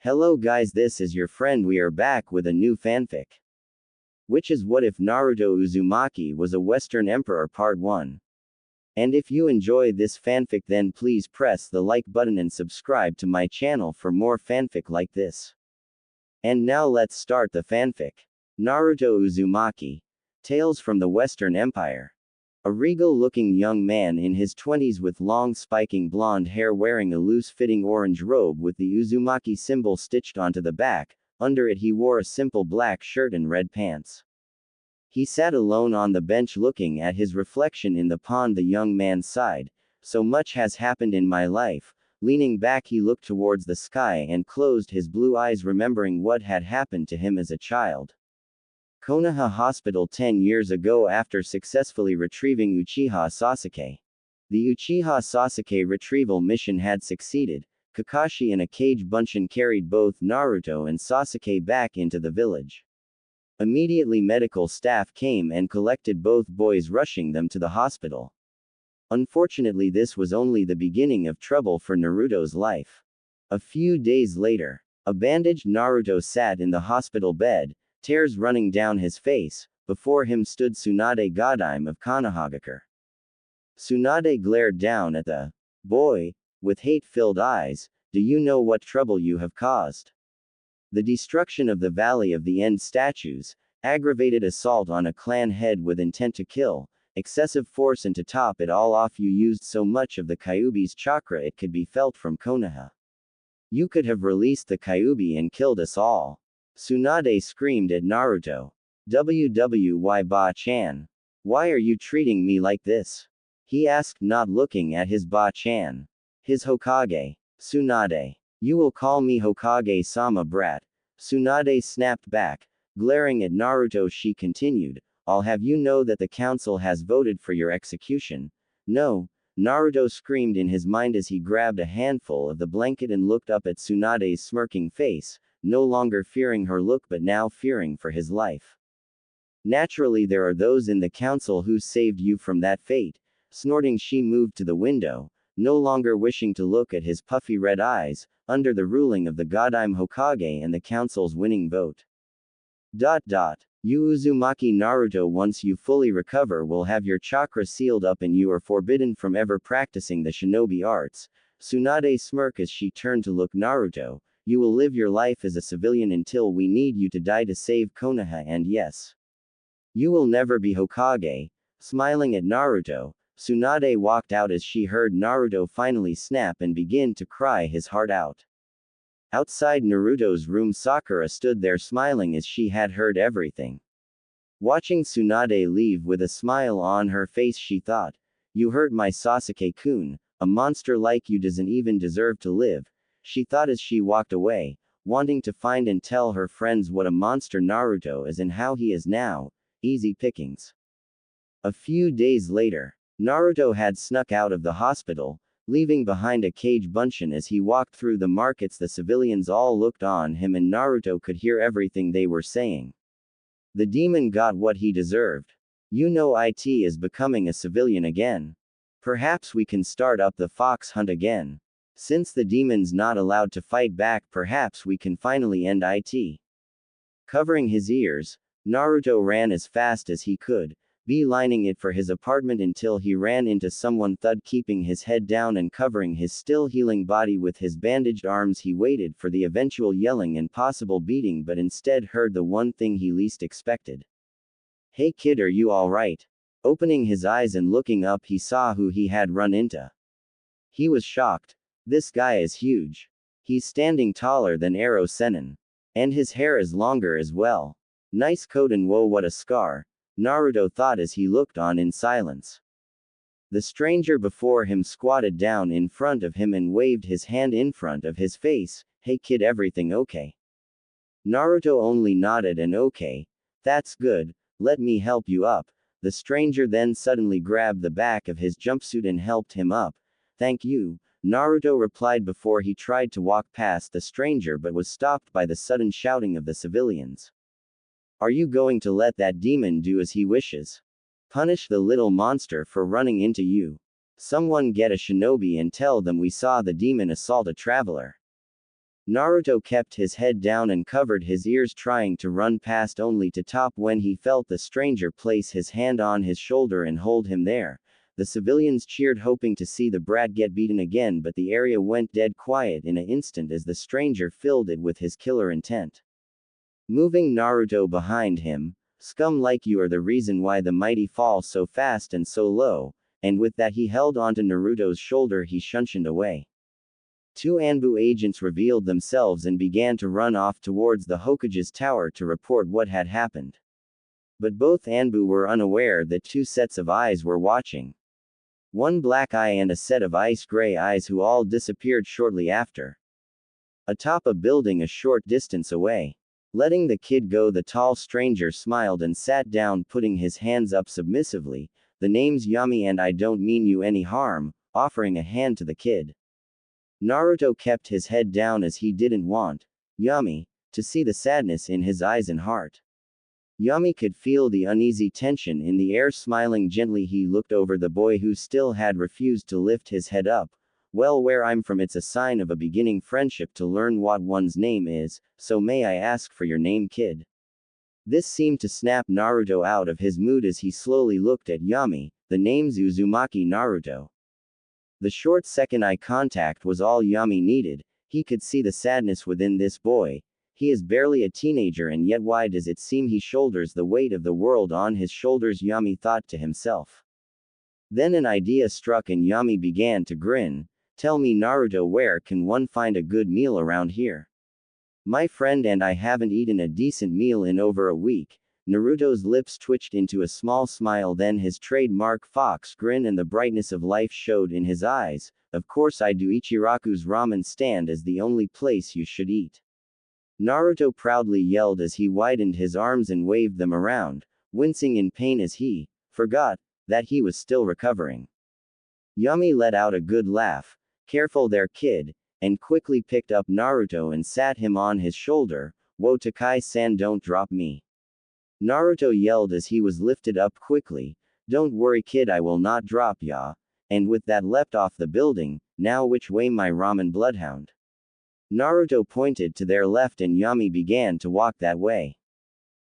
Hello guys, this is your friend. We are back with a new fanfic. Which is What If Naruto Uzumaki Was a Western Emperor Part 1. And if you enjoy this fanfic, then please press the like button and subscribe to my channel for more fanfic like this. And now let's start the fanfic. Naruto Uzumaki. Tales from the Western Empire. A regal-looking young man in his 20s with long spiking blonde hair wearing a loose-fitting orange robe with the Uzumaki symbol stitched onto the back. Under it he wore a simple black shirt and red pants. He sat alone on the bench looking at his reflection in the pond. The young man sighed. So much has happened in my life. Leaning back he looked towards the sky and closed his blue eyes, remembering what had happened to him as a child. Konoha Hospital 10 years ago. After successfully retrieving Uchiha Sasuke. The Uchiha Sasuke retrieval mission had succeeded. Kakashi and a Kage Bunshin carried both Naruto and Sasuke back into the village. Immediately medical staff came and collected both boys, rushing them to the hospital. Unfortunately, this was only the beginning of trouble for Naruto's life. A few days later, a bandaged Naruto sat in the hospital bed, tears running down his face. Before him stood Tsunade Godime of Konohagakure. Tsunade glared down at the boy with hate-filled eyes. Do you know what trouble you have caused? The destruction of the Valley of the End statues, aggravated assault on a clan head with intent to kill, excessive force, and to top it all off, you used so much of the Kyuubi's chakra it could be felt from Konoha. You could have released the Kyuubi and killed us all. Tsunade screamed at Naruto. Why Ba-chan? Why are you treating me like this? He asked, not looking at his Ba-chan. His Hokage. Tsunade. You will call me Hokage-sama, brat. Tsunade snapped back. Glaring at Naruto, she continued, I'll have you know that the council has voted for your execution. No. Naruto screamed in his mind as he grabbed a handful of the blanket and looked up at Tsunade's smirking face, no longer fearing her look but now fearing for his life. Naturally, there are those in the council who saved you from that fate. Snorting, she moved to the window, no longer wishing to look at his puffy red eyes. Under the ruling of the Godime Hokage and the council's winning vote. You Uzumaki Naruto, once you fully recover, will have your chakra sealed up and you are forbidden from ever practicing the shinobi arts. Tsunade smirked as she turned to look Naruto. You will live your life as a civilian until we need you to die to save Konoha, and yes, you will never be Hokage. Smiling at Naruto, Tsunade walked out as she heard Naruto finally snap and begin to cry his heart out. Outside Naruto's room, Sakura stood there smiling as she had heard everything. Watching Tsunade leave with a smile on her face, she thought, you hurt my Sasuke-kun, a monster like you doesn't even deserve to live, she thought as she walked away, wanting to find and tell her friends what a monster Naruto is and how he is now. Easy pickings. A few days later, Naruto had snuck out of the hospital, leaving behind a Kage Bunshin. As he walked through the markets, the civilians all looked on him and Naruto could hear everything they were saying. The demon got what he deserved. You know, it is becoming a civilian again. Perhaps we can start up the fox hunt again. Since the demon's not allowed to fight back, perhaps we can finally end it. Covering his ears, Naruto ran as fast as he could, beelining it for his apartment until he ran into someone. Thud, keeping his head down and covering his still healing body with his bandaged arms, he waited for the eventual yelling and possible beating, but instead heard the one thing he least expected. Hey kid, are you alright? Opening his eyes and looking up, he saw who he had run into. He was shocked. This guy is huge. He's standing taller than Ero Sennin. And his hair is longer as well. Nice coat, and whoa, what a scar, Naruto thought as he looked on in silence. The stranger before him squatted down in front of him and waved his hand in front of his face. Hey kid, everything okay? Naruto only nodded and okay. That's good, let me help you up. The stranger then suddenly grabbed the back of his jumpsuit and helped him up. Thank you, Naruto replied before he tried to walk past the stranger but was stopped by the sudden shouting of the civilians. Are you going to let that demon do as he wishes? Punish the little monster for running into you. Someone get a shinobi and tell them we saw the demon assault a traveler. Naruto kept his head down and covered his ears, trying to run past, only to stop when he felt the stranger place his hand on his shoulder and hold him there. The civilians cheered, hoping to see the brat get beaten again, but the area went dead quiet in an instant as the stranger filled it with his killer intent. Moving Naruto behind him, "Scum like you are the reason why the mighty fall so fast and so low," and with that he held onto Naruto's shoulder. He shunshined away. Two Anbu agents revealed themselves and began to run off towards the Hokage's tower to report what had happened. But both Anbu were unaware that two sets of eyes were watching. One black eye and a set of ice gray eyes, who all disappeared shortly after. Atop a building a short distance away. Letting the kid go, the tall stranger smiled and sat down, putting his hands up submissively. "The name's Yami and I don't mean you any harm," offering a hand to the kid. Naruto kept his head down as he didn't want Yami to see the sadness in his eyes and heart. Yami could feel the uneasy tension in the air. Smiling gently, he looked over the boy who still had refused to lift his head up. "Well, where I'm from, it's a sign of a beginning friendship to learn what one's name is, so may I ask for your name, kid?" This seemed to snap Naruto out of his mood as he slowly looked at Yami. "The name's Uzumaki, Naruto." The short second eye contact was all Yami needed. He could see the sadness within this boy. He is barely a teenager, and yet why does it seem he shoulders the weight of the world on his shoulders, Yami thought to himself. Then an idea struck and Yami began to grin. "Tell me, Naruto, where can one find a good meal around here? My friend and I haven't eaten a decent meal in over a week." Naruto's lips twitched into a small smile, then his trademark fox grin and the brightness of life showed in his eyes. "Of course I do. Ichiraku's ramen stand is the only place you should eat." Naruto proudly yelled as he widened his arms and waved them around, wincing in pain as he forgot that he was still recovering. Yami let out a good laugh. "Careful there, kid," and quickly picked up Naruto and sat him on his shoulder. "Whoa, Takai-san, don't drop me." Naruto yelled as he was lifted up quickly. "Don't worry, kid, I will not drop ya," and with that leapt off the building. "Now which way, my ramen bloodhound?" Naruto pointed to their left and Yami began to walk that way.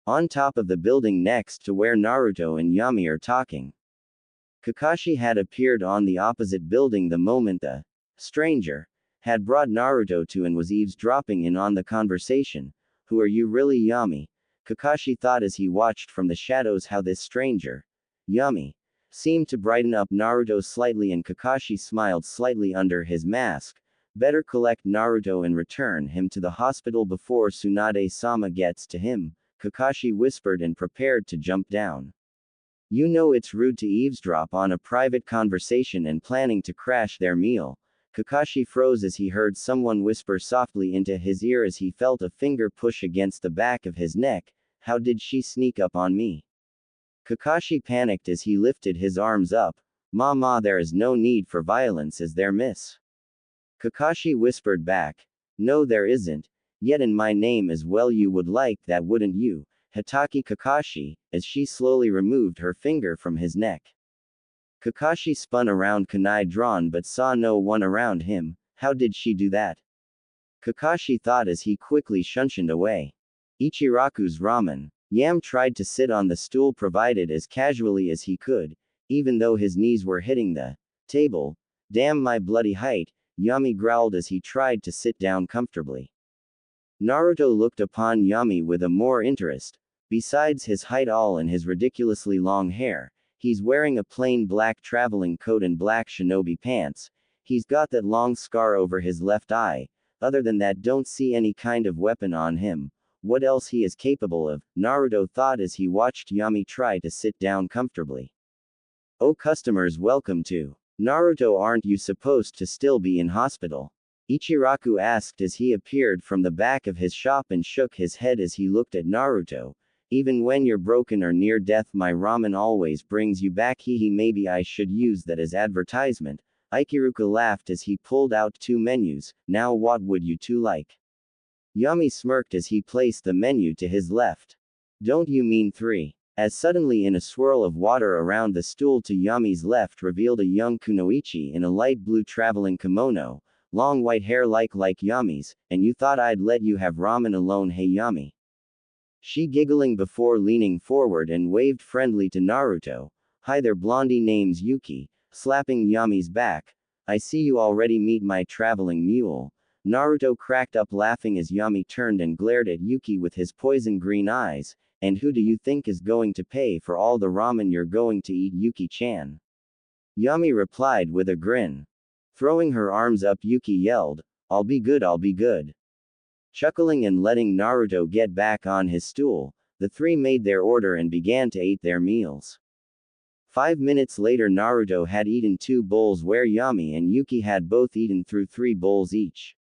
On top of the building next to where Naruto and Yami are talking, Kakashi had appeared on the opposite building the moment the stranger had brought Naruto to and was eavesdropping in on the conversation. "Who are you really, Yami?" Kakashi thought as he watched from the shadows how this stranger, Yami, seemed to brighten up Naruto slightly, and Kakashi smiled slightly under his mask. "Better collect Naruto and return him to the hospital before Tsunade-sama gets to him," Kakashi whispered and prepared to jump down. "You know it's rude to eavesdrop on a private conversation and planning to crash their meal." Kakashi froze as he heard someone whisper softly into his ear as he felt a finger push against the back of his neck. "How did she sneak up on me?" Kakashi panicked as he lifted his arms up. "Ma, there is no need for violence, is there, miss?" Kakashi whispered back. "No, there isn't. Yet in my name as well, you would like that, wouldn't you, Hitaki Kakashi?" as she slowly removed her finger from his neck. Kakashi spun around, kunai drawn, but saw no one around him. How did she do that? Kakashi thought as he quickly shunshined away. Ichiraku's ramen. Yam tried to sit on the stool provided as casually as he could, even though his knees were hitting the table. "Damn my bloody height," Yami growled as he tried to sit down comfortably. Naruto looked upon Yami with a more interest. Besides his height all and his ridiculously long hair, he's wearing a plain black traveling coat and black shinobi pants. He's got that long scar over his left eye. Other than that, don't see any kind of weapon on him. What else he is capable of, Naruto thought as he watched Yami try to sit down comfortably. "Oh, customers, welcome to Naruto. Aren't you supposed to still be in hospital?" Ichiraku asked as he appeared from the back of his shop and shook his head as he looked at Naruto. "Even when you're broken or near death, my ramen always brings you back. He maybe I should use that as advertisement." Ichiraku laughed as he pulled out two menus. "Now what would you two like?" Yami smirked as he placed the menu to his left. "Don't you mean three?" As suddenly in a swirl of water around the stool to Yami's left revealed a young kunoichi in a light blue traveling kimono, long white hair like Yami's, and you thought I'd let you have ramen alone, hey Yami. She giggling before leaning forward and waved friendly to Naruto. Hi there blondie, name's Yuki, slapping Yami's back. I see you already meet my traveling mule. Naruto cracked up laughing as Yami turned and glared at Yuki with his poison green eyes. And who do you think is going to pay for all the ramen you're going to eat, Yuki-chan? Yami replied with a grin. Throwing her arms up, Yuki yelled, I'll be good, I'll be good. Chuckling and letting Naruto get back on his stool, the three made their order and began to eat their meals. 5 minutes later, Naruto had eaten 2 bowls where Yami and Yuki had both eaten through 3 bowls each.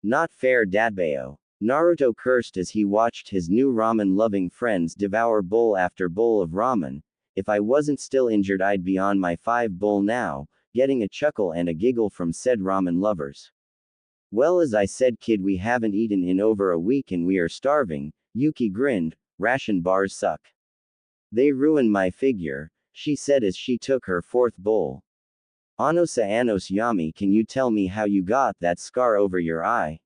Not fair, Datbeo. Naruto cursed as he watched his new ramen-loving friends devour bowl after bowl of ramen. If I wasn't still injured, I'd be on my 5th bowl now, getting a chuckle and a giggle from said ramen lovers. Well, as I said, kid, we haven't eaten in over a week and we are starving. Yuki grinned. Ration bars suck. They ruin my figure, she said as she took her 4th bowl. Anos Yami, can you tell me how you got that scar over your eye?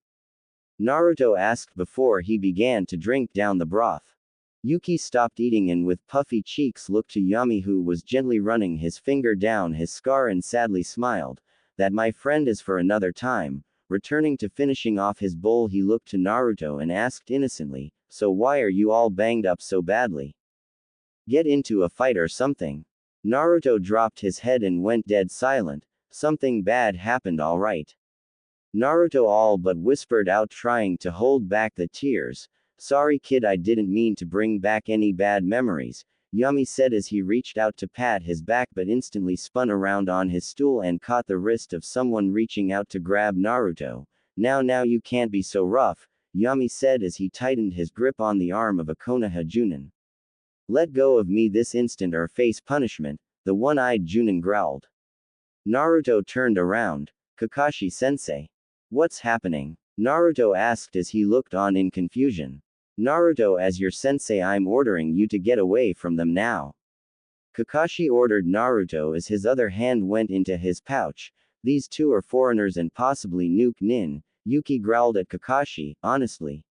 Naruto asked before he began to drink down the broth. Yuki stopped eating and with puffy cheeks looked to Yami, who was gently running his finger down his scar, and sadly smiled. That, my friend, is for another time. Returning to finishing off his bowl, he looked to Naruto and asked innocently, so why are you all banged up so badly? Get into a fight or something? Naruto dropped his head and went dead silent. Something bad happened, all right. Naruto all but whispered out, trying to hold back the tears. Sorry kid, I didn't mean to bring back any bad memories, Yami said as he reached out to pat his back but instantly spun around on his stool and caught the wrist of someone reaching out to grab Naruto. Now you can't be so rough, Yami said as he tightened his grip on the arm of a Konoha Junin. Let go of me this instant or face punishment, the one-eyed Junin growled. Naruto turned around. Kakashi-sensei. What's happening? Naruto asked as he looked on in confusion. Naruto, as your sensei, I'm ordering you to get away from them now. Kakashi ordered Naruto as his other hand went into his pouch. These two are foreigners and possibly nuke nin, Yuki growled at Kakashi, honestly.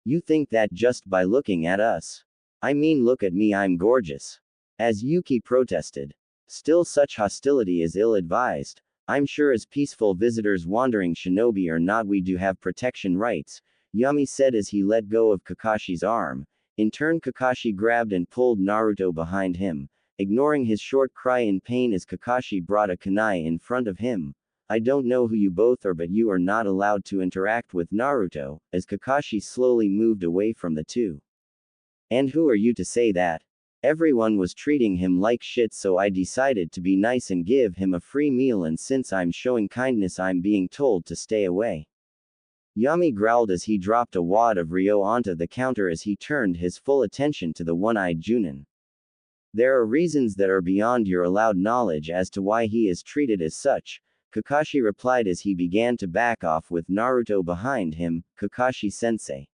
You think that just by looking at us? I mean, look at me, I'm gorgeous. As Yuki protested. Still, such hostility is ill-advised. I'm sure as peaceful visitors, wandering shinobi or not, we do have protection rights, Yami said as he let go of Kakashi's arm. In turn, Kakashi grabbed and pulled Naruto behind him, ignoring his short cry in pain as Kakashi brought a kunai in front of him. I don't know who you both are, but you are not allowed to interact with Naruto, as Kakashi slowly moved away from the two. And who are you to say that? Everyone was treating him like shit, so I decided to be nice and give him a free meal, and since I'm showing kindness, I'm being told to stay away. Yami growled as he dropped a wad of Ryo onto the counter as he turned his full attention to the one-eyed Junin. There are reasons that are beyond your allowed knowledge as to why he is treated as such, Kakashi replied as he began to back off with Naruto behind him. Kakashi-sensei.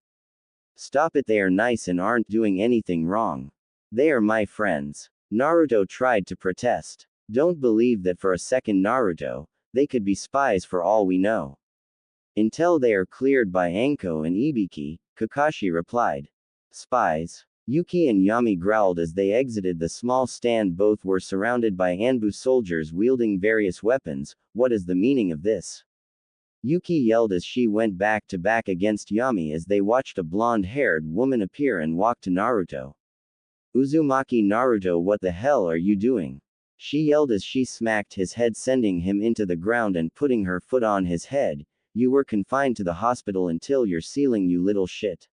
Stop it, they are nice and aren't doing anything wrong. They are my friends. Naruto tried to protest. Don't believe that for a second, Naruto. They could be spies for all we know. Until they are cleared by Anko and Ibiki, Kakashi replied. Spies? Yuki and Yami growled as they exited the small stand. Both were surrounded by Anbu soldiers wielding various weapons. What is the meaning of this? Yuki yelled as she went back to back against Yami as they watched a blonde-haired woman appear and walk to Naruto. Uzumaki, Naruto, what the hell are you doing? She yelled as she smacked his head, sending him into the ground and putting her foot on his head. You were confined to the hospital until your sealing, you little shit.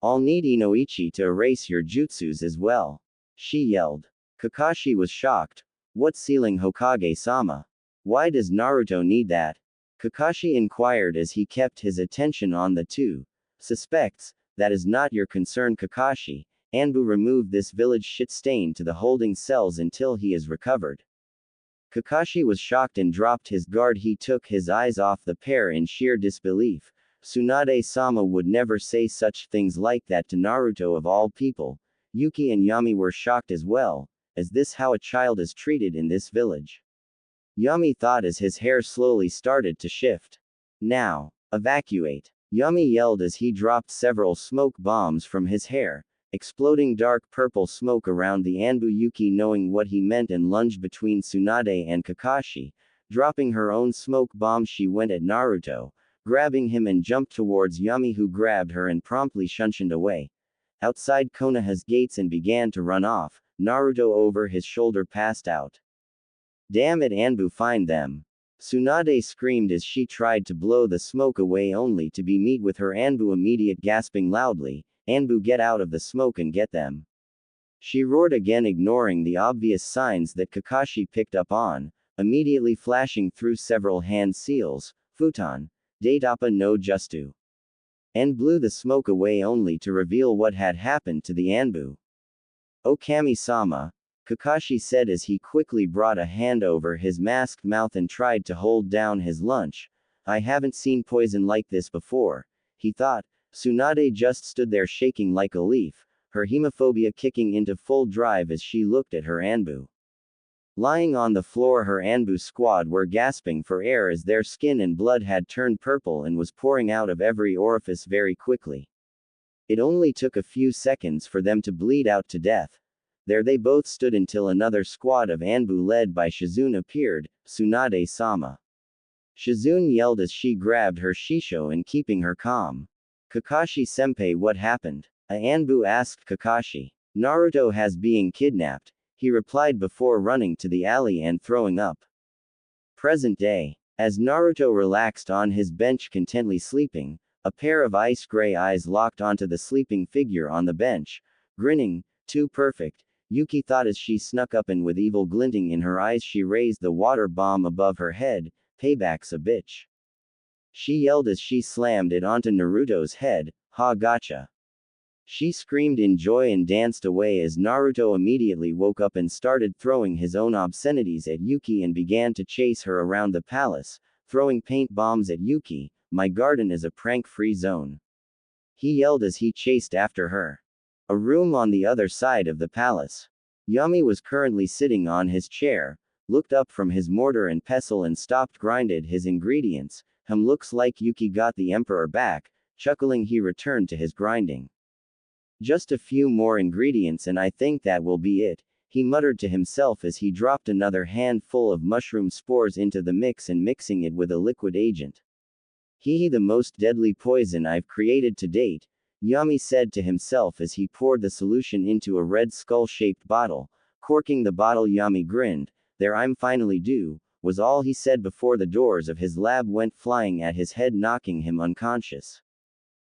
I'll need Inoichi to erase your jutsus as well. She yelled. Kakashi was shocked. What sealing, Hokage-sama? Why does Naruto need that? Kakashi inquired as he kept his attention on the two suspects. That is not your concern, Kakashi. Anbu, remove this village shit stain to the holding cells until he is recovered. Kakashi was shocked and dropped his guard. He took his eyes off the pair in sheer disbelief. Tsunade-sama would never say such things like that to Naruto of all people. Yuki and Yami were shocked as well. Is this how a child is treated in this village? Yami thought as his hair slowly started to shift. Now, evacuate. Yami yelled as he dropped several smoke bombs from his hair, exploding dark purple smoke around the Anbu. Yuki, knowing what he meant, and lunged between Tsunade and Kakashi. Dropping her own smoke bomb, she went at Naruto, grabbing him and jumped towards Yami, who grabbed her and promptly shunshined away outside Konoha's gates and began to run off. Naruto over his shoulder passed out. Damn it, Anbu, find them. Tsunade screamed as she tried to blow the smoke away, only to be met with her Anbu immediate gasping loudly, Anbu, get out of the smoke and get them. She roared again, ignoring the obvious signs that Kakashi picked up on, immediately flashing through several hand seals, futon, datappa no justu, and blew the smoke away, only to reveal what had happened to the Anbu. "Oh, Kami-sama," Kakashi said as he quickly brought a hand over his masked mouth and tried to hold down his lunch. "I haven't seen poison like this before," he thought. Tsunade just stood there shaking like a leaf, her hemophobia kicking into full drive as she looked at her Anbu. Lying on the floor, her Anbu squad were gasping for air as their skin and blood had turned purple and was pouring out of every orifice very quickly. It only took a few seconds for them to bleed out to death. There they both stood until another squad of Anbu led by Shizune appeared. "Tsunade-sama." Shizune yelled as she grabbed her shisho and keeping her calm. "Kakashi-senpai, what happened?" A Anbu asked Kakashi. "Naruto has being kidnapped," he replied before running to the alley and throwing up. Present day. As Naruto relaxed on his bench contently sleeping, a pair of ice-gray eyes locked onto the sleeping figure on the bench. Grinning, too perfect, Yuki thought as she snuck up, and with evil glinting in her eyes she raised the water bomb above her head. "Payback's a bitch," she yelled as she slammed it onto Naruto's head. "Ha, gotcha." She screamed in joy and danced away as Naruto immediately woke up and started throwing his own obscenities at Yuki and began to chase her around the palace, throwing paint bombs at Yuki. "My garden is a prank-free zone," he yelled as he chased after her. A room on the other side of the palace. Yami was currently sitting on his chair, looked up from his mortar and pestle and stopped grinded his ingredients. Looks like Yuki got the emperor back." Chuckling, he returned to his grinding. "Just a few more ingredients and I think that will be it," he muttered to himself as he dropped another handful of mushroom spores into the mix and mixing it with a liquid agent. The most deadly poison I've created to date," Yami said to himself as he poured the solution into a red skull-shaped bottle. Corking the bottle, Yami grinned. "There, I'm finally due," was all he said before the doors of his lab went flying at his head, knocking him unconscious.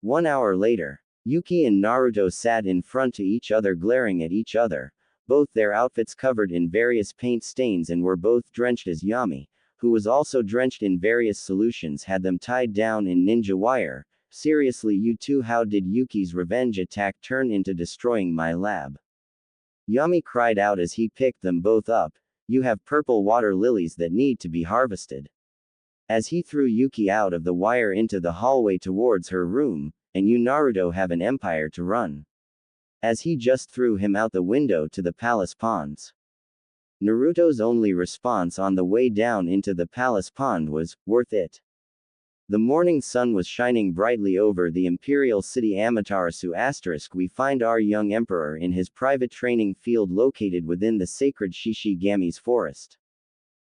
1 hour later. Yuki and Naruto sat in front to each other, glaring at each other, both their outfits covered in various paint stains and were both drenched as Yami, who was also drenched in various solutions, had them tied down in ninja wire. "Seriously, you two, how did Yuki's revenge attack turn into destroying my lab?" Yami cried out as he picked them both up. "You have purple water lilies that need to be harvested." As he threw Yuki out of the wire into the hallway towards her room. "And you, Naruto, have an empire to run." As he just threw him out the window to the palace ponds. Naruto's only response on the way down into the palace pond was, "Worth it." The morning sun was shining brightly over the imperial city Amaterasu. We find our young emperor in his private training field located within the sacred Shishigami's forest.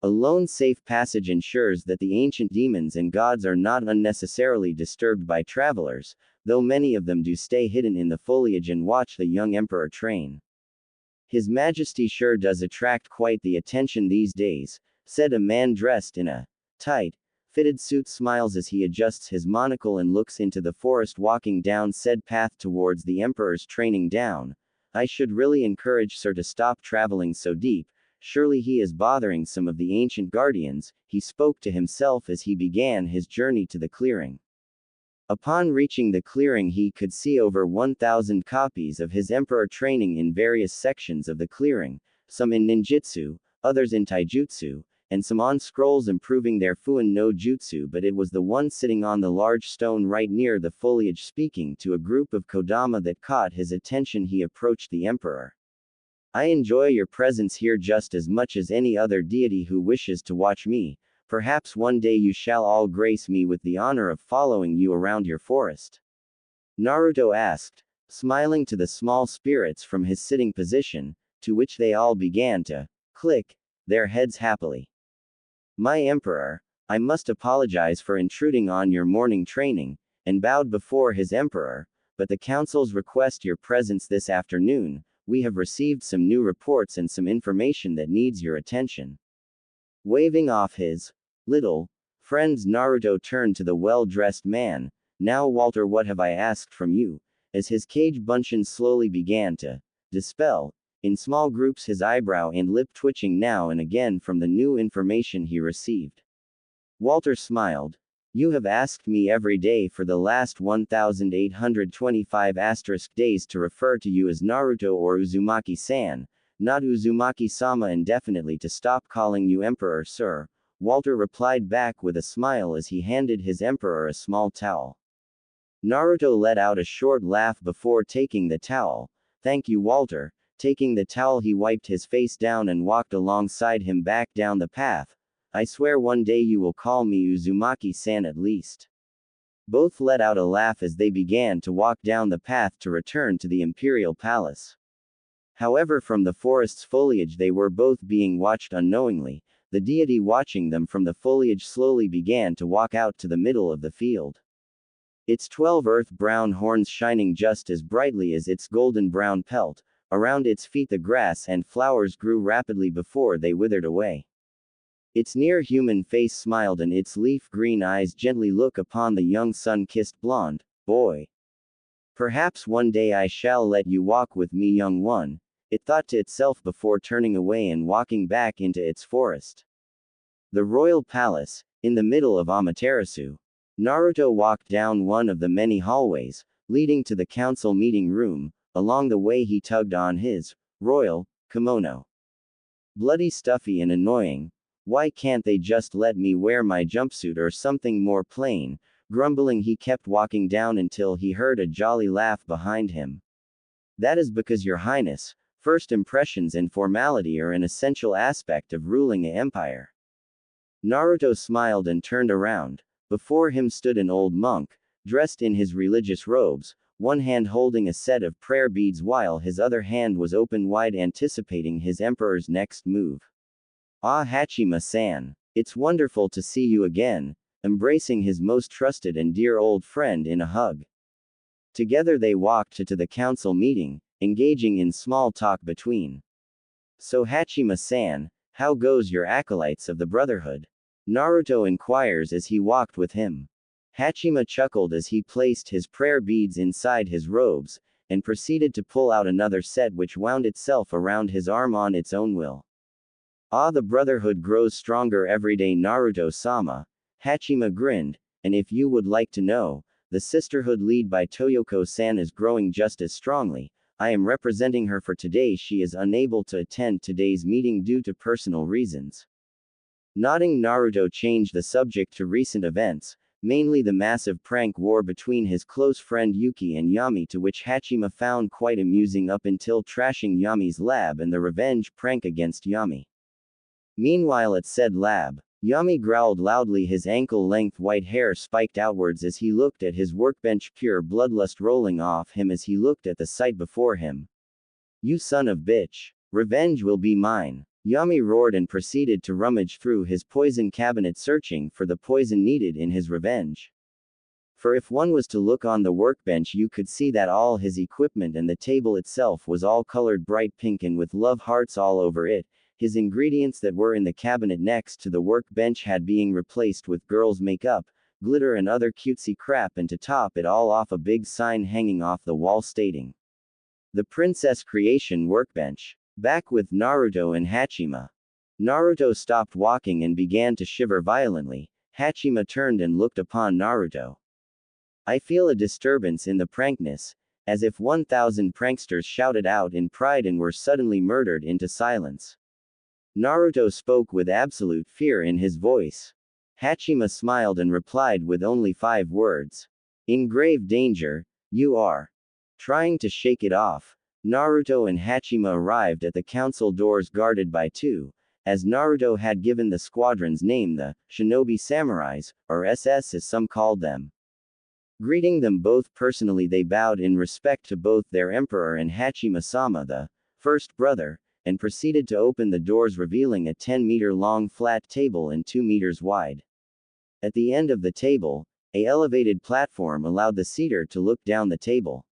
A lone safe passage ensures that the ancient demons and gods are not unnecessarily disturbed by travelers, though many of them do stay hidden in the foliage and watch the young emperor train. "His Majesty sure does attract quite the attention these days," said a man dressed in a tight, fitted suit. Smiles as he adjusts his monocle and looks into the forest, walking down said path towards the emperor's training down. "I should really encourage Sir to stop traveling so deep. Surely he is bothering some of the ancient guardians," he spoke to himself as he began his journey to the clearing. Upon reaching the clearing, he could see over 1,000 copies of his emperor training in various sections of the clearing, some in ninjutsu, others in taijutsu, and some on scrolls improving their fuin no jutsu, but it was the one sitting on the large stone right near the foliage speaking to a group of kodama that caught his attention. He approached the emperor. I enjoy your presence here just as much as any other deity who wishes to watch me. Perhaps one day you shall all grace me with the honor of following you around your forest. Naruto asked, smiling to the small spirits from his sitting position, to which they all began to click their heads happily. My emperor, I must apologize for intruding on your morning training, and bowed before his emperor, but the council's request your presence this afternoon. We have received some new reports and some information that needs your attention. Waving off his little friends, Naruto turned to the well-dressed man. Now Walter, what have I asked from you? As his cage bunchen slowly began to dispel, in small groups, his eyebrow and lip twitching now and again from the new information he received. Walter smiled. You have asked me every day for the last 1825 days to refer to you as Naruto or Uzumaki-san, not Uzumaki-sama, and definitely to stop calling you Emperor, sir. Walter replied back with a smile as he handed his emperor a small towel. Naruto let out a short laugh before taking the towel. Thank you, Walter. Taking the towel, he wiped his face down and walked alongside him back down the path. I swear one day you will call me Uzumaki-san at least. Both let out a laugh as they began to walk down the path to return to the Imperial Palace. However, from the forest's foliage they were both being watched unknowingly. The deity watching them from the foliage slowly began to walk out to the middle of the field. Its 12 earth-brown horns shining just as brightly as its golden-brown pelt. Around its feet the grass and flowers grew rapidly before they withered away. Its near-human face smiled and its leaf-green eyes gently looked upon the young sun-kissed blonde boy. Perhaps one day I shall let you walk with me, young one, it thought to itself before turning away and walking back into its forest. The royal palace, in the middle of Amaterasu. Naruto walked down one of the many hallways, leading to the council meeting room. Along the way he tugged on his royal kimono. Bloody stuffy and annoying. Why can't they just let me wear my jumpsuit or something more plain? Grumbling, he kept walking down until he heard a jolly laugh behind him. That is because, Your Highness, first impressions and formality are an essential aspect of ruling an empire. Naruto smiled and turned around. Before him stood an old monk, dressed in his religious robes, one hand holding a set of prayer beads while his other hand was open wide, anticipating his emperor's next move. Ah, Hachima-san. It's wonderful to see you again, embracing his most trusted and dear old friend in a hug. Together they walked to the council meeting, engaging in small talk between. So Hachima-san, how goes your acolytes of the Brotherhood? Naruto inquires as he walked with him. Hachima chuckled as he placed his prayer beads inside his robes, and proceeded to pull out another set which wound itself around his arm on its own will. Ah, the Brotherhood grows stronger every day, Naruto-sama. Hachima grinned, and if you would like to know, the sisterhood led by Toyoko-san is growing just as strongly. I am representing her for today. She is unable to attend today's meeting due to personal reasons. Nodding, Naruto changed the subject to recent events, mainly the massive prank war between his close friend Yuki and Yami, to which Hachima found quite amusing up until trashing Yami's lab and the revenge prank against Yami. Meanwhile at said lab, Yami growled loudly, his ankle-length white hair spiked outwards as he looked at his workbench, pure bloodlust rolling off him as he looked at the sight before him. You son of bitch! Revenge will be mine! Yami roared and proceeded to rummage through his poison cabinet searching for the poison needed in his revenge. For if one was to look on the workbench, you could see that all his equipment and the table itself was all colored bright pink and with love hearts all over it. His ingredients that were in the cabinet next to the workbench had being replaced with girls' makeup, glitter and other cutesy crap, and to top it all off, a big sign hanging off the wall stating, "The Princess Creation Workbench. Back with Naruto and Hachima." Naruto stopped walking and began to shiver violently. Hachima turned and looked upon Naruto. I feel a disturbance in the prankness, as if 1,000 pranksters shouted out in pride and were suddenly murdered into silence. Naruto spoke with absolute fear in his voice. Hachima smiled and replied with only 5 words. In grave danger, you are. Trying to shake it off, Naruto and Hachima arrived at the council doors guarded by two, as Naruto had given the squadron's name the Shinobi Samurais, or SS as some called them. Greeting them both personally, they bowed in respect to both their emperor and Hachima-sama, the first brother, and proceeded to open the doors, revealing a 10-meter-long flat table and 2 meters wide. At the end of the table, a elevated platform allowed the seater to look down the table,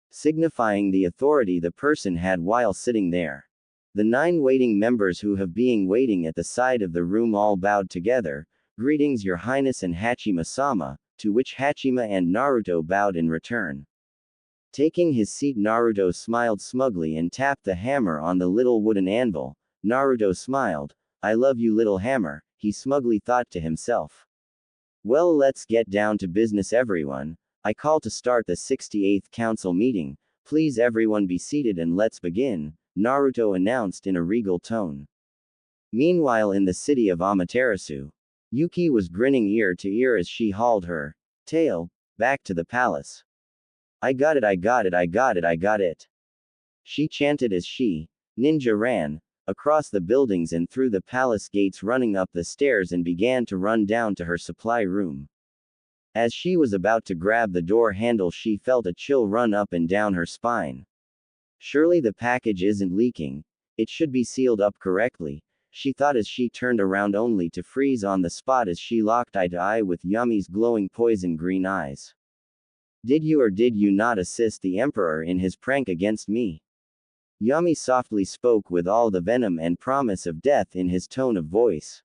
signifying the authority the person had while sitting there. The 9 waiting members who have been waiting at the side of the room all bowed together. Greetings, Your Highness and Hachima-sama, to which Hachima and Naruto bowed in return. Taking his seat, Naruto smiled smugly and tapped the hammer on the little wooden anvil. Naruto smiled. I love you, little hammer, he smugly thought to himself. Well, let's get down to business, everyone. I call to start the 68th council meeting. Please everyone be seated and let's begin, Naruto announced in a regal tone. Meanwhile, in the city of Amaterasu, Yuki was grinning ear to ear as she hauled her tail back to the palace. I got it, I got it, I got it, I got it, she chanted as she, ninja, ran across the buildings and through the palace gates, running up the stairs and began to run down to her supply room. As she was about to grab the door handle, she felt a chill run up and down her spine. Surely the package isn't leaking. It should be sealed up correctly, she thought as she turned around, only to freeze on the spot as she locked eye to eye with Yumi's glowing poison green eyes. Did you or did you not assist the Emperor in his prank against me? Yumi softly spoke with all the venom and promise of death in his tone of voice.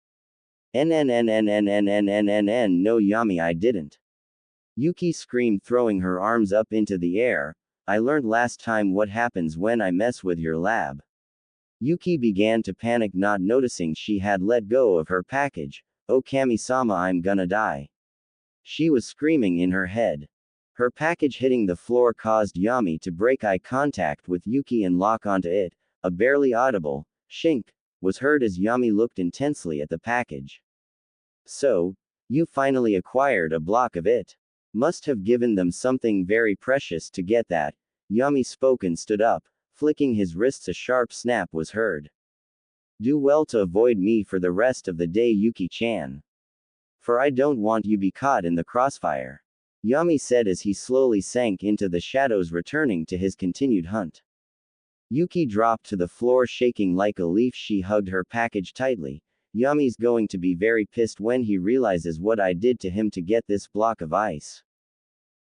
No, Yumi, I didn't. Yuki screamed, throwing her arms up into the air. I learned last time what happens when I mess with your lab. Yuki began to panic, not noticing she had let go of her package. Oh, Kami-sama, I'm gonna die, she was screaming in her head. Her package hitting the floor caused Yumi to break eye contact with Yuki and lock onto it. A barely audible shink was heard as Yumi looked intensely at the package. So, you finally acquired a block of it. Must have given them something very precious to get that. Yumi spoke and stood up, flicking his wrists. A sharp snap was heard. Do well to avoid me for the rest of the day, Yuki-chan. For I don't want you be caught in the crossfire, Yumi said as he slowly sank into the shadows, returning to his continued hunt. Yuki dropped to the floor, shaking like a leaf. She hugged her package tightly. Yumi's going to be very pissed when he realizes what I did to him to get this block of ice,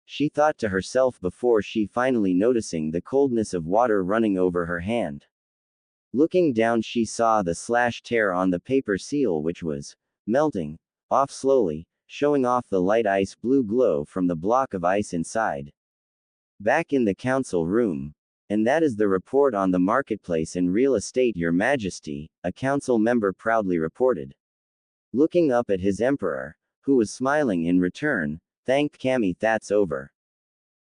she thought to herself before she finally noticing the coldness of water running over her hand. Looking down, she saw the slash tear on the paper seal, which was melting off slowly, showing off the light ice blue glow from the block of ice inside. Back in the council room. And that is the report on the marketplace and real estate, Your Majesty, a council member proudly reported. Looking up at his emperor, who was smiling in return. Thank Kami, that's over,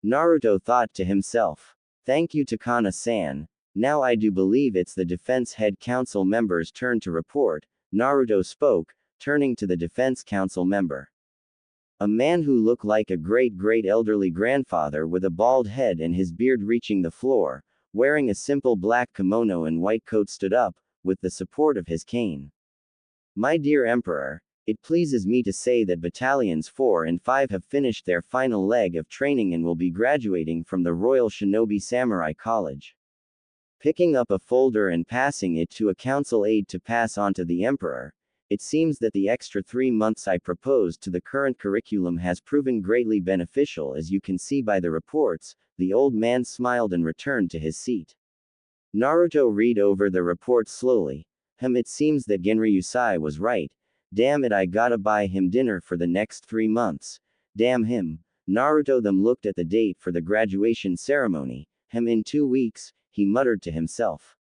Naruto thought to himself. Thank you, Takana-san. Now I do believe it's the defense head council member's turn to report, Naruto spoke, turning to the defense council member. A man who looked like a great elderly grandfather with a bald head and his beard reaching the floor, wearing a simple black kimono and white coat, stood up, with the support of his cane. My dear Emperor, it pleases me to say that battalions 4 and 5 have finished their final leg of training and will be graduating from the Royal Shinobi Samurai College. Picking up a folder and passing it to a council aide to pass on to the Emperor, it seems that the extra 3 months I proposed to the current curriculum has proven greatly beneficial, as you can see by the reports. The old man smiled and returned to his seat. Naruto read over the report slowly. It seems that Genryusai was right. Damn it, I gotta buy him dinner for the next 3 months. Damn him. Naruto then looked at the date for the graduation ceremony. In 2 weeks, he muttered to himself.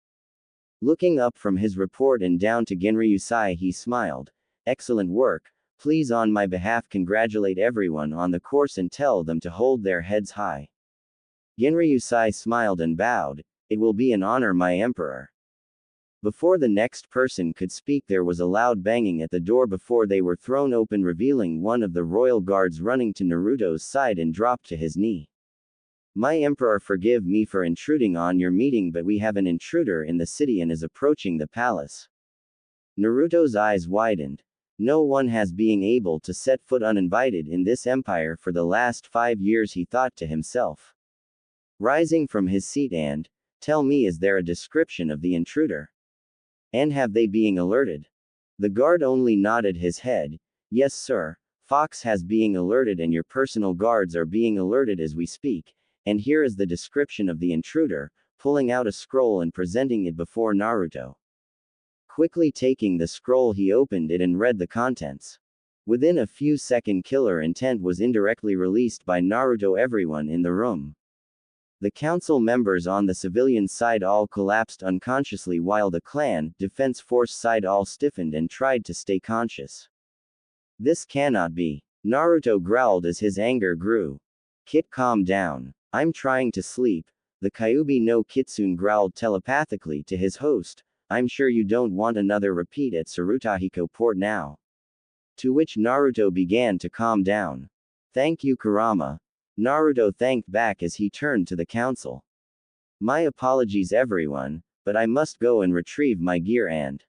Looking up from his report and down to Genryusai, he smiled. Excellent work. Please on my behalf congratulate everyone on the course and tell them to hold their heads high. Genryusai smiled and bowed. It will be an honor, my emperor. Before the next person could speak, there was a loud banging at the door before they were thrown open, revealing one of the royal guards running to Naruto's side and dropped to his knee. My emperor, forgive me for intruding on your meeting, but we have an intruder in the city and is approaching the palace. Naruto's eyes widened. No one has been able to set foot uninvited in this empire for the last 5 years, he thought to himself. Rising from his seat and, tell me, is there a description of the intruder? And have they been alerted? The guard only nodded his head. Yes, sir. Fox has been alerted and your personal guards are being alerted as we speak. And here is the description of the intruder, pulling out a scroll and presenting it before Naruto. Quickly taking the scroll, he opened it and read the contents. Within a few seconds, killer intent was indirectly released by Naruto. Everyone in the room. The council members on the civilian side all collapsed unconsciously, while the clan defense force side all stiffened and tried to stay conscious. This cannot be. Naruto growled as his anger grew. Kit, calm down. I'm trying to sleep. The Kyuubi no Kitsune growled telepathically to his host. I'm sure you don't want another repeat at Sarutahiko Port now. To which Naruto began to calm down. Thank you, Kurama. Naruto thanked back as he turned to the council. My apologies, everyone, but I must go and retrieve my gear and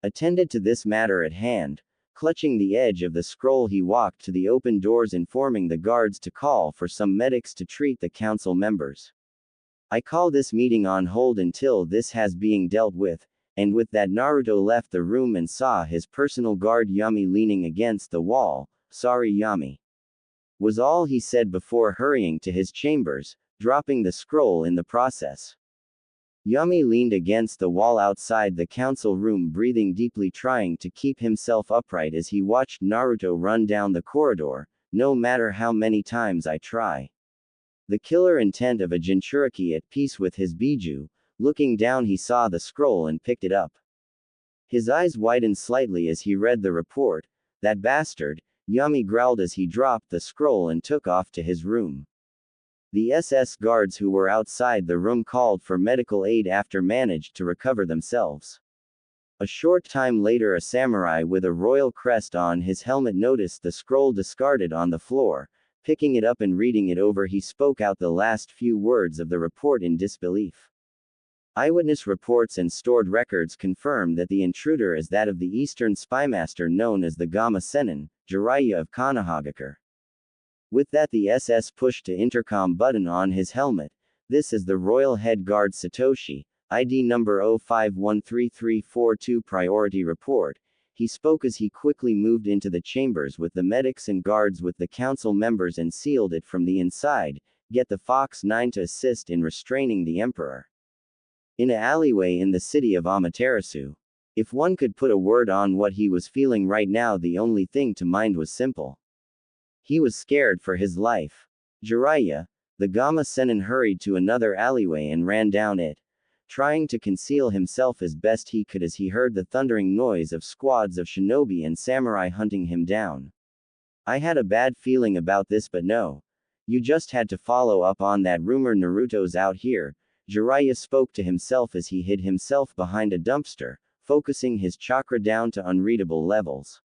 attended to this matter at hand. Clutching the edge of the scroll, he walked to the open doors, informing the guards to call for some medics to treat the council members. I call this meeting on hold until this has been dealt with, and with that Naruto left the room and saw his personal guard Yami leaning against the wall. Sorry, Yami, was all he said before hurrying to his chambers, dropping the scroll in the process. Yami leaned against the wall outside the council room, breathing deeply, trying to keep himself upright as he watched Naruto run down the corridor. No matter how many times I try. The killer intent of a Jinchuriki at peace with his Biju. Looking down, he saw the scroll and picked it up. His eyes widened slightly as he read the report. That bastard, Yami growled as he dropped the scroll and took off to his room. The SS guards who were outside the room called for medical aid after managed to recover themselves. A short time later, a samurai with a royal crest on his helmet noticed the scroll discarded on the floor. Picking it up and reading it over, he spoke out the last few words of the report in disbelief. Eyewitness reports and stored records confirm that the intruder is that of the Eastern spymaster known as the Gamma Sennin, Jiraiya of Konohagakure. With that, the SS pushed the intercom button on his helmet. This is the Royal Head Guard Satoshi, ID number 05133342, priority report. He spoke as he quickly moved into the chambers with the medics and guards with the council members and sealed it from the inside. Get the Fox 9 to assist in restraining the Emperor. In an alleyway in the city of Amaterasu. If one could put a word on what he was feeling right now, the only thing to mind was simple. He was scared for his life. Jiraiya, the Gamma Sennin, hurried to another alleyway and ran down it, trying to conceal himself as best he could as he heard the thundering noise of squads of shinobi and samurai hunting him down. I had a bad feeling about this, but no. You just had to follow up on that rumor Naruto's out here. Jiraiya spoke to himself as he hid himself behind a dumpster, focusing his chakra down to unreadable levels.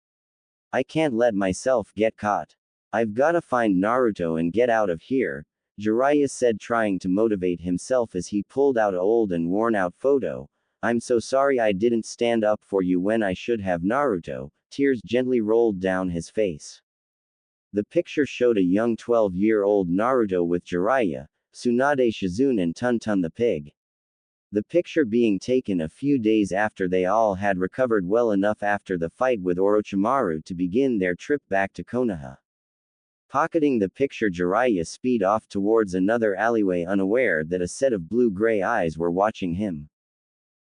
I can't let myself get caught. I've gotta find Naruto and get out of here, Jiraiya said, trying to motivate himself as he pulled out an old and worn-out photo. I'm so sorry I didn't stand up for you when I should have. Naruto, tears gently rolled down his face. The picture showed a young 12-year-old Naruto with Jiraiya, Tsunade Shizune and Tun-Tun the pig. The picture being taken a few days after they all had recovered well enough after the fight with Orochimaru to begin their trip back to Konoha. Pocketing the picture, Jiraiya speed off towards another alleyway, unaware that a set of blue-gray eyes were watching him.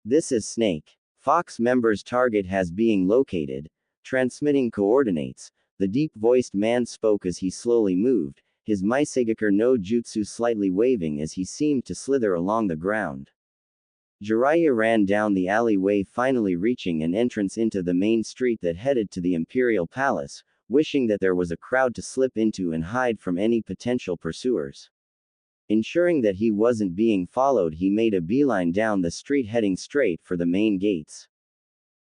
This is Snake. Fox member's target has been located. Transmitting coordinates. The deep-voiced man spoke as he slowly moved, his Maisegakure no Jutsu slightly waving as he seemed to slither along the ground. Jiraiya ran down the alleyway, finally reaching an entrance into the main street that headed to the Imperial Palace, wishing that there was a crowd to slip into and hide from any potential pursuers. Ensuring that he wasn't being followed, he made a beeline down the street, heading straight for the main gates.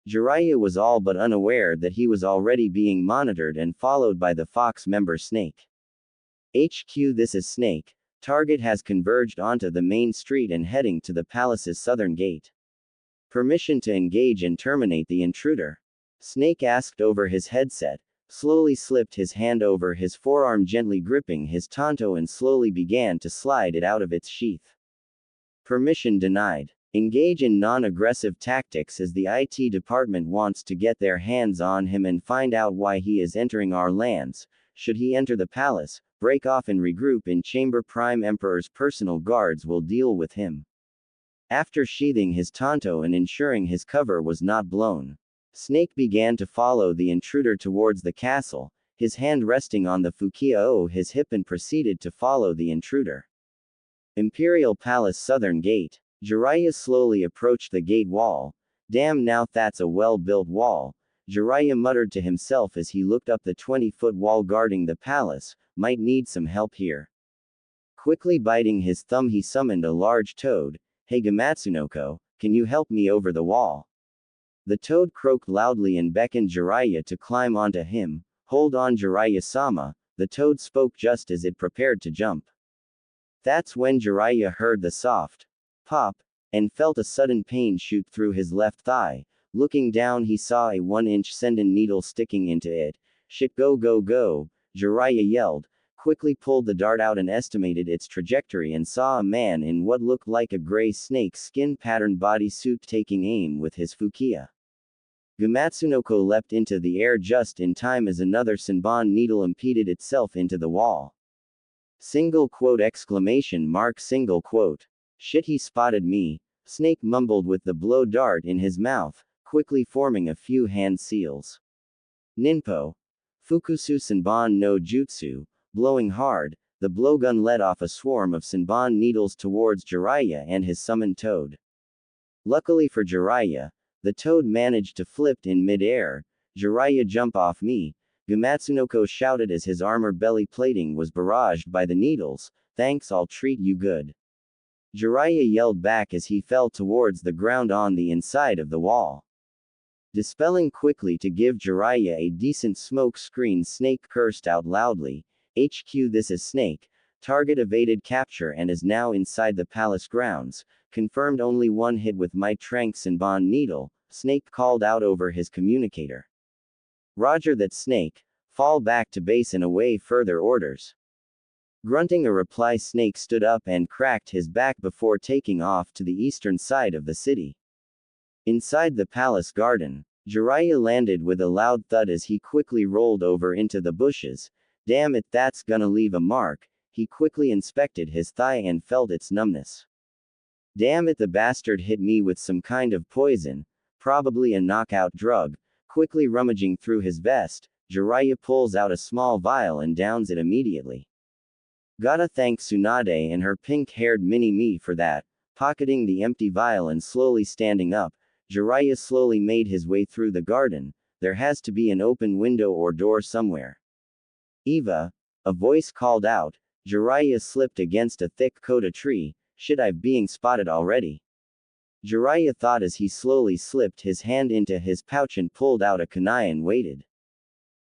Jiraiya was all but unaware that he was already being monitored and followed by the Fox member Snake. HQ, this is Snake. Target has converged onto the main street and heading to the palace's southern gate. Permission to engage and terminate the intruder. Snake asked over his headset, slowly slipped his hand over his forearm, gently gripping his tanto, and slowly began to slide it out of its sheath. Permission denied. Engage in non-aggressive tactics as the IT department wants to get their hands on him and find out why he is entering our lands. Should he enter the palace, break off and regroup in chamber, Prime Emperor's personal guards will deal with him. After sheathing his tanto and ensuring his cover was not blown, Snake began to follow the intruder towards the castle, his hand resting on the fukiya o his hip, and proceeded to follow the intruder. Imperial Palace Southern Gate. Jiraiya slowly approached the gate wall. Damn, now that's a well-built wall, Jiraiya muttered to himself as he looked up the 20-foot wall guarding the palace. Might need some help here. Quickly biting his thumb, he summoned a large toad. Hey Gamatsunoko, can you help me over the wall? The toad croaked loudly and beckoned Jiraiya to climb onto him. Hold on, Jiraiya-sama, the toad spoke just as it prepared to jump. That's when Jiraiya heard the soft pop, and felt a sudden pain shoot through his left thigh. Looking down, he saw a 1-inch sendon needle sticking into it. Shit, go, go, go, Jiraiya yelled, quickly pulled the dart out and estimated its trajectory, and saw a man in what looked like a gray snake skin patterned bodysuit taking aim with his fukiya. Gamatsunoko leapt into the air just in time as another senbon needle impeded itself into the wall. Single quote, exclamation mark, single quote. Shit, he spotted me, Snake mumbled with the blow dart in his mouth, quickly forming a few hand seals. Ninpo. Fukusu Senbon no Jutsu. Blowing hard, the blowgun let off a swarm of senbon needles towards Jiraiya and his summoned toad. Luckily for Jiraiya, the toad managed to flip in mid-air. Jiraiya, jump off me, Gamatsunoko shouted as his armor belly plating was barraged by the needles. Thanks, I'll treat you good. Jiraiya yelled back as he fell towards the ground on the inside of the wall. Dispelling quickly to give Jiraiya a decent smoke screen, Snake cursed out loudly. HQ, this is Snake. Target evaded capture and is now inside the palace grounds. Confirmed only one hit with my trank senbon needle, Snake called out over his communicator. Roger that, Snake. Fall back to base and await further orders. Grunting a reply, Snake stood up and cracked his back before taking off to the eastern side of the city. Inside the palace garden, Jiraiya landed with a loud thud as he quickly rolled over into the bushes. Damn it, that's gonna leave a mark. He quickly inspected his thigh and felt its numbness. Damn it, the bastard hit me with some kind of poison, probably a knockout drug. Quickly rummaging through his vest, Jiraiya pulls out a small vial and downs it immediately. Gotta thank Tsunade and her pink-haired mini-me for that. Pocketing the empty vial and slowly standing up, Jiraiya slowly made his way through the garden. There has to be an open window or door somewhere. Eva, a voice called out. Jiraiya slipped against a thick koda tree. Shit, I've being spotted already. Jiraiya thought as he slowly slipped his hand into his pouch and pulled out a kunai and waited.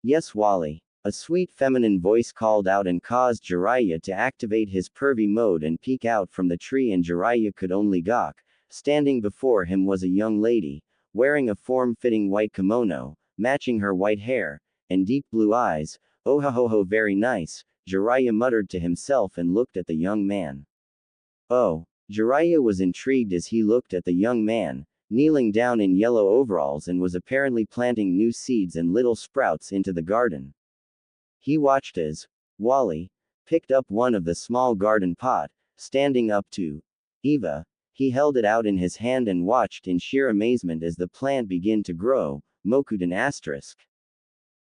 Yes, Wally. A sweet feminine voice called out and caused Jiraiya to activate his pervy mode and peek out from the tree, and Jiraiya could only gawk. Standing before him was a young lady, wearing a form-fitting white kimono, matching her white hair, and deep blue eyes. Oh ho ho ho, very nice, Jiraiya muttered to himself and looked at the young man. Oh, Jiraiya was intrigued as he looked at the young man, kneeling down in yellow overalls and was apparently planting new seeds and little sprouts into the garden. He watched as Wally picked up one of the small garden pot, standing up to Eva. He held it out in his hand and watched in sheer amazement as the plant began to grow. Mokuden asterisk.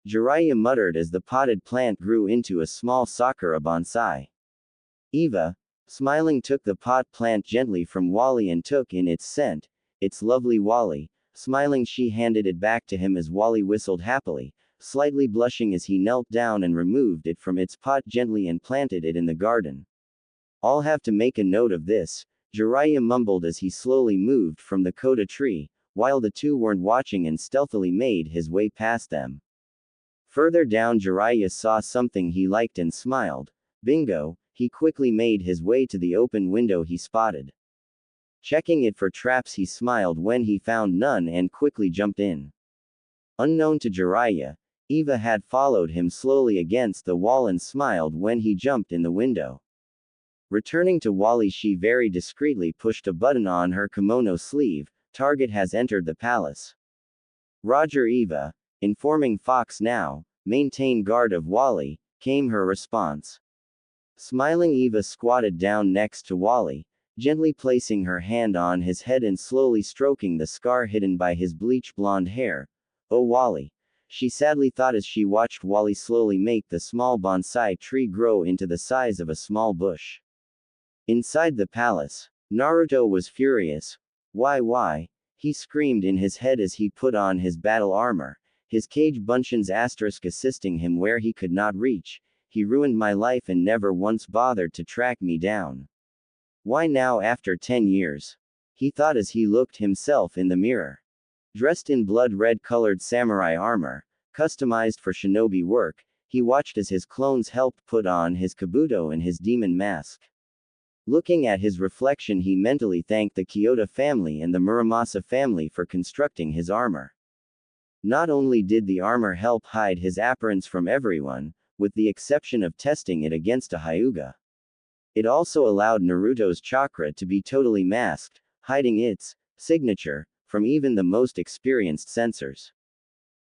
Jiraiya muttered as the potted plant grew into a small sakura bonsai. Eva, smiling, took the pot plant gently from Wally and took in its scent. It's lovely, Wally. Smiling, she handed it back to him as Wally whistled happily, slightly blushing as he knelt down and removed it from its pot gently and planted it in the garden. I'll have to make a note of this, Jiraiya mumbled as he slowly moved from the koda tree, while the two weren't watching, and stealthily made his way past them. Further down, Jiraiya saw something he liked and smiled. Bingo, he quickly made his way to the open window he spotted. Checking it for traps, he smiled when he found none and quickly jumped in. Unknown to Jiraiya, Eva had followed him slowly against the wall and smiled when he jumped in the window. Returning to Wally, she very discreetly pushed a button on her kimono sleeve. Target has entered the palace. Roger, Eva. Informing Fox now. Maintain guard of Wally, came her response. Smiling, Eva squatted down next to Wally, gently placing her hand on his head and slowly stroking the scar hidden by his bleach blonde hair. Oh Wally, she sadly thought as she watched Wally slowly make the small bonsai tree grow into the size of a small bush. Inside the palace, Naruto was furious. Why? He screamed in his head as he put on his battle armor, his cage bunchins * assisting him where he could not reach. He ruined my life and never once bothered to track me down. Why now after 10 years? He thought as he looked himself in the mirror. Dressed in blood-red colored samurai armor, customized for shinobi work, he watched as his clones helped put on his kabuto and his demon mask. Looking at his reflection, he mentally thanked the Kyoto family and the Muramasa family for constructing his armor. Not only did the armor help hide his appearance from everyone, with the exception of testing it against a Hyuga, it also allowed Naruto's chakra to be totally masked, hiding its signature from even the most experienced sensors.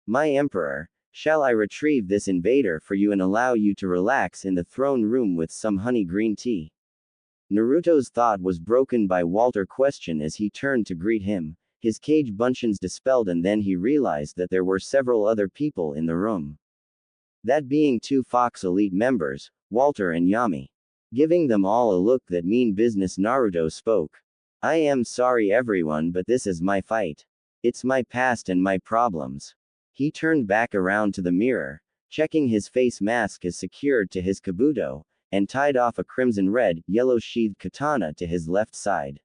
My emperor, shall I retrieve this invader for you and allow you to relax in the throne room with some honey green tea? Naruto's thought was broken by Walter's question as he turned to greet him, his cage bunchins dispelled, and then he realized that there were several other people in the room. That being 2 Fox Elite members, Walter and Yami. Giving them all a look that mean business, Naruto spoke. I am sorry everyone, but this is my fight. It's my past and my problems. He turned back around to the mirror, checking his face mask is secured to his kabuto, and tied off a crimson red, yellow sheathed katana to his left side.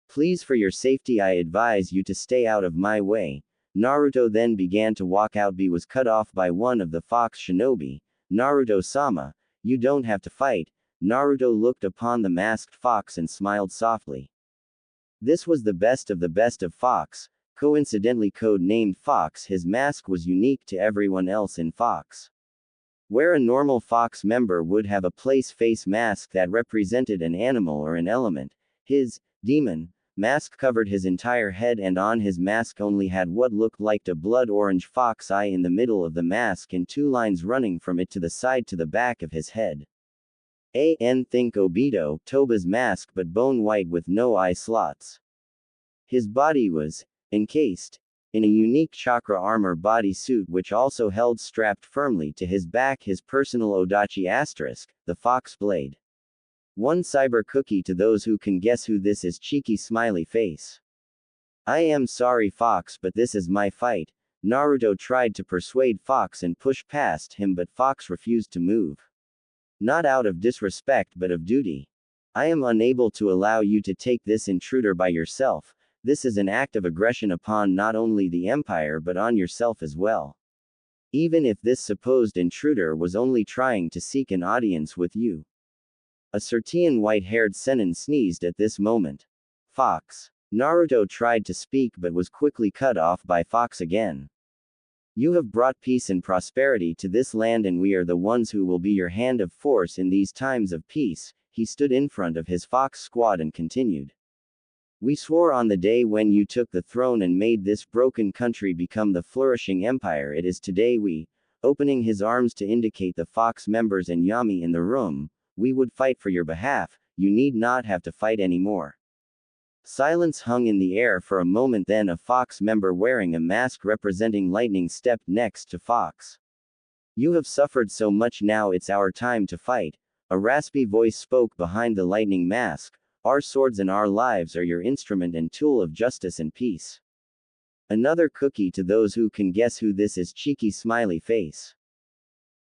Please, for your safety I advise you to stay out of my way. Naruto then began to walk out. He was cut off by one of the Fox shinobi. Naruto-sama, you don't have to fight. Naruto looked upon the masked fox and smiled softly. This was the best of Fox, coincidentally code-named Fox. His mask was unique to everyone else in Fox. Where a normal Fox member would have a face mask that represented an animal or an element, his demon mask covered his entire head, and on his mask only had what looked like a blood orange fox eye in the middle of the mask and 2 lines running from it to the side to the back of his head. Think Obito, Toba's mask, but bone white with no eye slots. His body was encased in a unique chakra armor body suit which also held strapped firmly to his back his personal Odachi *, the fox blade. 1 cyber cookie to those who can guess who this is. Cheeky smiley face. I am sorry Fox, but this is my fight. Naruto tried to persuade Fox and push past him, but Fox refused to move. Not out of disrespect but of duty. I am unable to allow you to take this intruder by yourself. This is an act of aggression upon not only the Empire but on yourself as well. Even if this supposed intruder was only trying to seek an audience with you. A certain white-haired senin sneezed at this moment. Fox. Naruto tried to speak but was quickly cut off by Fox again. You have brought peace and prosperity to this land, and we are the ones who will be your hand of force in these times of peace. He stood in front of his Fox squad and continued. We swore on the day when you took the throne and made this broken country become the flourishing empire it is today. We, opening his arms to indicate the Fox members and Yami in the room, we would fight for your behalf. You need not have to fight anymore. Silence hung in the air for a moment, then a Fox member wearing a mask representing lightning stepped next to Fox. You have suffered so much, now it's our time to fight. A raspy voice spoke behind the lightning mask. Our swords and our lives are your instrument and tool of justice and peace. Another cookie to those who can guess who this is. Cheeky smiley face.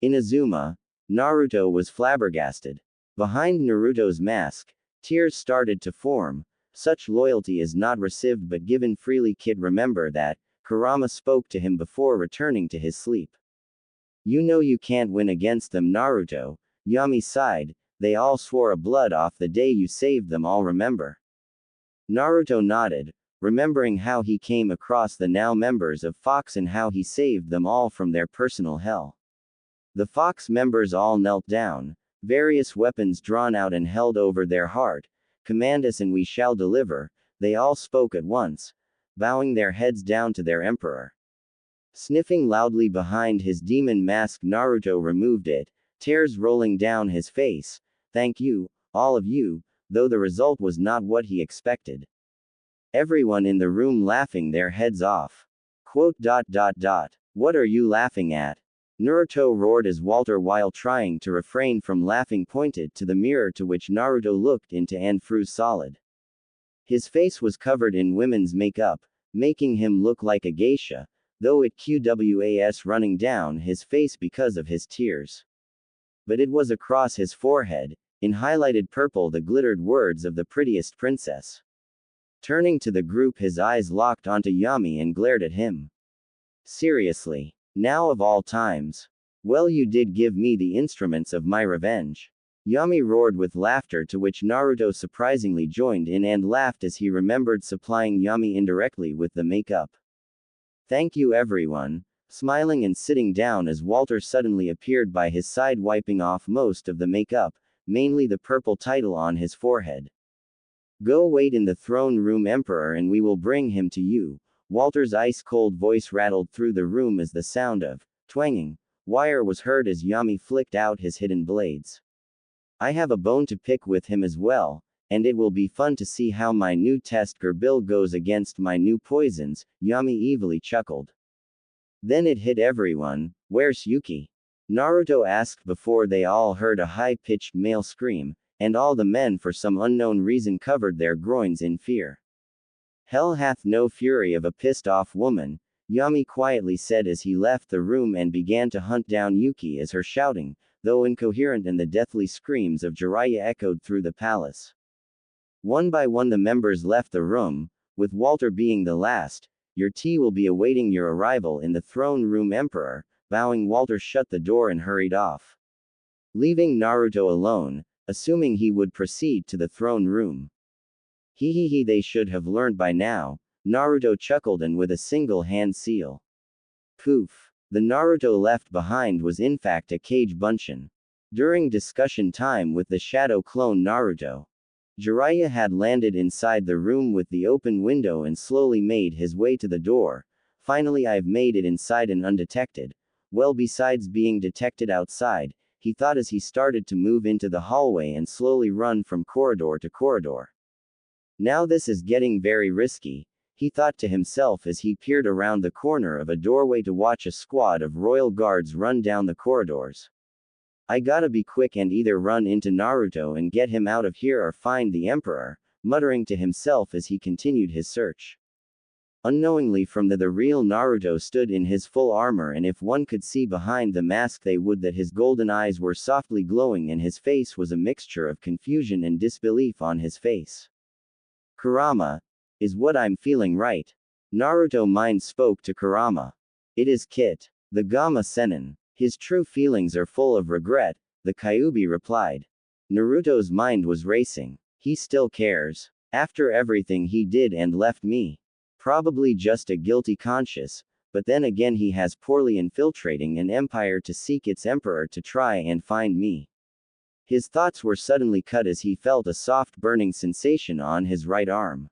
Inazuma. Naruto was flabbergasted. Behind Naruto's mask, tears started to form. Such loyalty is not received but given freely. Kid, remember that. Kurama spoke to him before returning to his sleep. You know you can't win against them, Naruto. Yami sighed. they all swore a blood off the day you saved them all, remember? Naruto nodded, remembering how he came across the now members of Fox and how he saved them all from their personal hell. The Fox members all knelt down, various weapons drawn out and held over their heart. Command us and we shall deliver, they all spoke at once, bowing their heads down to their emperor. Sniffing loudly behind his demon mask, Naruto removed it, tears rolling down his face. Thank you, all of you, though the result was not what he expected. Everyone in the room laughing their heads off. Quote. What are you laughing at? Naruto roared as Walter, while trying to refrain from laughing, pointed to the mirror to which Naruto looked into and froze solid. His face was covered in women's makeup, making him look like a geisha, though it was running down his face because of his tears. But it was across his forehead, in highlighted purple, the glittered words of the prettiest princess. Turning to the group, his eyes locked onto Yami and glared at him. Seriously? Now of all times? Well, you did give me the instruments of my revenge. Yami roared with laughter, to which Naruto surprisingly joined in and laughed as he remembered supplying Yami indirectly with the makeup. Thank you everyone, smiling and sitting down as Walter suddenly appeared by his side, wiping off most of the makeup, mainly the purple title on his forehead. Go wait in the throne room, Emperor, and we will bring him to you. Walter's ice-cold voice rattled through the room as the sound of twanging wire was heard as Yami flicked out his hidden blades. I have a bone to pick with him as well, and it will be fun to see how my new test gerbil goes against my new poisons, Yami evilly chuckled. Then it hit everyone. Where's Yuki? Naruto asked before they all heard a high-pitched male scream, and all the men for some unknown reason covered their groins in fear. Hell hath no fury of a pissed-off woman, Yami quietly said as he left the room and began to hunt down Yuki, as her shouting, though incoherent, and the deathly screams of Jiraiya echoed through the palace. One by one the members left the room, with Walter being the last. Your tea will be awaiting your arrival in the throne room, Emperor. Bowing, Walter shut the door and hurried off, leaving Naruto alone, assuming he would proceed to the throne room. They should have learned by now, Naruto chuckled, and with a single hand seal. Poof. The Naruto left behind was in fact a cage bunchen. During discussion time with the shadow clone Naruto, Jiraiya had landed inside the room with the open window and slowly made his way to the door. Finally, I've made it inside and undetected. Well, besides being detected outside, he thought as he started to move into the hallway and slowly run from corridor to corridor. Now this is getting very risky, he thought to himself as he peered around the corner of a doorway to watch a squad of royal guards run down the corridors. I gotta be quick and either run into Naruto and get him out of here or find the Emperor, muttering to himself as he continued his search. Unknowingly, from the real Naruto stood in his full armor, and if one could see behind the mask they would that his golden eyes were softly glowing and his face was a mixture of confusion and disbelief on his face. Kurama, is what I'm feeling, right? Naruto mind spoke to Kurama. It is Kit, the Gamma Sennin. His true feelings are full of regret, the Kyuubi replied. Naruto's mind was racing. He still cares. After everything he did and left me. Probably just a guilty conscience, but then again he has poorly infiltrating an empire to seek its emperor to try and find me. His thoughts were suddenly cut as he felt a soft burning sensation on his right arm.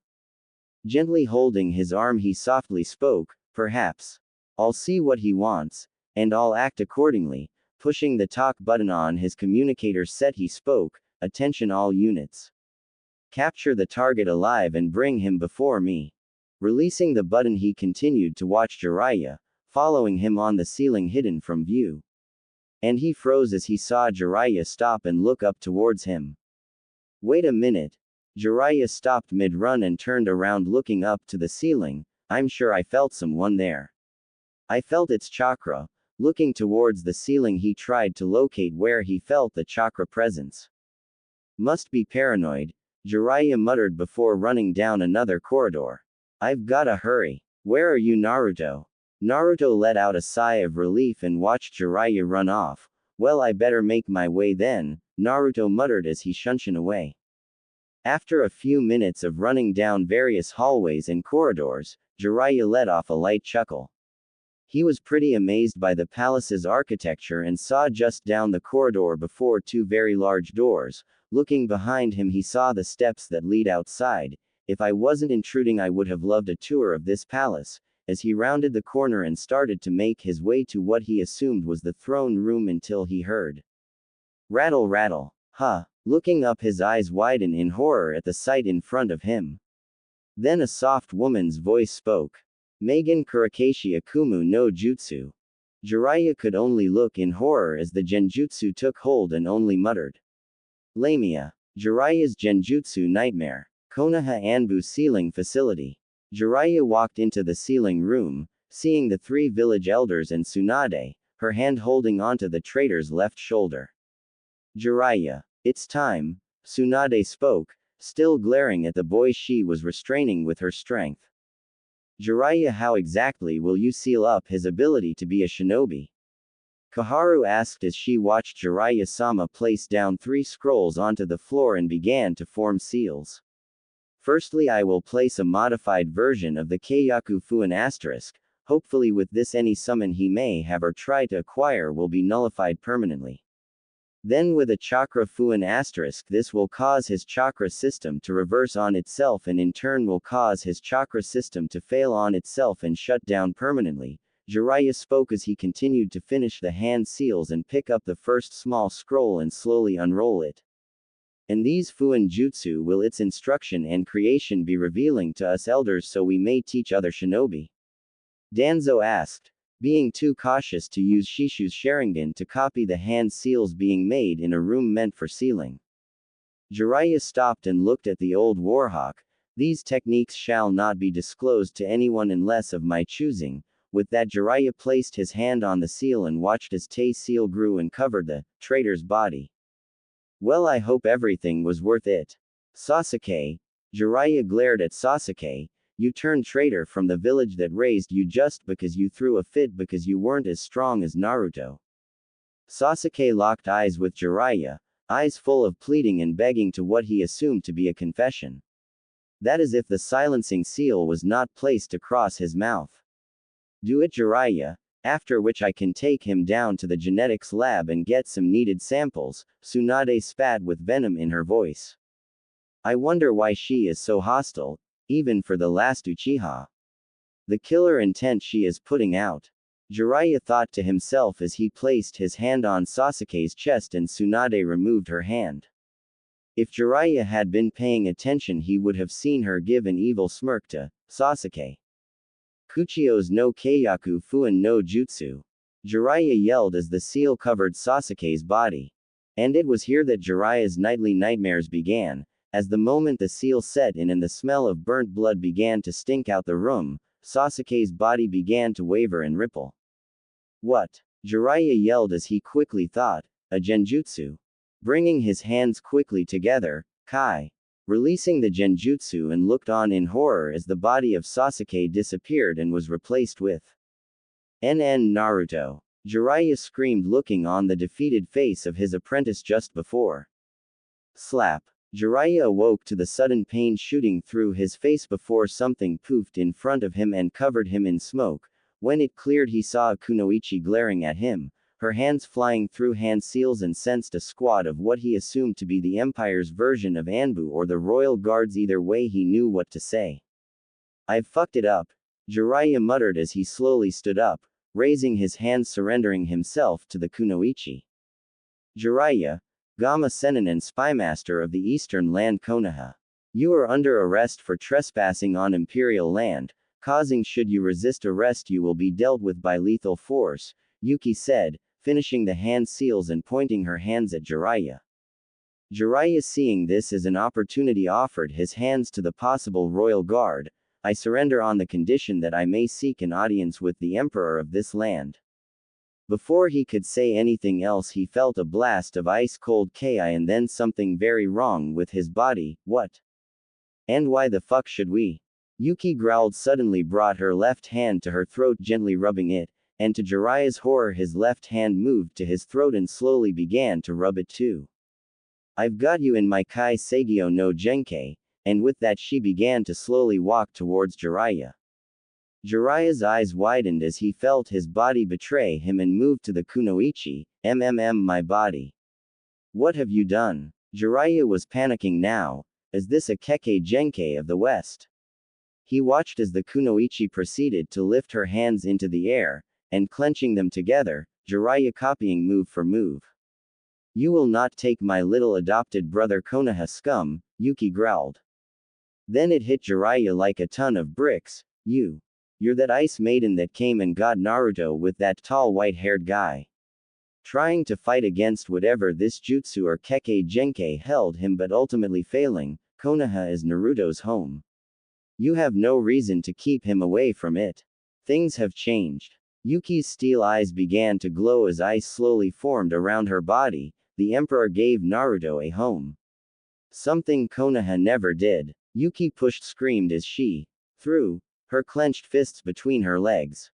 Gently holding his arm he softly spoke, perhaps. I'll see what he wants, and I'll act accordingly. Pushing the talk button on his communicator set he spoke, attention all units. Capture the target alive and bring him before me. Releasing the button he continued to watch Jiraiya, following him on the ceiling hidden from view. And he froze as he saw Jiraiya stop and look up towards him. Wait a minute. Jiraiya stopped mid-run and turned around looking up to the ceiling. I'm sure I felt someone there. I felt its chakra. Looking towards the ceiling he tried to locate where he felt the chakra presence. Must be paranoid, Jiraiya muttered before running down another corridor. I've gotta hurry. Where are you, Naruto? Naruto let out a sigh of relief and watched Jiraiya run off, Well, I better make my way then, Naruto muttered as he shunshin away. After a few minutes of running down various hallways and corridors, Jiraiya let off a light chuckle. He was pretty amazed by the palace's architecture and saw just down the corridor before two very large doors. Looking behind him, he saw the steps that lead outside. If I wasn't intruding, I would have loved a tour of this palace. As he rounded the corner and started to make his way to what he assumed was the throne room until he heard rattle rattle. Huh. Looking up, his eyes widen in horror at the sight in front of him. Then a soft woman's voice spoke. Megan Kurakashi Akumu no Jutsu. Jiraiya could only look in horror as the genjutsu took hold and only muttered. Lamia. Jiraiya's genjutsu nightmare. Konoha Anbu Sealing Facility. Jiraiya walked into the sealing room, seeing the three village elders and Tsunade, her hand holding onto the traitor's left shoulder. Jiraiya. It's time, Tsunade spoke, still glaring at the boy she was restraining with her strength. Jiraiya, how exactly will you seal up his ability to be a shinobi? Kaharu asked as she watched Jiraiya-sama place down 3 scrolls onto the floor and began to form seals. Firstly, I will place a modified version of the Keiyaku Fuin asterisk. Hopefully with this any summon he may have or try to acquire will be nullified permanently. Then with a chakra Fuin asterisk, this will cause his chakra system to reverse on itself and in turn will cause his chakra system to fail on itself and shut down permanently. Jiraiya spoke as he continued to finish the hand seals and pick up the first small scroll and slowly unroll it. And these Fuin Jutsu will its instruction and creation be revealing to us elders so we may teach other shinobi? Danzo asked, being too cautious to use Shishu's Sharingan to copy the hand seals being made in a room meant for sealing. Jiraiya stopped and looked at the old warhawk. These techniques shall not be disclosed to anyone unless of my choosing. With that, Jiraiya placed his hand on the seal and watched as Tei seal grew and covered the traitor's body. Well, I hope everything was worth it. Sasuke. Jiraiya glared at Sasuke. You turned traitor from the village that raised you just because you threw a fit because you weren't as strong as Naruto. Sasuke locked eyes with Jiraiya, eyes full of pleading and begging to what he assumed to be a confession. That is if the silencing seal was not placed across his mouth. Do it, Jiraiya, after which I can take him down to the genetics lab and get some needed samples. Tsunade spat with venom in her voice. I wonder why she is so hostile, even for the last Uchiha. The killer intent she is putting out. Jiraiya thought to himself as he placed his hand on Sasuke's chest and Tsunade removed her hand. If Jiraiya had been paying attention, he would have seen her give an evil smirk to Sasuke. Kuchio's no Keiyaku Fuin no Jutsu. Jiraiya yelled as the seal covered Sasuke's body. And it was here that Jiraiya's nightly nightmares began. As the moment the seal set in and the smell of burnt blood began to stink out the room, Sasuke's body began to waver and ripple. What? Jiraiya yelled as he quickly thought, a genjutsu. Bringing his hands quickly together, Kai. Releasing the genjutsu and looked on in horror as the body of Sasuke disappeared and was replaced with NN Naruto. Jiraiya screamed, looking on the defeated face of his apprentice just before. Slap. Jiraiya awoke to the sudden pain shooting through his face before something poofed in front of him and covered him in smoke. When it cleared, he saw Kunoichi glaring at him, her hands flying through hand seals, and sensed a squad of what he assumed to be the Empire's version of Anbu or the Royal Guards. Either way, he knew what to say. I've fucked it up, Jiraiya muttered as he slowly stood up, raising his hands, surrendering himself to the Kunoichi. Jiraiya, Gama Sennin and Spymaster of the Eastern Land Konoha. You are under arrest for trespassing on Imperial land, causing should you resist arrest you will be dealt with by lethal force, Yuki said, finishing the hand seals and pointing her hands at Jiraiya. Jiraiya, seeing this as an opportunity, offered his hands to the possible royal guard. I surrender on the condition that I may seek an audience with the emperor of this land. Before he could say anything else, he felt a blast of ice-cold Ki and then something very wrong with his body. What? And why the fuck should we? Yuki growled, suddenly brought her left hand to her throat, gently rubbing it, and to Jiraiya's horror his left hand moved to his throat and slowly began to rub it too. "I've got you in my Kai Seigyo no Genkei," and with that she began to slowly walk towards Jiraiya. Jiraiya's eyes widened as he felt his body betray him and moved to the kunoichi, my body. "What have you done?" Jiraiya was panicking now. Is this a Kekkei Genkei of the West? He watched as the kunoichi proceeded to lift her hands into the air, and clenching them together, Jiraiya copying move for move. "You will not take my little adopted brother Konoha scum," Yuki growled. Then it hit Jiraiya like a ton of bricks. You're that ice maiden that came and got Naruto with that tall white-haired guy. Trying to fight against whatever this jutsu or Kekkei Genkei held him but ultimately failing. Konoha is Naruto's home. You have no reason to keep him away from it. Things have changed. Yuki's steel eyes began to glow as ice slowly formed around her body. The Emperor gave Naruto a home. Something Konoha never did. Yuki screamed as she threw her clenched fists between her legs.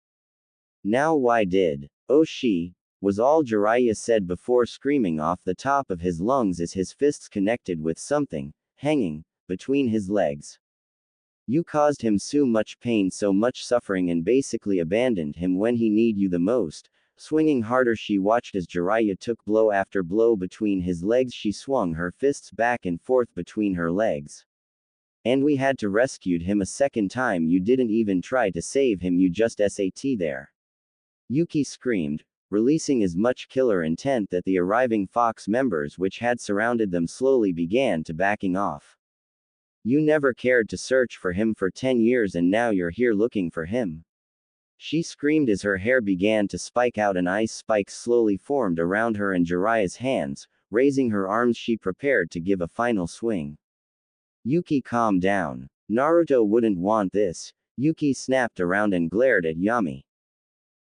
"Now why did she?" was all Jiraiya said before screaming off the top of his lungs as his fists connected with something hanging between his legs. "You caused him so much pain, so much suffering, and basically abandoned him when he needed you the most." Swinging harder, she watched as Jiraiya took blow after blow between his legs. She swung her fists back and forth between her legs. "And we had to rescue him a second time. You didn't even try to save him, you just sat there." Yuki screamed, releasing as much killer intent that the arriving Fox members which had surrounded them slowly began to backing off. "You never cared to search for him for 10 years and now you're here looking for him." She screamed as her hair began to spike out and ice spikes slowly formed around her and Jiraiya's hands. Raising her arms she prepared to give a final swing. "Yuki, calm down. Naruto wouldn't want this." Yuki snapped around and glared at Yami,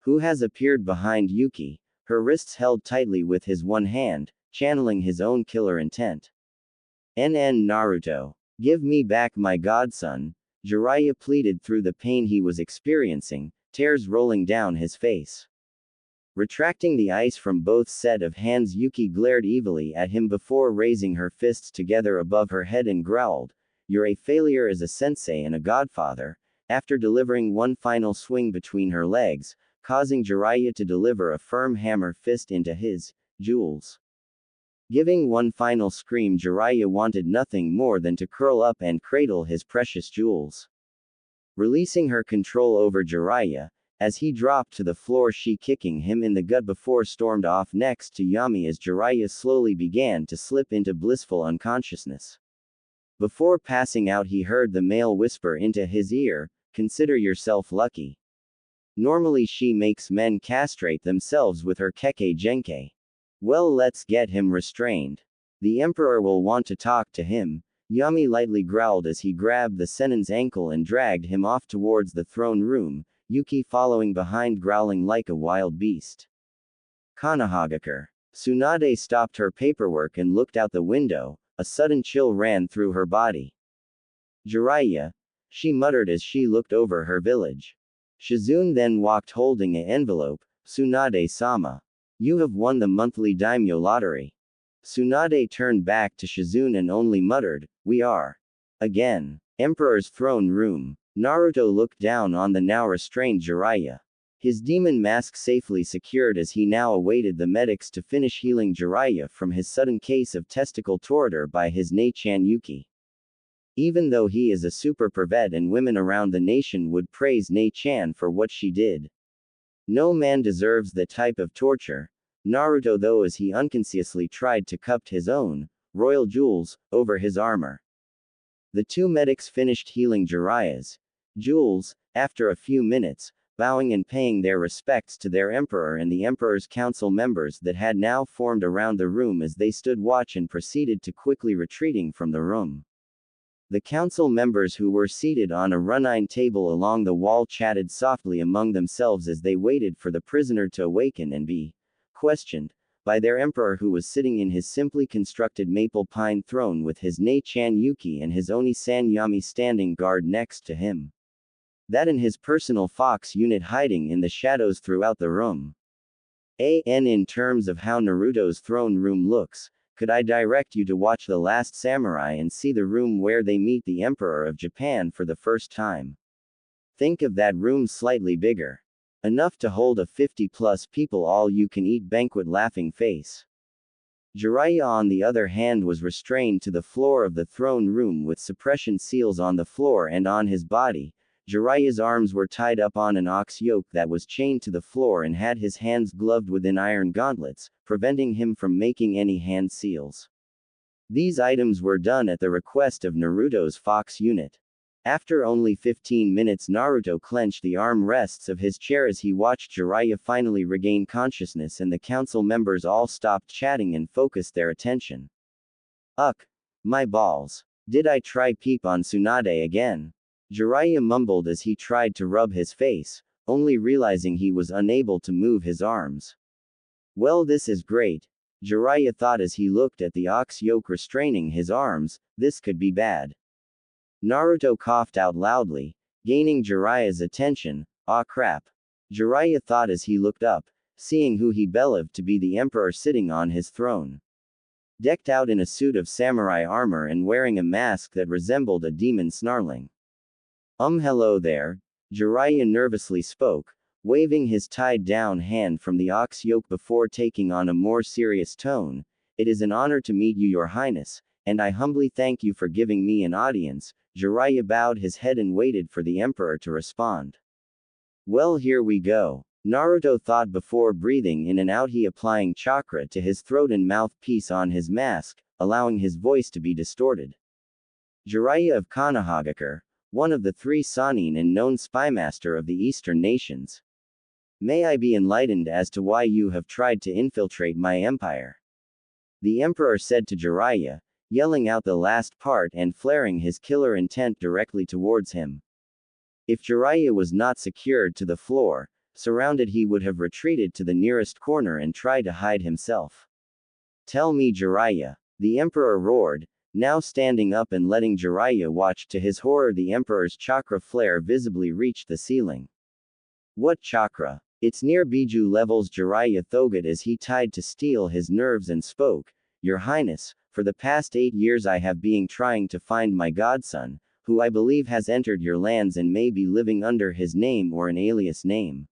who has appeared behind Yuki, her wrists held tightly with his one hand, channeling his own killer intent. Naruto. Give me back my godson." Jiraiya pleaded through the pain he was experiencing, tears rolling down his face. Retracting the ice from both set of hands, Yuki glared evilly at him before raising her fists together above her head and growled, "You're a failure as a sensei and a godfather." After delivering one final swing between her legs, causing Jiraiya to deliver a firm hammer fist into his jewels. Giving one final scream, Jiraiya wanted nothing more than to curl up and cradle his precious jewels. Releasing her control over Jiraiya, as he dropped to the floor, she kicking him in the gut before stormed off next to Yami as Jiraiya slowly began to slip into blissful unconsciousness. Before passing out, he heard the male whisper into his ear, "Consider yourself lucky. Normally she makes men castrate themselves with her Kekkei Genkei. Well, let's get him restrained. The Emperor will want to talk to him." Yami lightly growled as he grabbed the Senin's ankle and dragged him off towards the throne room, Yuki following behind growling like a wild beast. Konohagakure. Tsunade stopped her paperwork and looked out the window. A sudden chill ran through her body. "Jiraiya," she muttered as she looked over her village. Shizune then walked holding an envelope. "Tsunade-sama. You have won the monthly daimyo lottery." Tsunade turned back to Shizune and only muttered, "We are." Again. Emperor's throne room. Naruto looked down on the now restrained Jiraiya. His demon mask safely secured as he now awaited the medics to finish healing Jiraiya from his sudden case of testicle torture by his Nei-chan Yuki. Even though he is a super pervert and women around the nation would praise Nei-chan for what she did, no man deserves that type of torture. Naruto, though, as he unconsciously tried to cup his own royal jewels over his armor. The two medics finished healing Jiraiya's jewels, after a few minutes, bowing and paying their respects to their emperor and the emperor's council members that had now formed around the room as they stood watch and proceeded to quickly retreating from the room. The council members who were seated on a runine table along the wall chatted softly among themselves as they waited for the prisoner to awaken and be questioned by their emperor, who was sitting in his simply constructed maple pine throne with his Nei-chan Yuki and his Oni-san Yami standing guard next to him. That and his personal fox unit hiding in the shadows throughout the room. In terms of how Naruto's throne room looks, could I direct you to watch The Last Samurai and see the room where they meet the Emperor of Japan for the first time? Think of that room slightly bigger. Enough to hold a 50-plus people all-you-can-eat banquet laughing face. Jiraiya on the other hand was restrained to the floor of the throne room with suppression seals on the floor and on his body. Jiraiya's arms were tied up on an ox yoke that was chained to the floor and had his hands gloved within iron gauntlets, preventing him from making any hand seals. These items were done at the request of Naruto's fox unit. After only 15 minutes, Naruto clenched the arm rests of his chair as he watched Jiraiya finally regain consciousness, and the council members all stopped chatting and focused their attention. Ugh! My balls. Did I try peep on Tsunade again? Jiraiya mumbled as he tried to rub his face, only realizing he was unable to move his arms. Well, this is great, Jiraiya thought as he looked at the ox yoke restraining his arms. This could be bad. Naruto coughed out loudly, gaining Jiraiya's attention. Ah crap. Jiraiya thought as he looked up, seeing who he believed to be the emperor sitting on his throne. Decked out in a suit of samurai armor and wearing a mask that resembled a demon snarling. Hello there, Jiraiya nervously spoke, waving his tied-down hand from the ox yoke before taking on a more serious tone. It is an honor to meet you, Your Highness, and I humbly thank you for giving me an audience. Jiraiya bowed his head and waited for the emperor to respond. Well, here we go, Naruto thought before breathing in and out. He applying chakra to his throat and mouthpiece on his mask, allowing his voice to be distorted. Jiraiya of Konoha, one of the 3 Sannin and known spymaster of the Eastern nations. May I be enlightened as to why you have tried to infiltrate my empire? The emperor said to Jiraiya, yelling out the last part and flaring his killer intent directly towards him. If Jiraiya was not secured to the floor, surrounded, he would have retreated to the nearest corner and tried to hide himself. Tell me, Jiraiya, the emperor roared, now standing up and letting Jiraiya watch. To his horror, the emperor's chakra flare visibly reached the ceiling. What chakra? It's near Biju levels, Jiraiya thought as he tried to steel his nerves and spoke. Your Highness, for the past 8 years I have been trying to find my godson, who I believe has entered your lands and may be living under his name or an alias name.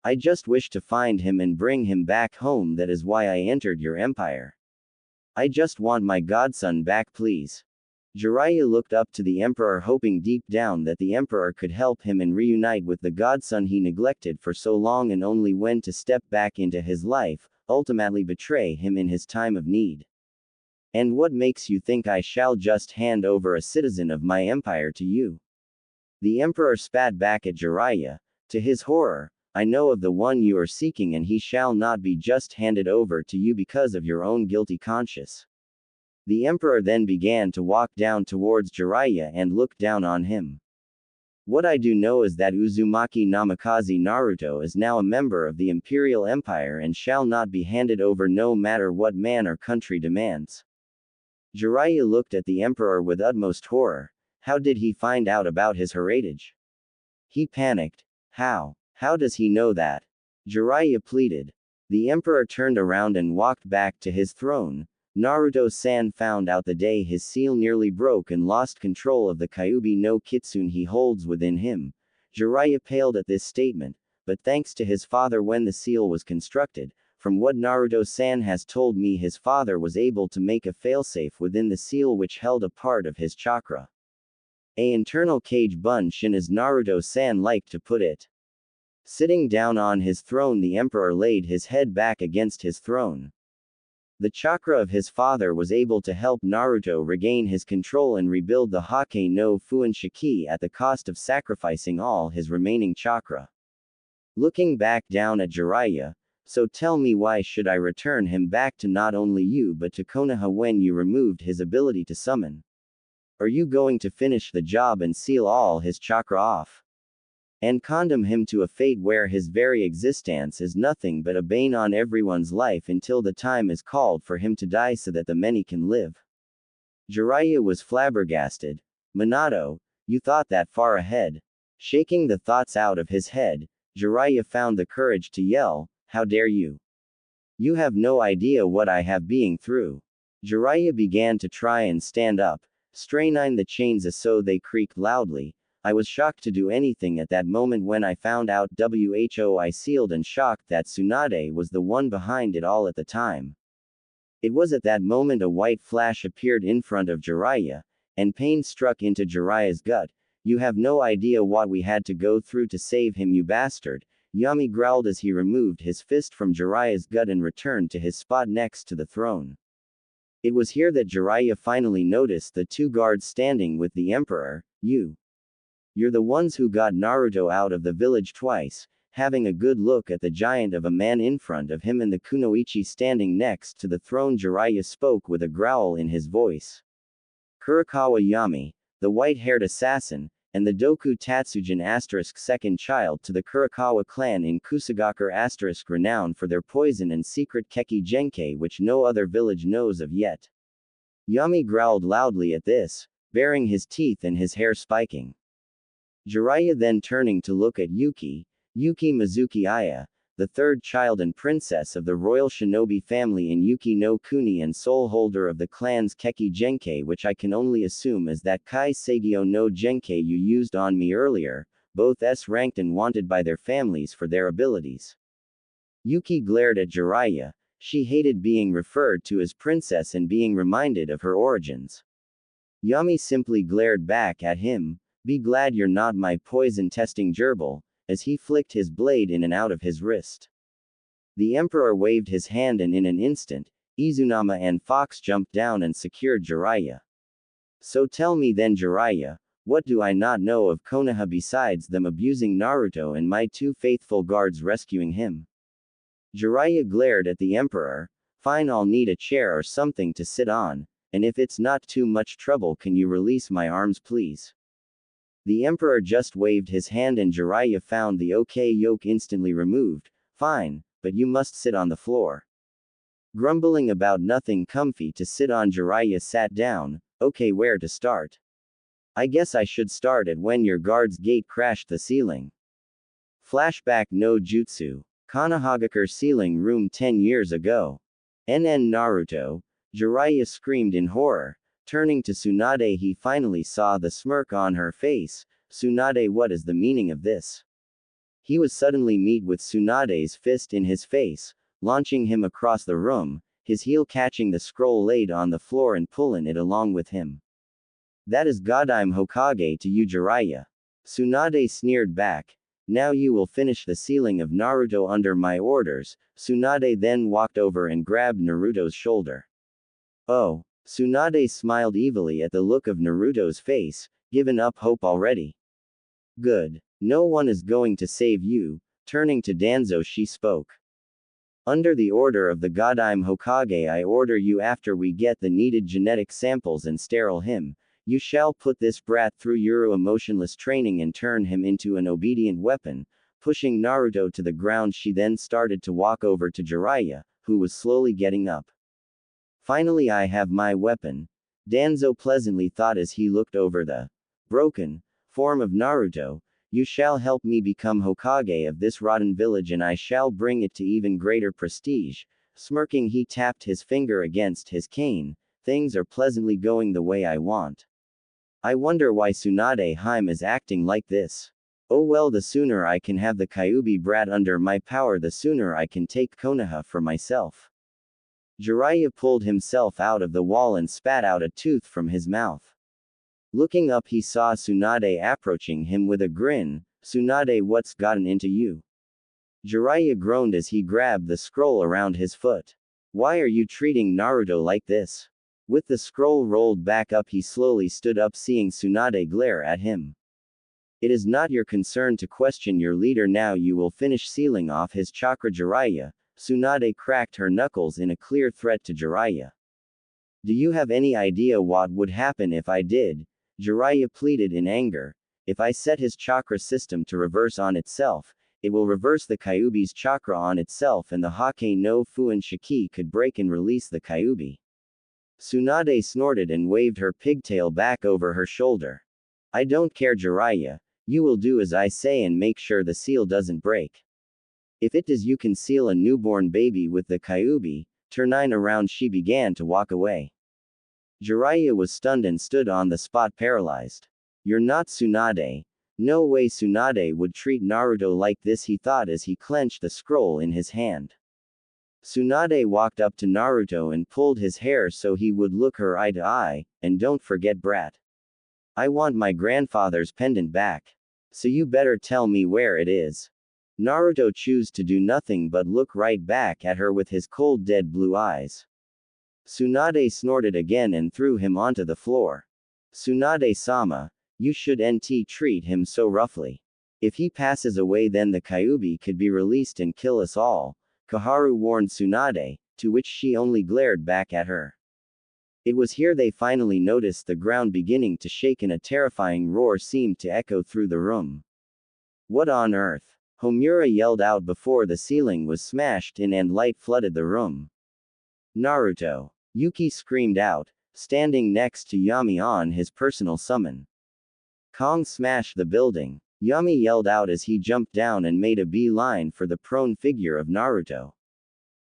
I just wish to find him and bring him back home. That is why I entered your empire. I just want my godson back, please. Jiraiya looked up to the emperor, hoping deep down that the emperor could help him and reunite with the godson he neglected for so long and only when to step back into his life, ultimately betray him in his time of need. And what makes you think I shall just hand over a citizen of my empire to you? The emperor spat back at Jiraiya. To his horror, I know of the one you are seeking, and he shall not be just handed over to you because of your own guilty conscience. The emperor then began to walk down towards Jiraiya and look down on him. What I do know is that Uzumaki Namikaze Naruto is now a member of the Imperial Empire and shall not be handed over no matter what man or country demands. Jiraiya looked at the emperor with utmost horror. How did he find out about his heritage? He panicked. How does he know that? Jiraiya pleaded. The emperor turned around and walked back to his throne. Naruto-san found out the day his seal nearly broke and lost control of the Kyuubi no Kitsune he holds within him. Jiraiya paled at this statement, but thanks to his father when the seal was constructed, from what Naruto-san has told me, his father was able to make a failsafe within the seal which held a part of his chakra. A internal cage bunshin, as Naruto-san liked to put it. Sitting down on his throne, the emperor laid his head back against his throne. The chakra of his father was able to help Naruto regain his control and rebuild the Hake no Fuinshiki at the cost of sacrificing all his remaining chakra. Looking back down at Jiraiya, so tell me, why should I return him back to not only you but to Konoha when you removed his ability to summon? Are you going to finish the job and seal all his chakra off? And condemn him to a fate where his very existence is nothing but a bane on everyone's life until the time is called for him to die so that the many can live? Jiraiya was flabbergasted. Minato, you thought that far ahead. Shaking the thoughts out of his head, Jiraiya found the courage to yell, "How dare you! You have no idea what I have been through." Jiraiya began to try and stand up, straining the chains as so they creaked loudly. I was shocked to do anything at that moment when I found out I sealed and shocked that Tsunade was the one behind it all at the time. It was at that moment a white flash appeared in front of Jiraiya, and pain struck into Jiraiya's gut. "You have no idea what we had to go through to save him, you bastard," Yami growled as he removed his fist from Jiraiya's gut and returned to his spot next to the throne. It was here that Jiraiya finally noticed the two guards standing with the Emperor. You're the ones who got Naruto out of the village twice." Having a good look at the giant of a man in front of him and the kunoichi standing next to the throne, Jiraiya spoke with a growl in his voice. "Kurikawa Yami, the white-haired assassin, and the Doku Tatsujin second child to the Kurikawa clan in Kusagakur renowned for their poison and secret Keki Genkai which no other village knows of yet." Yami growled loudly at this, baring his teeth and his hair spiking. Jiraiya then turning to look at Yuki Mizuki Aya, the third child and princess of the royal shinobi family in Yuki no Kuni and sole holder of the clan's Keki Genkai, which I can only assume is that Kai Seigyo no Genkai you used on me earlier, both S-ranked and wanted by their families for their abilities. Yuki glared at Jiraiya. She hated being referred to as princess and being reminded of her origins. Yami simply glared back at him. "Be glad you're not my poison-testing gerbil," as he flicked his blade in and out of his wrist. The Emperor waved his hand and in an instant, Izunama and Fox jumped down and secured Jiraiya. "So tell me then, Jiraiya, what do I not know of Konoha besides them abusing Naruto and my two faithful guards rescuing him?" Jiraiya glared at the Emperor. "Fine, I'll need a chair or something to sit on, and if it's not too much trouble, can you release my arms please?" The Emperor just waved his hand and Jiraiya found the OK yoke instantly removed. "Fine, but you must sit on the floor." Grumbling about nothing comfy to sit on, Jiraiya sat down. "Okay, where to start? I guess I should start at when your guard's gate crashed the ceiling." Flashback no Jutsu. Konohagakure ceiling room 10 years ago. NN Naruto. Jiraiya screamed in horror. Turning to Tsunade, he finally saw the smirk on her face. "Tsunade, what is the meaning of this?" He was suddenly met with Tsunade's fist in his face, launching him across the room, his heel catching the scroll laid on the floor and pulling it along with him. "That is Godime Hokage to you, Jiraiya." Tsunade sneered back. "Now you will finish the sealing of Naruto under my orders." Tsunade then walked over and grabbed Naruto's shoulder. "Oh." Tsunade smiled evilly at the look of Naruto's face. "Given up hope already? Good. No one is going to save you." Turning to Danzo, she spoke. "Under the order of the Godime Hokage, I order you, after we get the needed genetic samples and sterile him, you shall put this brat through Euro emotionless training and turn him into an obedient weapon." Pushing Naruto to the ground, she then started to walk over to Jiraiya, who was slowly getting up. "Finally I have my weapon," Danzo pleasantly thought as he looked over the broken form of Naruto. "You shall help me become Hokage of this rotten village and I shall bring it to even greater prestige." Smirking, he tapped his finger against his cane. "Things are pleasantly going the way I want. I wonder why Tsunade Hime is acting like this. Oh well, the sooner I can have the Kyuubi brat under my power, the sooner I can take Konoha for myself." Jiraiya pulled himself out of the wall and spat out a tooth from his mouth. Looking up, he saw Tsunade approaching him with a grin. "Tsunade, what's gotten into you?" Jiraiya groaned as he grabbed the scroll around his foot. "Why are you treating Naruto like this?" With the scroll rolled back up, he slowly stood up, seeing Tsunade glare at him. "It is not your concern to question your leader. Now you will finish sealing off his chakra." Jiraiya. Tsunade cracked her knuckles in a clear threat to Jiraiya. "Do you have any idea what would happen if I did?" Jiraiya pleaded in anger. "If I set his chakra system to reverse on itself, it will reverse the Kyuubi's chakra on itself and the Hake no Fuin Shiki could break and release the Kyuubi." Tsunade snorted and waved her pigtail back over her shoulder. "I don't care, Jiraiya. You will do as I say and make sure the seal doesn't break. If it does, you can seal a newborn baby with the Kyuubi. Turning around, she began to walk away. Jiraiya was stunned and stood on the spot paralyzed. You're not Tsunade. No way Tsunade would treat Naruto like this, he thought as he clenched the scroll in his hand. Tsunade walked up to Naruto and pulled his hair so he would look her eye to eye, and don't forget, brat. I want my grandfather's pendant back. So you better tell me where it is. Naruto chose to do nothing but look right back at her with his cold dead blue eyes. Tsunade snorted again and threw him onto the floor. Tsunade-sama, you shouldn't treat him so roughly. If he passes away, then the Kyuubi could be released and kill us all, Koharu warned Tsunade, to which she only glared back at her. It was here they finally noticed the ground beginning to shake and a terrifying roar seemed to echo through the room. What on earth? Homura yelled out before the ceiling was smashed in and light flooded the room. Naruto! Yuki screamed out, standing next to Yami on his personal summon. Kong smashed the building. Yami yelled out as he jumped down and made a beeline for the prone figure of Naruto.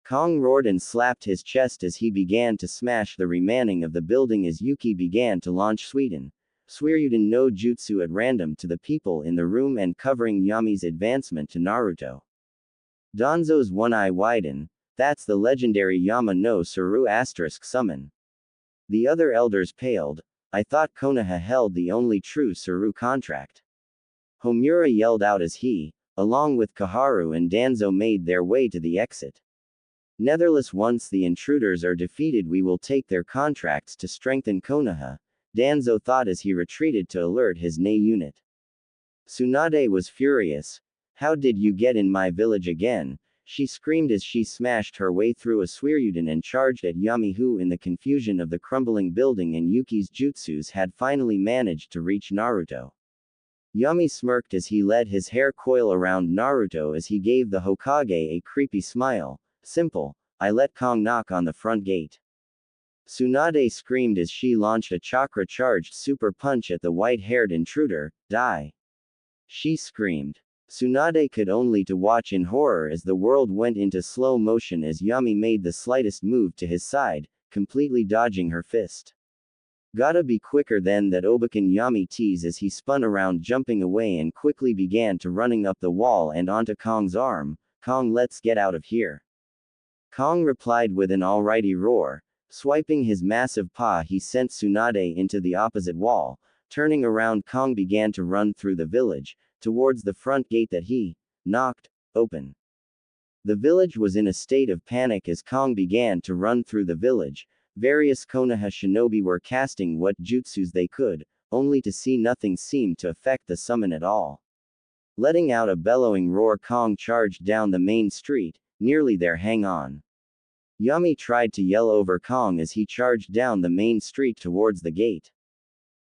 Kong roared and slapped his chest as he began to smash the remaining of the building as Yuki began to launch Suiryuden no Jutsu at random to the people in the room and covering Yami's advancement to Naruto. Danzo's one eye widened. That's the legendary Yama no Suru * summon. The other elders paled. I thought Konoha held the only true Suru contract. Homura yelled out as he, along with Koharu and Danzo, made their way to the exit. Nevertheless, once the intruders are defeated, we will take their contracts to strengthen Konoha, Danzo thought as he retreated to alert his Nei unit. Tsunade was furious. How did you get in my village again? She screamed as she smashed her way through a Suiryuden and charged at Yami, who in the confusion of the crumbling building and Yuki's jutsus had finally managed to reach Naruto. Yami smirked as he let his hair coil around Naruto as he gave the Hokage a creepy smile. Simple, I let Kong knock on the front gate. Tsunade screamed as she launched a chakra-charged super punch at the white-haired intruder. Die! She screamed. Tsunade could only to watch in horror as the world went into slow motion as Yami made the slightest move to his side, completely dodging her fist. Gotta be quicker than that, Obeken Yami teased as he spun around, jumping away and quickly began to running up the wall and onto Kong's arm. Kong, let's get out of here. Kong replied with an alrighty roar. Swiping his massive paw, he sent Tsunade into the opposite wall. Turning around, Kong began to run through the village, towards the front gate that he knocked open. The village was in a state of panic as Kong began to run through the village. Various Konoha shinobi were casting what jutsus they could, only to see nothing seemed to affect the summon at all. Letting out a bellowing roar, Kong charged down the main street, nearly there. Hang on. Yami tried to yell over Kong as he charged down the main street towards the gate.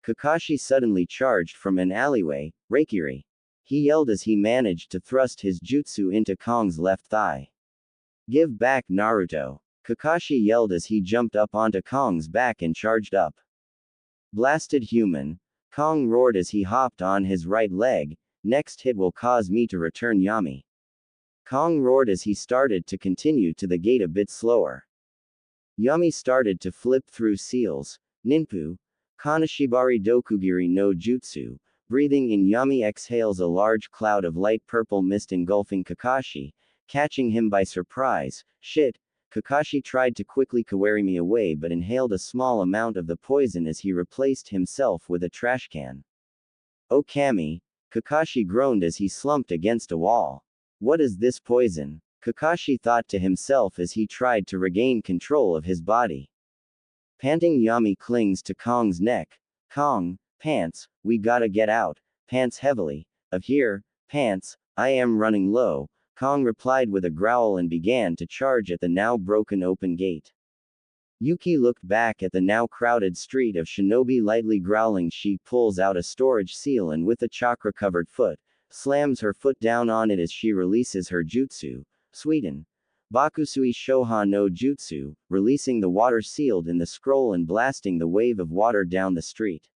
Kakashi suddenly charged from an alleyway. Reikiri! He yelled as he managed to thrust his jutsu into Kong's left thigh. Give back, Naruto! Kakashi yelled as he jumped up onto Kong's back and charged up. Blasted human! Kong roared as he hopped on his right leg. Next hit will cause me to return, Yami. Kong roared as he started to continue to the gate a bit slower. Yami started to flip through seals. Ninpu! Kanashibari Dokugiri no Jutsu. Breathing in, Yami exhales a large cloud of light purple mist engulfing Kakashi, catching him by surprise. Shit! Kakashi tried to quickly carry me away but inhaled a small amount of the poison as he replaced himself with a trash can. Oh Kami! Kakashi groaned as he slumped against a wall. What is this poison? Kakashi thought to himself as he tried to regain control of his body. Panting, Yami clings to Kong's neck. Kong, pants, we gotta get out. Pants heavily. Of here, pants, I am running low. Kong replied with a growl and began to charge at the now broken open gate. Yuki looked back at the now crowded street of shinobi. Lightly growling, she pulls out a storage seal and with a chakra-covered foot, slams her foot down on it as she releases her jutsu, Sweden. Bakusui Shoha no Jutsu, releasing the water sealed in the scroll and blasting the wave of water down the street.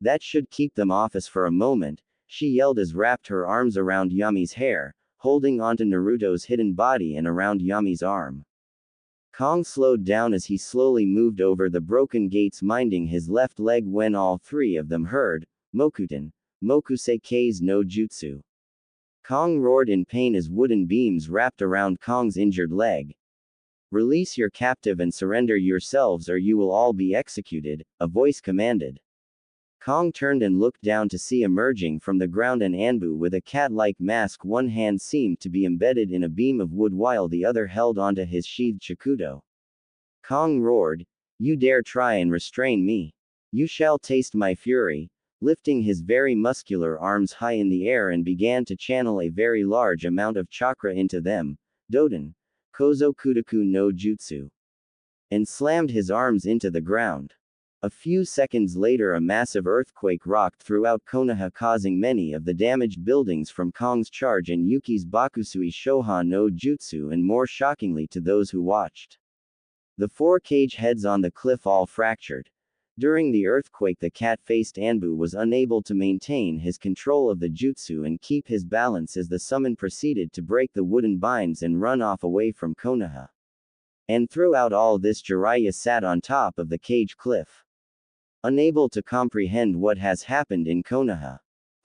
That should keep them off us for a moment. she yelled as wrapped her arms around Yami's hair, holding onto Naruto's hidden body and around Yami's arm. Kong slowed down as he slowly moved over the broken gates, minding his left leg, when all three of them heard, Mokuten, Mokusei Kei's no jutsu. Kong roared in pain as wooden beams wrapped around Kong's injured leg. Release your captive and surrender yourselves or you will all be executed, a voice commanded. Kong turned and looked down to see emerging from the ground an Anbu with a cat-like mask. One hand seemed to be embedded in a beam of wood while the other held onto his sheathed shakudo. Kong roared, "You dare try and restrain me? You shall taste my fury," lifting his very muscular arms high in the air and began to channel a very large amount of chakra into them, Doden, Kozo Kudoku no Jutsu, and slammed his arms into the ground. A few seconds later a massive earthquake rocked throughout Konoha, causing many of the damaged buildings from Kong's charge and Yuki's Bakusui Shoha no Jutsu, and more shockingly to those who watched, the four cage heads on the cliff all fractured. During the earthquake the cat-faced Anbu was unable to maintain his control of the jutsu and keep his balance as the summon proceeded to break the wooden binds and run off away from Konoha. And throughout all this Jiraiya sat on top of the cage cliff, unable to comprehend what has happened in Konoha.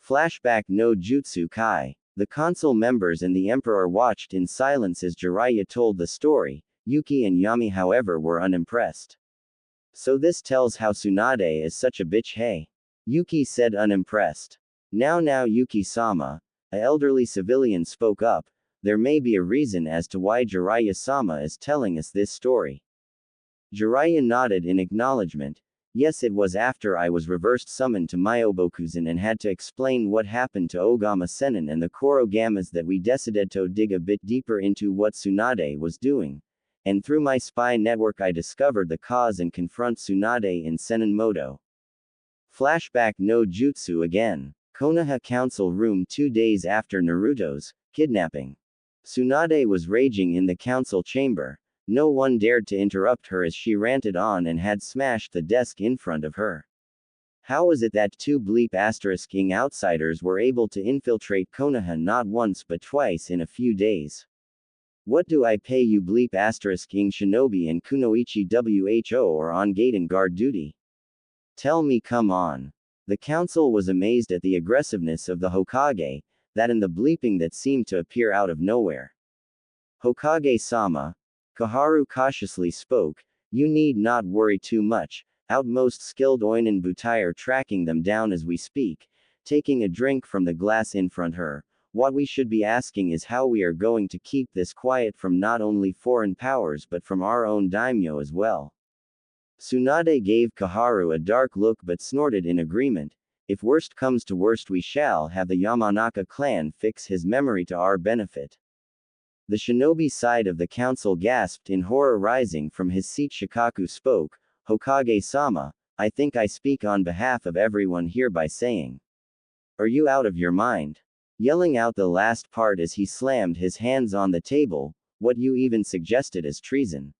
Flashback no Jutsu Kai. The council members and the emperor watched in silence as Jiraiya told the story. Yuki and Yami however were unimpressed. "So this tells how Tsunade is such a bitch, hey?" Yuki said, unimpressed. Now Yuki-sama, a elderly civilian, spoke up. "There may be a reason as to why Jiraiya-sama is telling us this story." Jiraiya nodded in acknowledgement. "Yes, it was after I was reversed summoned to Myobokuzen and had to explain what happened to Ogama Sennin and the Korogamas that we decided to dig a bit deeper into what Tsunade was doing. And through my spy network I discovered the cause and confront Tsunade in Sennin Moto." Flashback no Jutsu again. Konoha Council Room 2 days after Naruto's kidnapping. Tsunade was raging in the council chamber. No one dared to interrupt her as she ranted on and had smashed the desk in front of her. How was it that two *ing outsiders were able to infiltrate Konoha not once but twice in a few days? What do I pay you *ing shinobi and kunoichi who are on gate and guard duty? Tell me, come on. The council was amazed at the aggressiveness of the Hokage, that and the bleeping that seemed to appear out of nowhere. "Hokage-sama," Kaharu cautiously spoke, "you need not worry too much. Outmost skilled Oinin Butai are tracking them down as we speak." Taking a drink from the glass in front her, "What we should be asking is how we are going to keep this quiet from not only foreign powers but from our own daimyo as well." Tsunade gave Kaharu a dark look but snorted in agreement. "If worst comes to worst we shall have the Yamanaka clan fix his memory to our benefit." The shinobi side of the council gasped in horror. Rising from his seat Shikaku spoke, "Hokage-sama, I think I speak on behalf of everyone here by saying, are you out of your mind?" Yelling out the last part as he slammed his hands on the table, "What you even suggested as treason."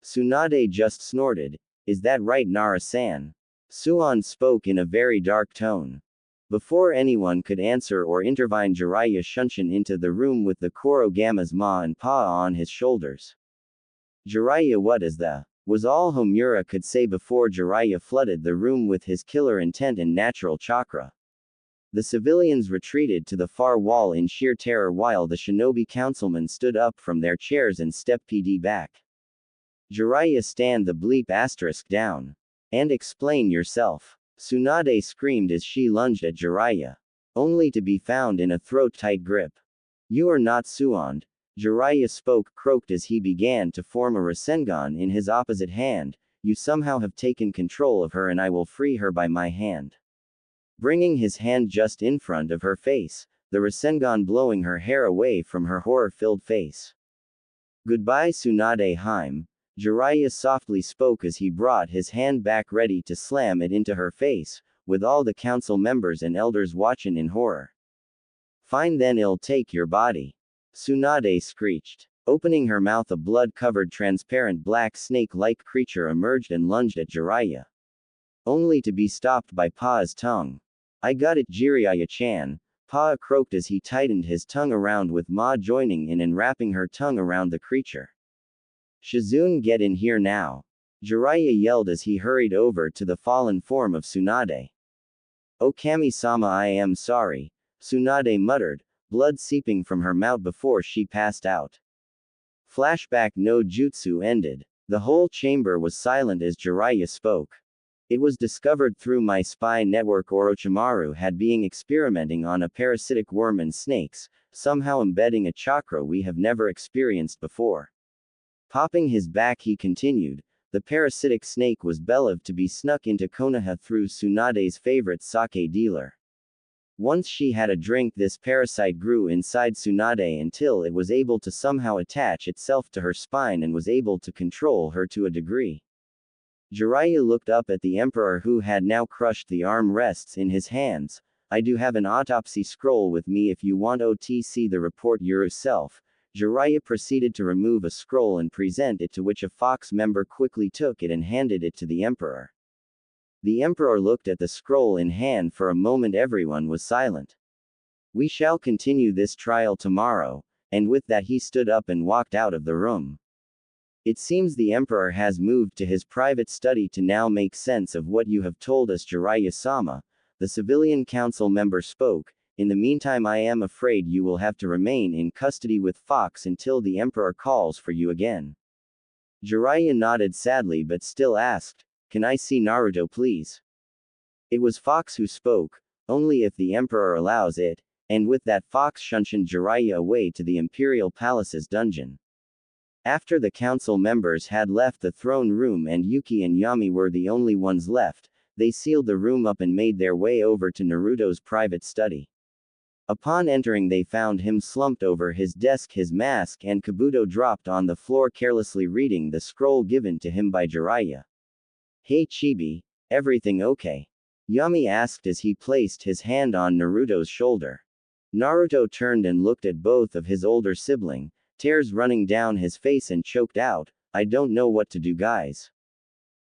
Tsunade just snorted. "Is that right, Nara-san?" Suon spoke in a very dark tone. Before anyone could answer or intervene, Jiraiya shunshin into the room with the Korogama's ma and pa on his shoulders. "Jiraiya, what is the?" was all Homura could say before Jiraiya flooded the room with his killer intent and natural chakra. The civilians retreated to the far wall in sheer terror while the shinobi councilmen stood up from their chairs and stepped back. "Jiraiya, stand the down. And explain yourself." Tsunade screamed as she lunged at Jiraiya, only to be found in a throat-tight grip. "You are not Suond." Jiraiya spoke, croaked as he began to form a Rasengan in his opposite hand. "You somehow have taken control of her and I will free her by my hand." Bringing his hand just in front of her face, the Rasengan blowing her hair away from her horror-filled face. "Goodbye, Tsunade Heim." Jiraiya softly spoke as he brought his hand back ready to slam it into her face, with all the council members and elders watching in horror. "Fine then, I'll take your body." Tsunade screeched. Opening her mouth, a blood-covered transparent black snake-like creature emerged and lunged at Jiraiya, only to be stopped by Pa's tongue. I got it, Jiraiya-chan, Pa croaked as he tightened his tongue around with Ma joining in and wrapping her tongue around the creature. Shizune, get in here now. Jiraiya yelled as he hurried over to the fallen form of Tsunade. Oh Kami-sama, I am sorry, Tsunade muttered, blood seeping from her mouth before she passed out. Flashback no jutsu ended. The whole chamber was silent as Jiraiya spoke. It was discovered through my spy network Orochimaru had been experimenting on a parasitic worm and snakes, somehow embedding a chakra we have never experienced before. Popping his back he continued, the parasitic snake was believed to be snuck into Konoha through Tsunade's favorite sake dealer. Once she had a drink, this parasite grew inside Tsunade until it was able to somehow attach itself to her spine and was able to control her to a degree. Jiraiya looked up at the Emperor, who had now crushed the arm rests in his hands. I do have an autopsy scroll with me if you want to see the report yourself. Jiraiya proceeded to remove a scroll and present it, to which a Fox member quickly took it and handed it to the Emperor. The Emperor looked at the scroll in hand for a moment. Everyone was silent. We shall continue this trial tomorrow, and with that he stood up and walked out of the room. It seems the Emperor has moved to his private study to now make sense of what you have told us, Jiraiya-sama, the civilian council member spoke. In the meantime, I am afraid you will have to remain in custody with Fox until the Emperor calls for you again. Jiraiya nodded sadly but still asked, can I see Naruto please? It was Fox who spoke, only if the Emperor allows it, and with that Fox shunshined Jiraiya away to the Imperial Palace's dungeon. After the council members had left the throne room and Yuki and Yami were the only ones left, they sealed the room up and made their way over to Naruto's private study. Upon entering, they found him slumped over his desk, his mask and kabuto dropped on the floor, carelessly reading the scroll given to him by Jiraiya. Hey Chibi, everything okay? Yami asked as he placed his hand on Naruto's shoulder. Naruto turned and looked at both of his older sibling, tears running down his face, and choked out, I don't know what to do, guys.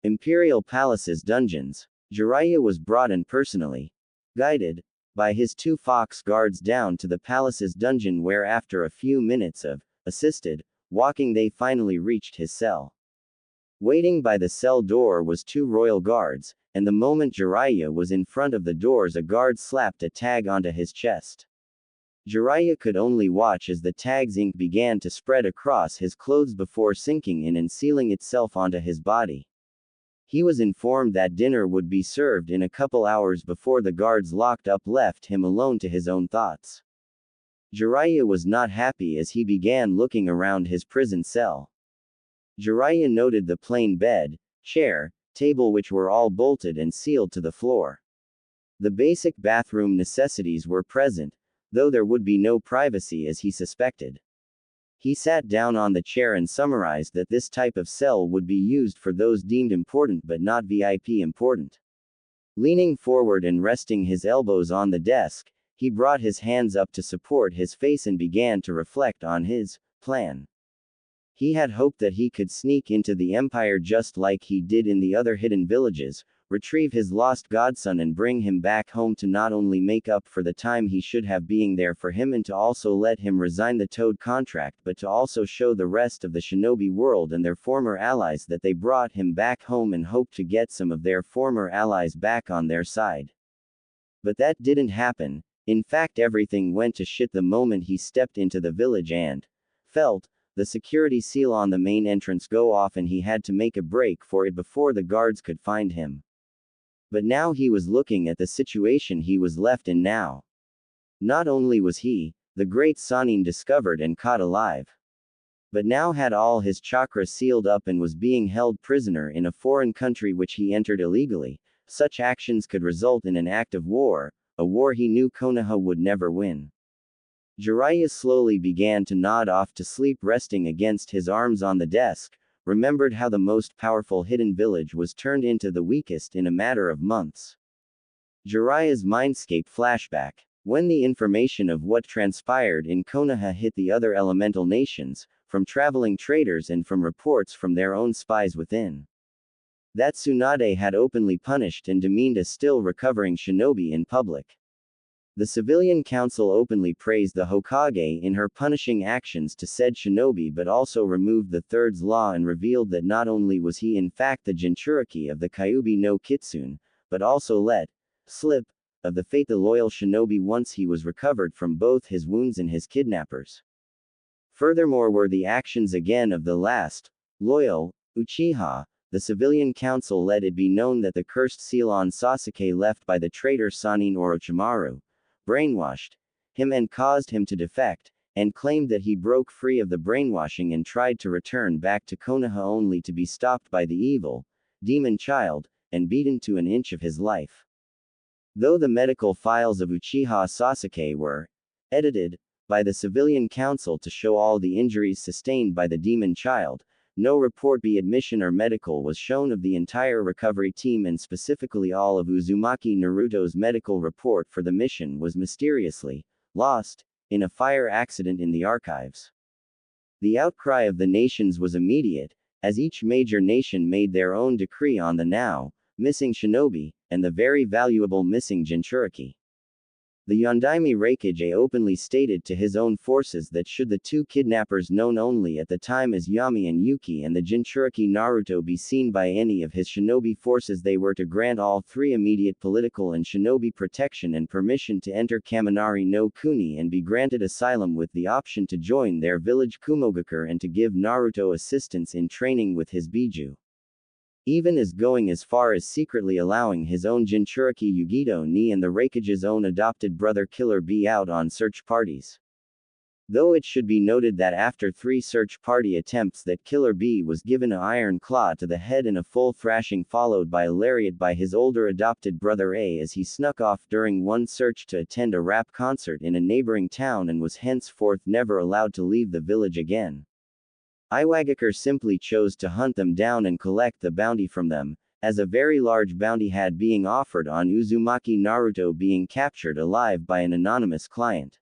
Imperial Palace's dungeons. Jiraiya was brought and personally guided by his two Fox guards down to the palace's dungeon, where after a few minutes of assisted walking they finally reached his cell. Waiting by the cell door was two royal guards, and the moment Jiraiya was in front of the doors, a guard slapped a tag onto his chest. Jiraiya could only watch as the tag's ink began to spread across his clothes before sinking in and sealing itself onto his body. He was informed that dinner would be served in a couple hours before the guards locked up left him alone to his own thoughts. Jiraiya was not happy as he began looking around his prison cell. Jiraiya noted the plain bed, chair, table, which were all bolted and sealed to the floor. The basic bathroom necessities were present, though there would be no privacy as he suspected. He sat down on the chair and summarized that this type of cell would be used for those deemed important but not VIP important. Leaning forward and resting his elbows on the desk, he brought his hands up to support his face and began to reflect on his plan. He had hoped that he could sneak into the Empire just like he did in the other hidden villages, retrieve his lost godson and bring him back home to not only make up for the time he should have being there for him and to also let him resign the Toad contract, but to also show the rest of the shinobi world and their former allies that they brought him back home and hoped to get some of their former allies back on their side. But that didn't happen. In fact, everything went to shit the moment he stepped into the village and felt the security seal on the main entrance go off, and he had to make a break for it before the guards could find him. But now he was looking at the situation he was left in now. Not only was he, the great Sanin, discovered and caught alive, but now had all his chakra sealed up and was being held prisoner in a foreign country which he entered illegally. Such actions could result in an act of war, a war he knew Konoha would never win. Jiraiya slowly began to nod off to sleep, resting against his arms on the desk, remembered how the most powerful hidden village was turned into the weakest in a matter of months. Jiraiya's mindscape flashback. When the information of what transpired in Konoha hit the other elemental nations, from traveling traders and from reports from their own spies within that Tsunade had openly punished and demeaned a still recovering shinobi in public. The civilian council openly praised the Hokage in her punishing actions to said shinobi, but also removed the third's law and revealed that not only was he in fact the Jinchuriki of the Kyuubi no Kitsune, but also let slip of the fate the loyal shinobi once he was recovered from both his wounds and his kidnappers. Furthermore were the actions again of the last loyal Uchiha. The civilian council let it be known that the cursed seal on Sasuke left by the traitor Sanin Orochimaru brainwashed him and caused him to defect, and claimed that he broke free of the brainwashing and tried to return back to Konoha only to be stopped by the evil demon child and beaten to an inch of his life. Though the medical files of Uchiha Sasuke were edited by the civilian council to show all the injuries sustained by the demon child, no report, be admission or medical, was shown of the entire recovery team, and specifically all of Uzumaki Naruto's medical report for the mission was mysteriously lost in a fire accident in the archives. The outcry of the nations was immediate, as each major nation made their own decree on the now missing shinobi and the very valuable missing Jinchuriki. The Yondaime Reikage openly stated to his own forces that should the two kidnappers known only at the time as Yami and Yuki and the Jinchuriki Naruto be seen by any of his shinobi forces, they were to grant all three immediate political and shinobi protection and permission to enter Kaminari no Kuni and be granted asylum with the option to join their village Kumogakure and to give Naruto assistance in training with his Biju. Even as going as far as secretly allowing his own Jinchuriki Yugito Ni and the Reikage's own adopted brother Killer Bee out on search parties. Though it should be noted that after 3 search party attempts that Killer Bee was given an iron claw to the head and a full thrashing followed by a lariat by his older adopted brother A as he snuck off during one search to attend a rap concert in a neighboring town and was henceforth never allowed to leave the village again. Iwagakure simply chose to hunt them down and collect the bounty from them, as a very large bounty had being offered on Uzumaki Naruto being captured alive by an anonymous client.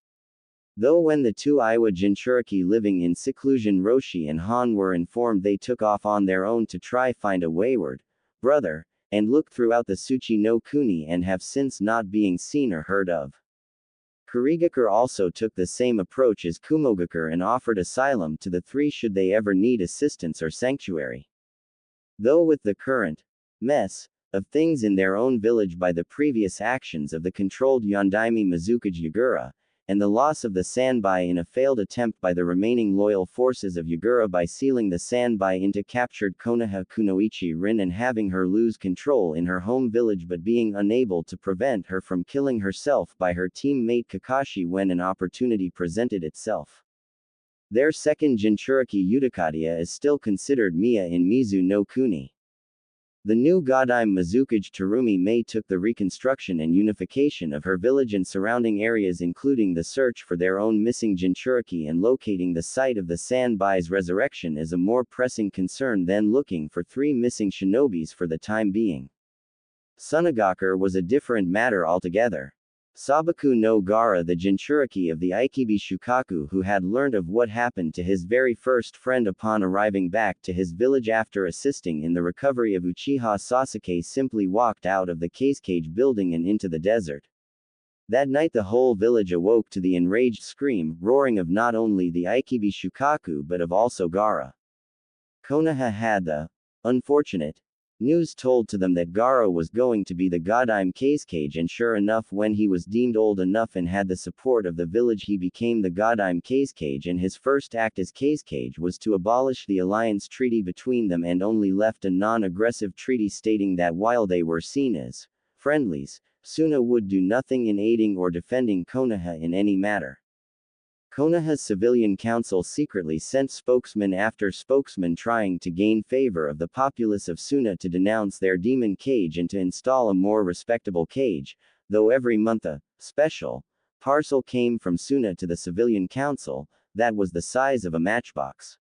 Though when the two Iwa Jinchuriki living in seclusion Roshi and Han were informed, they took off on their own to try find a wayward brother, and look throughout the Tsuchi no Kuni and have since not being seen or heard of. Kurigakure also took the same approach as Kumogakure and offered asylum to the three should they ever need assistance or sanctuary. Though with the current mess of things in their own village by the previous actions of the controlled Yondaime Mizukage Yagura, and the loss of the Sanbai in a failed attempt by the remaining loyal forces of Yagura by sealing the Sanbai into captured Konoha Kunoichi Rin and having her lose control in her home village but being unable to prevent her from killing herself by her teammate Kakashi when an opportunity presented itself. Their second Jinchuriki Udakadia is still considered Miya in Mizu no Kuni. The new Godime Mizukage Terumi Mei took the reconstruction and unification of her village and surrounding areas, including the search for their own missing Jinchuriki and locating the site of the Sanbai's resurrection, as a more pressing concern than looking for 3 missing shinobis for the time being. Sunagakure was a different matter altogether. Sabaku no Gara, the Jinchuriki of the Aikibi Shukaku, who had learned of what happened to his very first friend upon arriving back to his village after assisting in the recovery of Uchiha Sasuke, simply walked out of the cage building and into the desert. That night the whole village awoke to the enraged roaring of not only the Aikibi Shukaku but of also Gara. Konoha had the unfortunate news told to them that Gara was going to be the Godime Cage, and sure enough, when he was deemed old enough and had the support of the village, he became the Godime Cage, and his first act as Cage was to abolish the alliance treaty between them and only left a non-aggressive treaty stating that while they were seen as friendlies, Suna would do nothing in aiding or defending Konoha in any matter. Konoha's civilian council secretly sent spokesman after spokesman trying to gain favor of the populace of Suna to denounce their demon cage and to install a more respectable cage, though every month a special parcel came from Suna to the civilian council that was the size of a matchbox.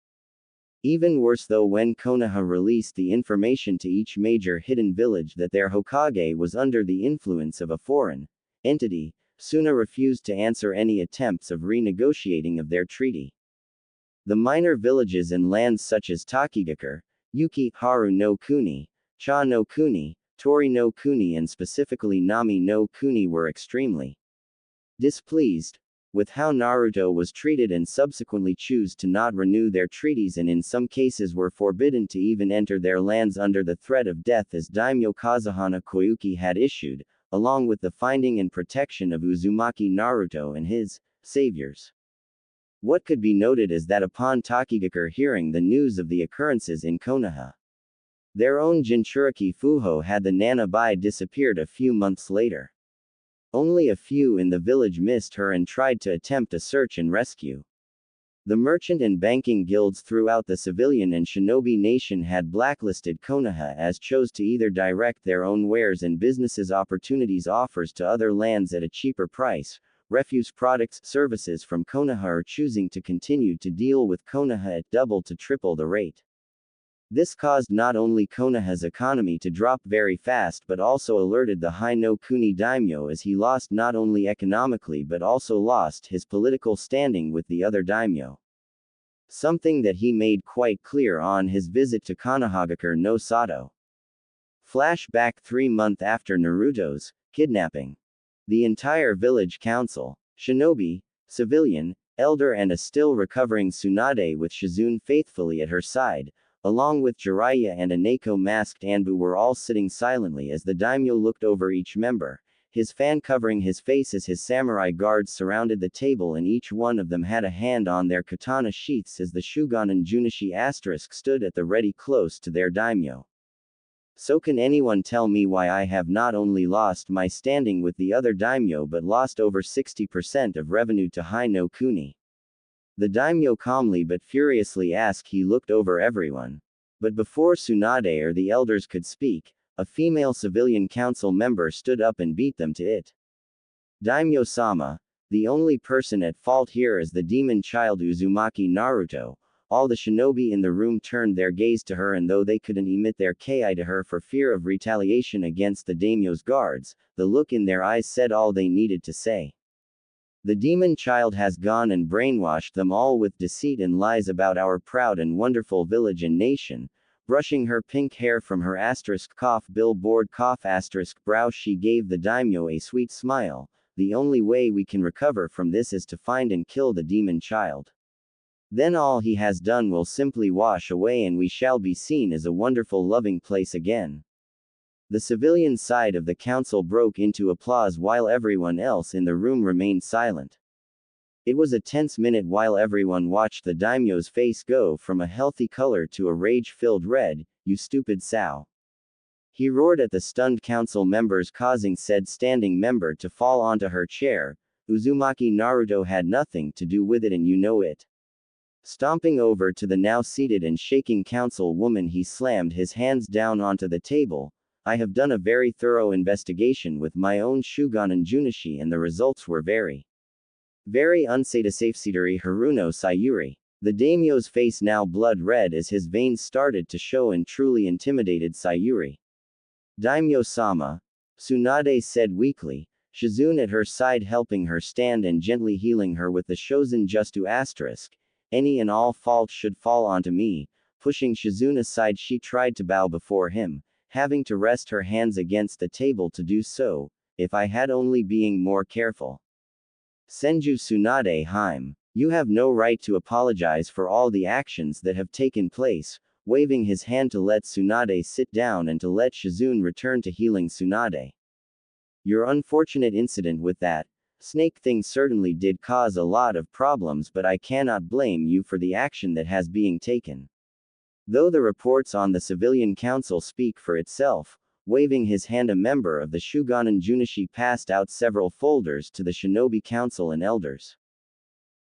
Even worse though, when Konoha released the information to each major hidden village that their Hokage was under the influence of a foreign entity, Suna refused to answer any attempts of renegotiating of their treaty. The minor villages and lands such as Takigakure, Yuki, Haru no Kuni, Cha no Kuni, Tori no Kuni and specifically Nami no Kuni were extremely displeased with how Naruto was treated and subsequently choose to not renew their treaties and in some cases were forbidden to even enter their lands under the threat of death as Daimyo Kazuhana Koyuki had issued, along with the finding and protection of Uzumaki Naruto and his saviors. What could be noted is that upon Takigakure hearing the news of the occurrences in Konoha, their own Jinchuriki Fuho had the Nanabai disappeared a few months later. Only a few in the village missed her and tried to attempt a search and rescue. The merchant and banking guilds throughout the civilian and shinobi nation had blacklisted Konoha as chose to either direct their own wares and businesses opportunities offers to other lands at a cheaper price, refuse products services from Konoha or choosing to continue to deal with Konoha at double to triple the rate. This caused not only Konoha's economy to drop very fast but also alerted the Hai no Kuni daimyo as he lost not only economically but also lost his political standing with the other daimyo. Something that he made quite clear on his visit to Konohagakure no Sato. Flashback 3 months after Naruto's kidnapping. The entire village council, shinobi, civilian, elder and a still recovering Tsunade with Shizune faithfully at her side, along with Jiraiya and a Neko masked Anbu were all sitting silently as the daimyo looked over each member, his fan covering his face as his samurai guards surrounded the table and each one of them had a hand on their katana sheaths as the Shugonin Junichi asterisk stood at the ready close to their daimyo. So can anyone tell me why I have not only lost my standing with the other daimyo but lost over 60% of revenue to Hai no Kuni? The daimyo calmly but furiously asked. He looked over everyone. But before Tsunade or the elders could speak, a female civilian council member stood up and beat them to it. Daimyo-sama, the only person at fault here is the demon child Uzumaki Naruto. All the shinobi in the room turned their gaze to her and though they couldn't emit their ki to her for fear of retaliation against the daimyo's guards, the look in their eyes said all they needed to say. The demon child has gone and brainwashed them all with deceit and lies about our proud and wonderful village and nation. Brushing her pink hair from her asterisk cough billboard cough asterisk brow she gave the daimyo a sweet smile. The only way we can recover from this is to find and kill the demon child. Then all he has done will simply wash away and we shall be seen as a wonderful loving place again. The civilian side of the council broke into applause while everyone else in the room remained silent. It was a tense minute while everyone watched the daimyo's face go from a healthy color to a rage-filled red. "You stupid sow!" he roared at the stunned council members, causing said standing member to fall onto her chair. Uzumaki Naruto had nothing to do with it and you know it. Stomping over to the now seated and shaking council woman, he slammed his hands down onto the table. "I have done a very thorough investigation with my own Shugonin Junichi and the results were very unsatisfactory. Haruno Sayuri." The daimyo's face now blood red as his veins started to show and truly intimidated Sayuri. "Daimyo-sama," Tsunade said weakly, Shizune at her side helping her stand and gently healing her with the Shozen Justu asterisk. "Any and all fault should fall onto me." Pushing Shizune aside, she tried to bow before him, having to rest her hands against the table to do so. "If I had only being more careful." Senju Tsunade Haim, you have no right to apologize for all the actions that have taken place, waving his hand to let Tsunade sit down and to let Shizune return to healing Tsunade. "Your unfortunate incident with that snake thing certainly did cause a lot of problems, but I cannot blame you for the action that has being taken. Though the reports on the civilian council speak for itself." Waving his hand, a member of the Shugonin Junichi passed out several folders to the shinobi council and elders.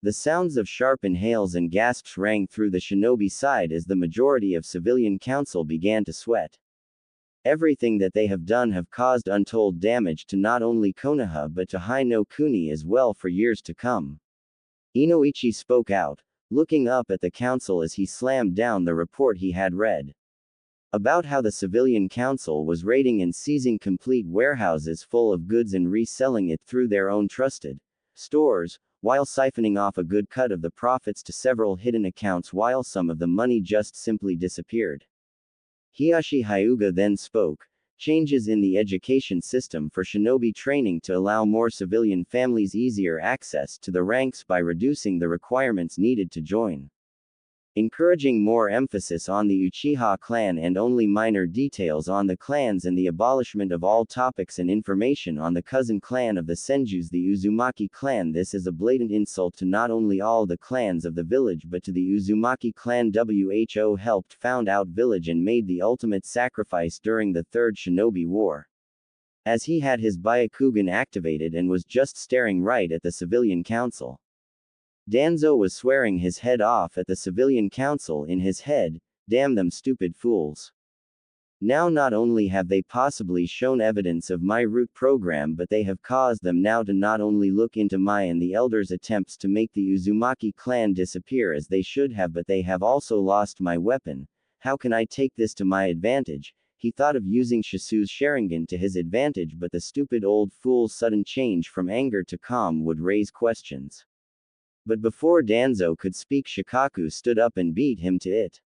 The sounds of sharp inhales and gasps rang through the shinobi side as the majority of civilian council began to sweat. Everything that they have done have caused untold damage to not only Konoha but to Hai no Kuni as well for years to come. Inoichi spoke out, looking up at the council as he slammed down the report he had read. About how the civilian council was raiding and seizing complete warehouses full of goods and reselling it through their own trusted stores, while siphoning off a good cut of the profits to several hidden accounts while some of the money just simply disappeared. Hiyashi Hyuga then spoke. Changes in the education system for shinobi training to allow more civilian families easier access to the ranks by reducing the requirements needed to join. Encouraging more emphasis on the Uchiha clan and only minor details on the clans and the abolishment of all topics and information on the cousin clan of the Senjus, the Uzumaki clan. This is a blatant insult to not only all the clans of the village but to the Uzumaki clan. Who helped found out village and made the ultimate sacrifice during the Third Shinobi War. As he had his Byakugan activated and was just staring right at the civilian council. Danzo was swearing his head off at the civilian council in his head, damn them stupid fools. Now not only have they possibly shown evidence of my root program but they have caused them now to not only look into my and the elders' attempts to make the Uzumaki clan disappear as they should have, but they have also lost my weapon. How can I take this to my advantage? He thought of using Shisu's Sharingan to his advantage, but the stupid old fool's sudden change from anger to calm would raise questions. But before Danzo could speak, Shikaku stood up and beat him to it.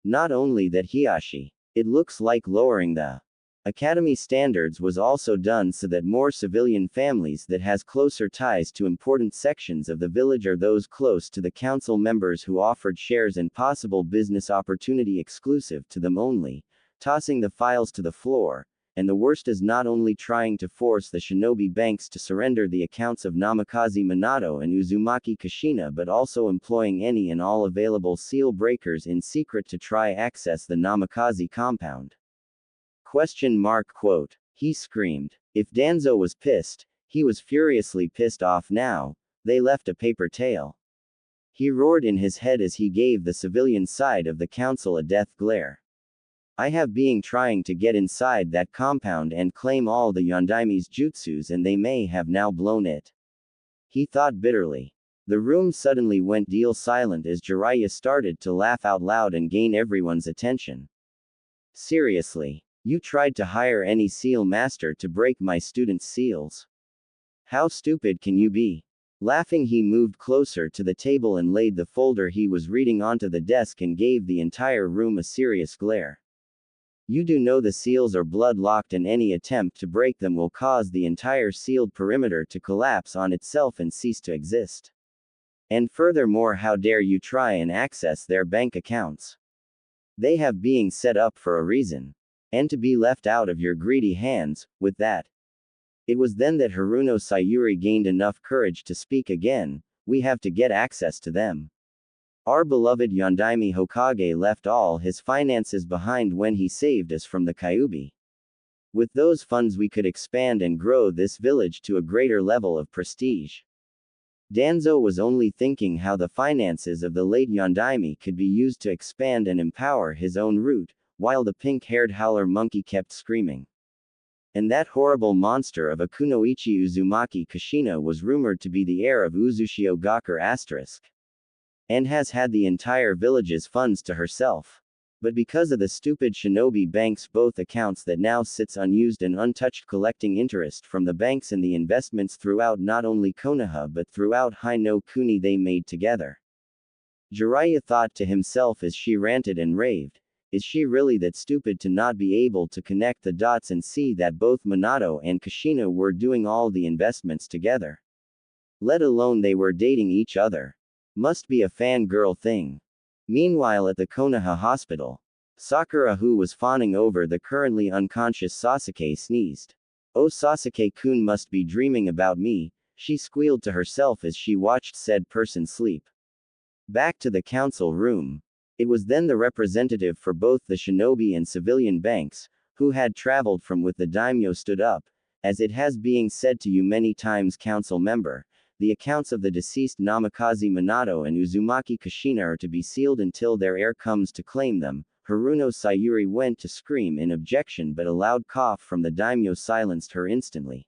Not only that, Hiyashi, it looks like lowering the academy standards was also done so that more civilian families that has closer ties to important sections of the village or those close to the council members who offered shares and possible business opportunity exclusive to them only, tossing the files to the floor. And the worst is not only trying to force the shinobi banks to surrender the accounts of Namikaze Minato and Uzumaki Kushina, but also employing any and all available seal breakers in secret to try access the Namikaze compound. Quote. He screamed. If Danzo was pissed, he was furiously pissed off now. They left a paper trail. He roared in his head as he gave the civilian side of the council a death glare. I have been trying to get inside that compound and claim all the Yondaime's jutsus, and they may have now blown it. He thought bitterly. The room suddenly went dead silent as Jiraiya started to laugh out loud and gain everyone's attention. Seriously? You tried to hire any seal master to break my students' seals? How stupid can you be? Laughing, he moved closer to the table and laid the folder he was reading onto the desk and gave the entire room a serious glare. You do know the seals are blood-locked and any attempt to break them will cause the entire sealed perimeter to collapse on itself and cease to exist. And furthermore, how dare you try and access their bank accounts? They have been set up for a reason. And to be left out of your greedy hands, with that. It was then that Haruno Sayuri gained enough courage to speak again. We have to get access to them. Our beloved Yondaime Hokage left all his finances behind when he saved us from the Kyuubi. With those funds we could expand and grow this village to a greater level of prestige. Danzo was only thinking how the finances of the late Yondaime could be used to expand and empower his own route, while the pink-haired howler monkey kept screaming. And that horrible monster of a Kunoichi Uzumaki Kushina was rumored to be the heir of Uzushio Gakure *. And has had the entire village's funds to herself. But because of the stupid shinobi banks, both accounts that now sits unused and untouched, collecting interest from the banks and the investments throughout not only Konoha but throughout Hai no Kuni they made together. Jiraiya thought to himself as she ranted and raved, is she really that stupid to not be able to connect the dots and see that both Minato and Kushina were doing all the investments together? Let alone they were dating each other. Must be a fangirl thing. Meanwhile at the Konoha hospital, Sakura, who was fawning over the currently unconscious Sasuke, sneezed. Oh, Sasuke-kun must be dreaming about me, she squealed to herself as she watched said person sleep. Back to the council room. It was then the representative for both the shinobi and civilian banks, who had traveled from with the daimyo, stood up. As it has been said to you many times, council member, the accounts of the deceased Namikaze Minato and Uzumaki Kushina are to be sealed until their heir comes to claim them. Haruno Sayuri went to scream in objection, but a loud cough from the daimyo silenced her instantly.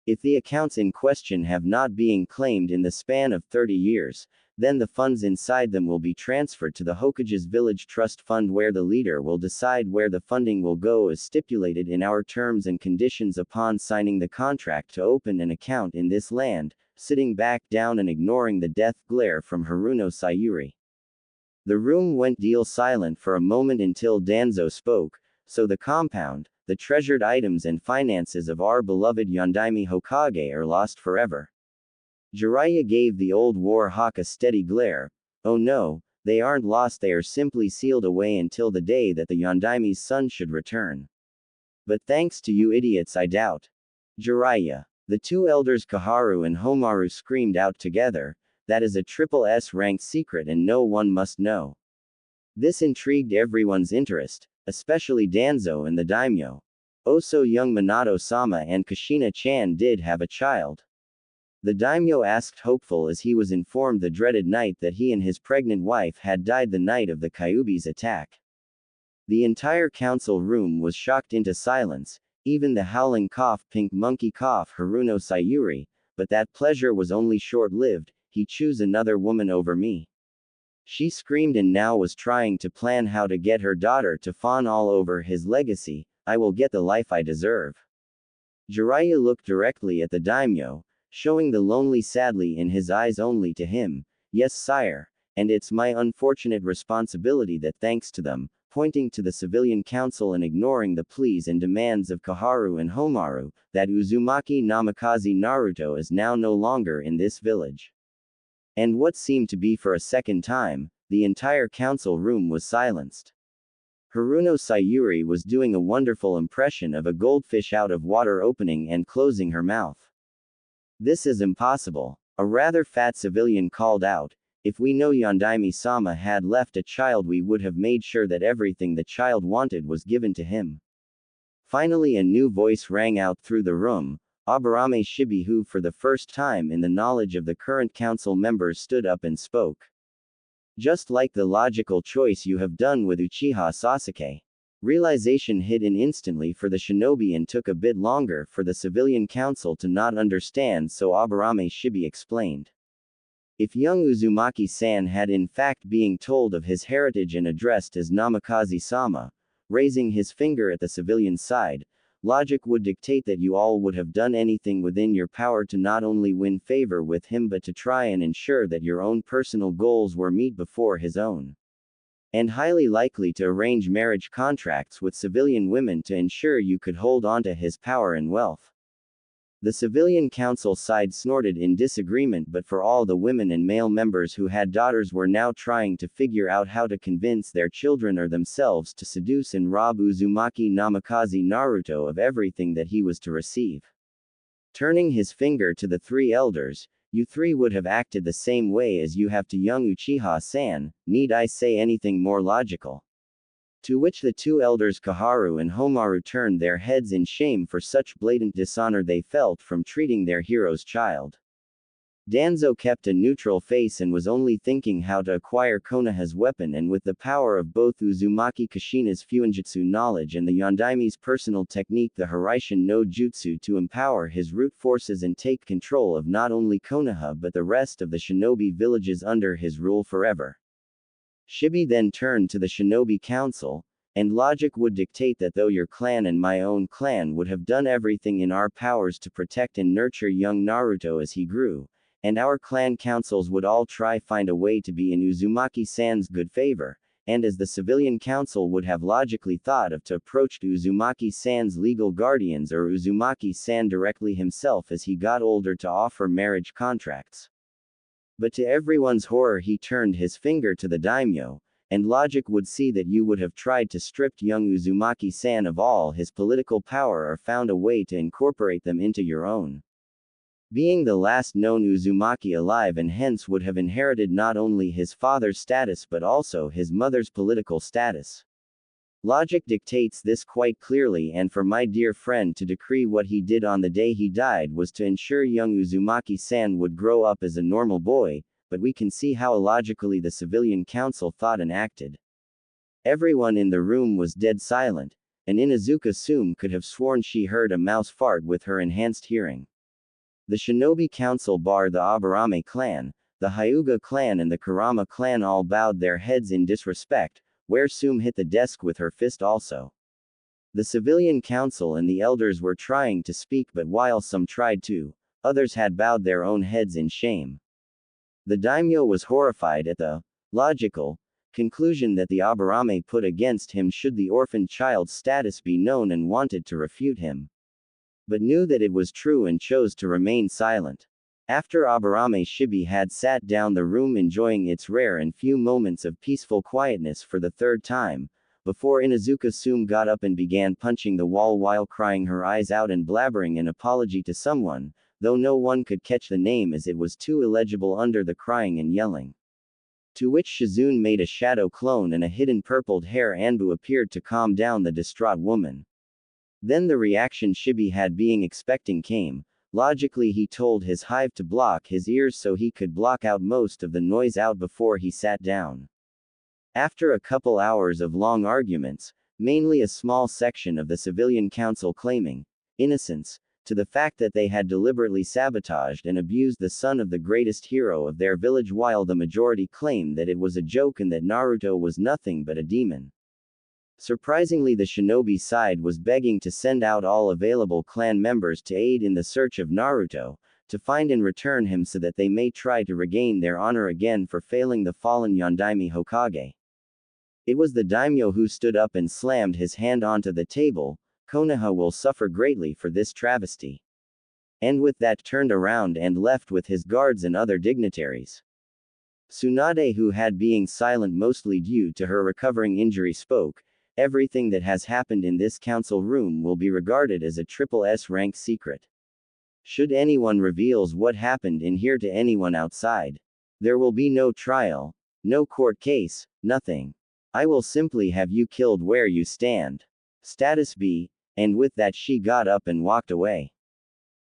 If the accounts in question have not been claimed in the span of 30 years, then the funds inside them will be transferred to the Hokage's Village Trust Fund, where the leader will decide where the funding will go as stipulated in our terms and conditions upon signing the contract to open an account in this land. Sitting back down and ignoring the death glare from Haruno Sayuri. The room went deal silent for a moment until Danzo spoke. So the compound, the treasured items and finances of our beloved Yondaime Hokage are lost forever. Jiraiya gave the old war hawk a steady glare. Oh no, they aren't lost, they are simply sealed away until the day that the Yondaime's son should return. But thanks to you idiots, I doubt. Jiraiya. The two elders Kaharu and Homaru screamed out together. That is a triple S rank secret and no one must know. This intrigued everyone's interest, especially Danzo and the daimyo. Also young Minato-sama and Kushina-chan did have a child. The daimyo asked hopeful as he was informed the dreaded night that he and his pregnant wife had died the night of the Kyuubi's attack. The entire council room was shocked into silence, even the howling cough pink monkey cough Haruno Sayuri, but that pleasure was only short-lived. He choose another woman over me. She screamed and now was trying to plan how to get her daughter to fawn all over his legacy. I will get the life I deserve. Jiraiya looked directly at the daimyo, showing the lonely sadly in his eyes only to him. Yes, sire, and it's my unfortunate responsibility that thanks to them, pointing to the civilian council and ignoring the pleas and demands of Kaharu and Homaru, that Uzumaki Namikaze Naruto is now no longer in this village. And what seemed to be for a second time, the entire council room was silenced. Haruno Sayuri was doing a wonderful impression of a goldfish out of water opening and closing her mouth. This is impossible, a rather fat civilian called out. If we know Yondaime-sama had left a child, we would have made sure that everything the child wanted was given to him. Finally a new voice rang out through the room. Aburame Shibi, who for the first time in the knowledge of the current council members stood up and spoke. Just like the logical choice you have done with Uchiha Sasuke. Realization hit in instantly for the shinobi and took a bit longer for the civilian council to not understand, so Aburame Shibi explained. If young Uzumaki-san had in fact being told of his heritage and addressed as Namikaze-sama, raising his finger at the civilian side, logic would dictate that you all would have done anything within your power to not only win favor with him but to try and ensure that your own personal goals were met before his own. And highly likely to arrange marriage contracts with civilian women to ensure you could hold on to his power and wealth. The civilian council side snorted in disagreement, but for all the women and male members who had daughters were now trying to figure out how to convince their children or themselves to seduce and rob Uzumaki Namikaze Naruto of everything that he was to receive. Turning his finger to the three elders, you three would have acted the same way as you have to young Uchiha-san, need I say anything more logical? To which the two elders Kaharu and Homaru turned their heads in shame for such blatant dishonor they felt from treating their hero's child. Danzo kept a neutral face and was only thinking how to acquire Konoha's weapon, and with the power of both Uzumaki Kushina's Fuinjutsu knowledge and the Yondaime's personal technique the Hiraishin no Jutsu to empower his root forces and take control of not only Konoha but the rest of the shinobi villages under his rule forever. Shibi then turned to the shinobi council, and logic would dictate that though your clan and my own clan would have done everything in our powers to protect and nurture young Naruto as he grew, and our clan councils would all try find a way to be in Uzumaki-san's good favor, and as the civilian council would have logically thought of to approach Uzumaki-san's legal guardians or Uzumaki-san directly himself as he got older to offer marriage contracts. But to everyone's horror he turned his finger to the daimyo, and logic would see that you would have tried to strip young Uzumaki-san of all his political power or found a way to incorporate them into your own. Being the last known Uzumaki alive and hence would have inherited not only his father's status but also his mother's political status. Logic dictates this quite clearly, and for my dear friend to decree what he did on the day he died was to ensure young Uzumaki-san would grow up as a normal boy, but we can see how illogically the civilian council thought and acted. Everyone in the room was dead silent, and Inuzuka-sum could have sworn she heard a mouse fart with her enhanced hearing. The shinobi council bar the Aburame clan, the Hyuga clan and the Kurama clan all bowed their heads in disrespect, where Sum hit the desk with her fist also. The civilian council and the elders were trying to speak, but while some tried to, others had bowed their own heads in shame. The daimyo was horrified at the logical Conclusion that the Aburame put against him should the orphan child's status be known and wanted to refute him. But knew that it was true and chose to remain silent. After Aburame Shibi had sat down the room enjoying its rare and few moments of peaceful quietness for the third time, before Inuzuka Sume got up and began punching the wall while crying her eyes out and blabbering an apology to someone, though no one could catch the name as it was too illegible under the crying and yelling. To which Shizune made a shadow clone and a hidden purpled hair Anbu appeared to calm down the distraught woman. Then the reaction Shibi had been expecting came. Logically he told his hive to block his ears so he could block out most of the noise out before he sat down. After a couple hours of long arguments, mainly a small section of the civilian council claiming innocence, to the fact that they had deliberately sabotaged and abused the son of the greatest hero of their village while the majority claimed that it was a joke and that Naruto was nothing but a demon. Surprisingly, the shinobi side was begging to send out all available clan members to aid in the search of Naruto, to find and return him so that they may try to regain their honor again for failing the fallen Yondaime Hokage. It was the daimyo who stood up and slammed his hand onto the table. Konoha will suffer greatly for this travesty. And with that turned around and left with his guards and other dignitaries. Tsunade, who had been silent mostly due to her recovering injury, spoke. Everything that has happened in this council room will be regarded as a triple S rank secret. Should anyone reveals what happened in here to anyone outside, there will be no trial, no court case, nothing. I will simply have you killed where you stand. Status B. And with that she got up and walked away.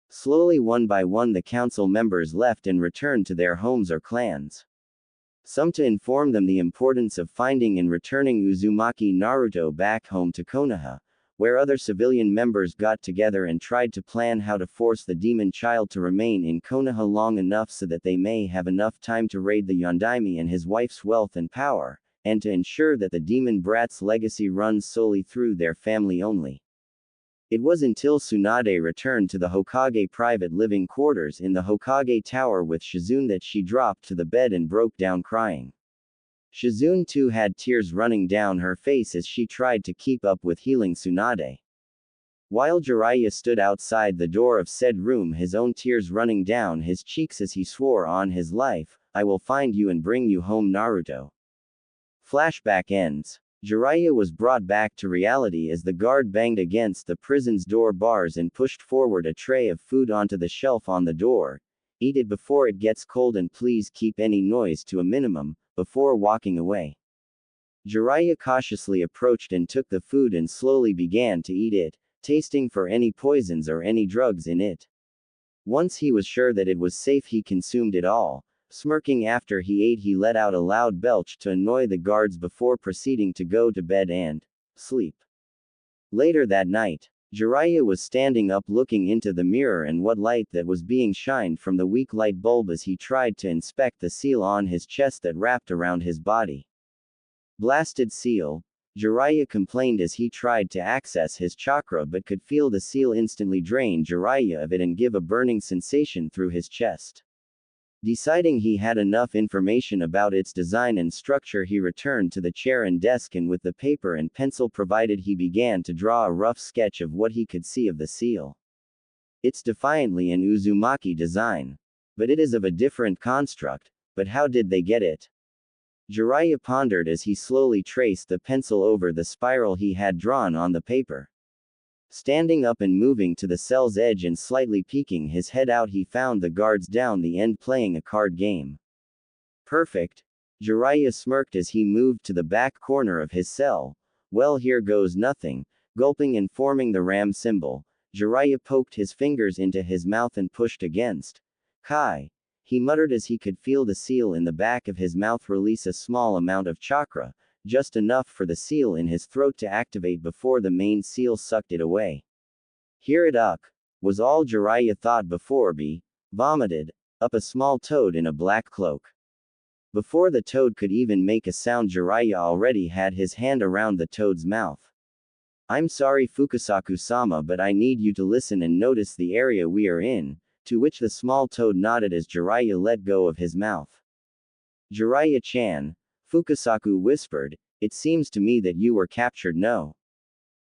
Slowly one by one the council members left and returned to their homes or clans. Some to inform them the importance of finding and returning Uzumaki Naruto back home to Konoha, where other civilian members got together and tried to plan how to force the demon child to remain in Konoha long enough so that they may have enough time to raid the Yondaime and his wife's wealth and power, and to ensure that the demon brat's legacy runs solely through their family only. It was until Tsunade returned to the Hokage private living quarters in the Hokage Tower with Shizune that she dropped to the bed and broke down crying. Shizune too had tears running down her face as she tried to keep up with healing Tsunade. While Jiraiya stood outside the door of said room, his own tears running down his cheeks as he swore on his life, "I will find you and bring you home, Naruto." Flashback ends. Jiraiya was brought back to reality as the guard banged against the prison's door bars and pushed forward a tray of food onto the shelf on the door. "Eat it before it gets cold and please keep any noise to a minimum," before walking away. Jiraiya cautiously approached and took the food and slowly began to eat it, tasting for any poisons or any drugs in it. Once he was sure that it was safe, he consumed it all. Smirking after he ate, he let out a loud belch to annoy the guards before proceeding to go to bed and sleep. Later that night, Jiraiya was standing up looking into the mirror and what light that was being shined from the weak light bulb as he tried to inspect the seal on his chest that wrapped around his body. "Blasted seal," Jiraiya complained as he tried to access his chakra but could feel the seal instantly drain Jiraiya of it and give a burning sensation through his chest. Deciding he had enough information about its design and structure, he returned to the chair and desk and with the paper and pencil provided he began to draw a rough sketch of what he could see of the seal. It's defiantly an Uzumaki design. But it is of a different construct, but how did they get it? Jiraiya pondered as he slowly traced the pencil over the spiral he had drawn on the paper. Standing up and moving to the cell's edge and slightly peeking his head out, he found the guards down the end playing a card game. "Perfect." Jiraiya smirked as he moved to the back corner of his cell. "Well, here goes nothing." Gulping and forming the ram symbol, Jiraiya poked his fingers into his mouth and pushed against. "Kai," he muttered as he could feel the seal in the back of his mouth release a small amount of chakra, just enough for the seal in his throat to activate before the main seal sucked it away. "Hear it up," was all Jiraiya thought before he vomited up a small toad in a black cloak. Before the toad could even make a sound, Jiraiya already had his hand around the toad's mouth. "I'm sorry, Fukasaku-sama, but I need you to listen and notice the area we are in," to which the small toad nodded as Jiraiya let go of his mouth. "Jiraiya-chan, Fukasaku whispered, "It seems to me that you were captured, no?"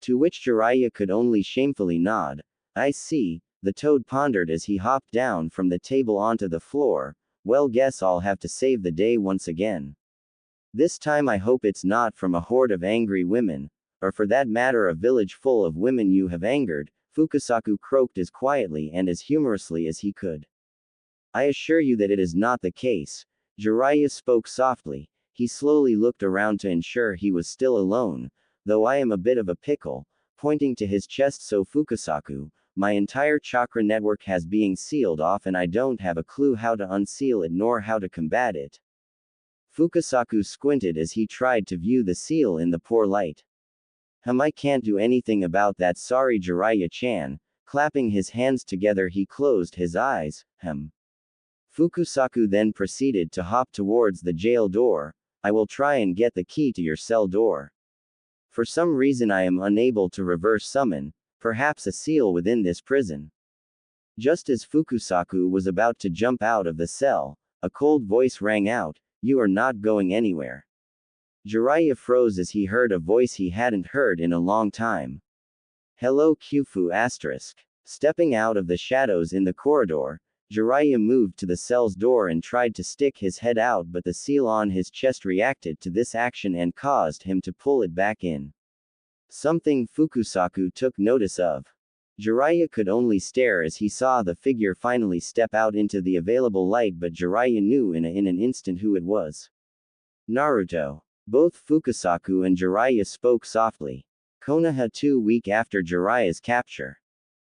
To which Jiraiya could only shamefully nod. "I see," the toad pondered as he hopped down from the table onto the floor. "Well, guess I'll have to save the day once again. This time I hope it's not from a horde of angry women, or for that matter a village full of women you have angered," Fukasaku croaked as quietly and as humorously as he could. "I assure you that it is not the case." Jiraiya spoke softly. He slowly looked around to ensure he was still alone. "Though I am a bit of a pickle," pointing to his chest, "so Fukasaku, my entire chakra network has being sealed off and I don't have a clue how to unseal it nor how to combat it." Fukasaku squinted as he tried to view the seal in the poor light. I can't do anything about that, sorry Jiraiya-chan." Clapping his hands together he closed his eyes. Fukasaku then proceeded to hop towards the jail door. "I will try and get the key to your cell door. For some reason I am unable to reverse summon, perhaps a seal within this prison." Just as Fukasaku was about to jump out of the cell, a cold voice rang out, "You are not going anywhere." Jiraiya froze as he heard a voice he hadn't heard in a long time. "Hello Kyufu asterisk." Stepping out of the shadows in the corridor, Jiraiya moved to the cell's door and tried to stick his head out, but the seal on his chest reacted to this action and caused him to pull it back in. Something Fukasaku took notice of. Jiraiya could only stare as he saw the figure finally step out into the available light, but Jiraiya knew in an instant who it was. Naruto. Both Fukasaku and Jiraiya spoke softly. Konoha 2 weeks after Jiraiya's capture.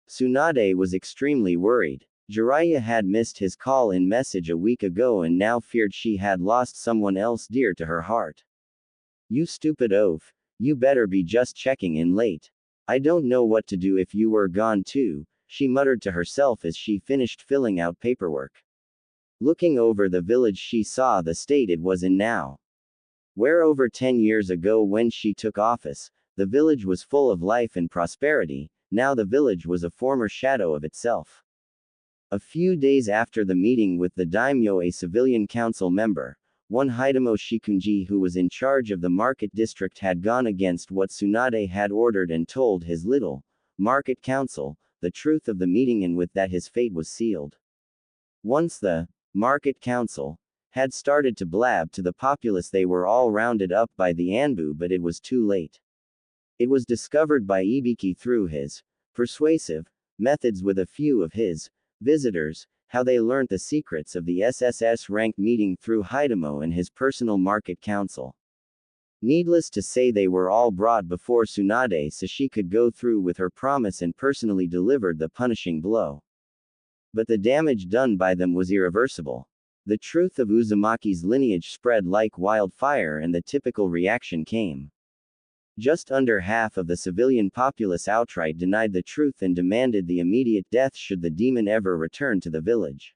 Tsunade was extremely worried. Jiraiya had missed his call-in message a week ago and now feared she had lost someone else dear to her heart. "You stupid oaf. You better be just checking in late. I don't know what to do if you were gone too," she muttered to herself as she finished filling out paperwork. Looking over the village she saw the state it was in now. Where over 10 years ago when she took office, the village was full of life and prosperity, now the village was a former shadow of itself. A few days after the meeting with the daimyo, a civilian council member, one Hidemo Shikunji who was in charge of the market district, had gone against what Tsunade had ordered and told his little market council the truth of the meeting, and with that his fate was sealed. Once the market council had started to blab to the populace, they were all rounded up by the Anbu, but it was too late. It was discovered by Ibiki through his persuasive methods with a few of his visitors, how they learnt the secrets of the SSS rank meeting through Hidemo and his personal market council. Needless to say, they were all brought before Tsunade so she could go through with her promise and personally delivered the punishing blow. But the damage done by them was irreversible. The truth of Uzumaki's lineage spread like wildfire and the typical reaction came. Just under half of the civilian populace outright denied the truth and demanded the immediate death should the demon ever return to the village.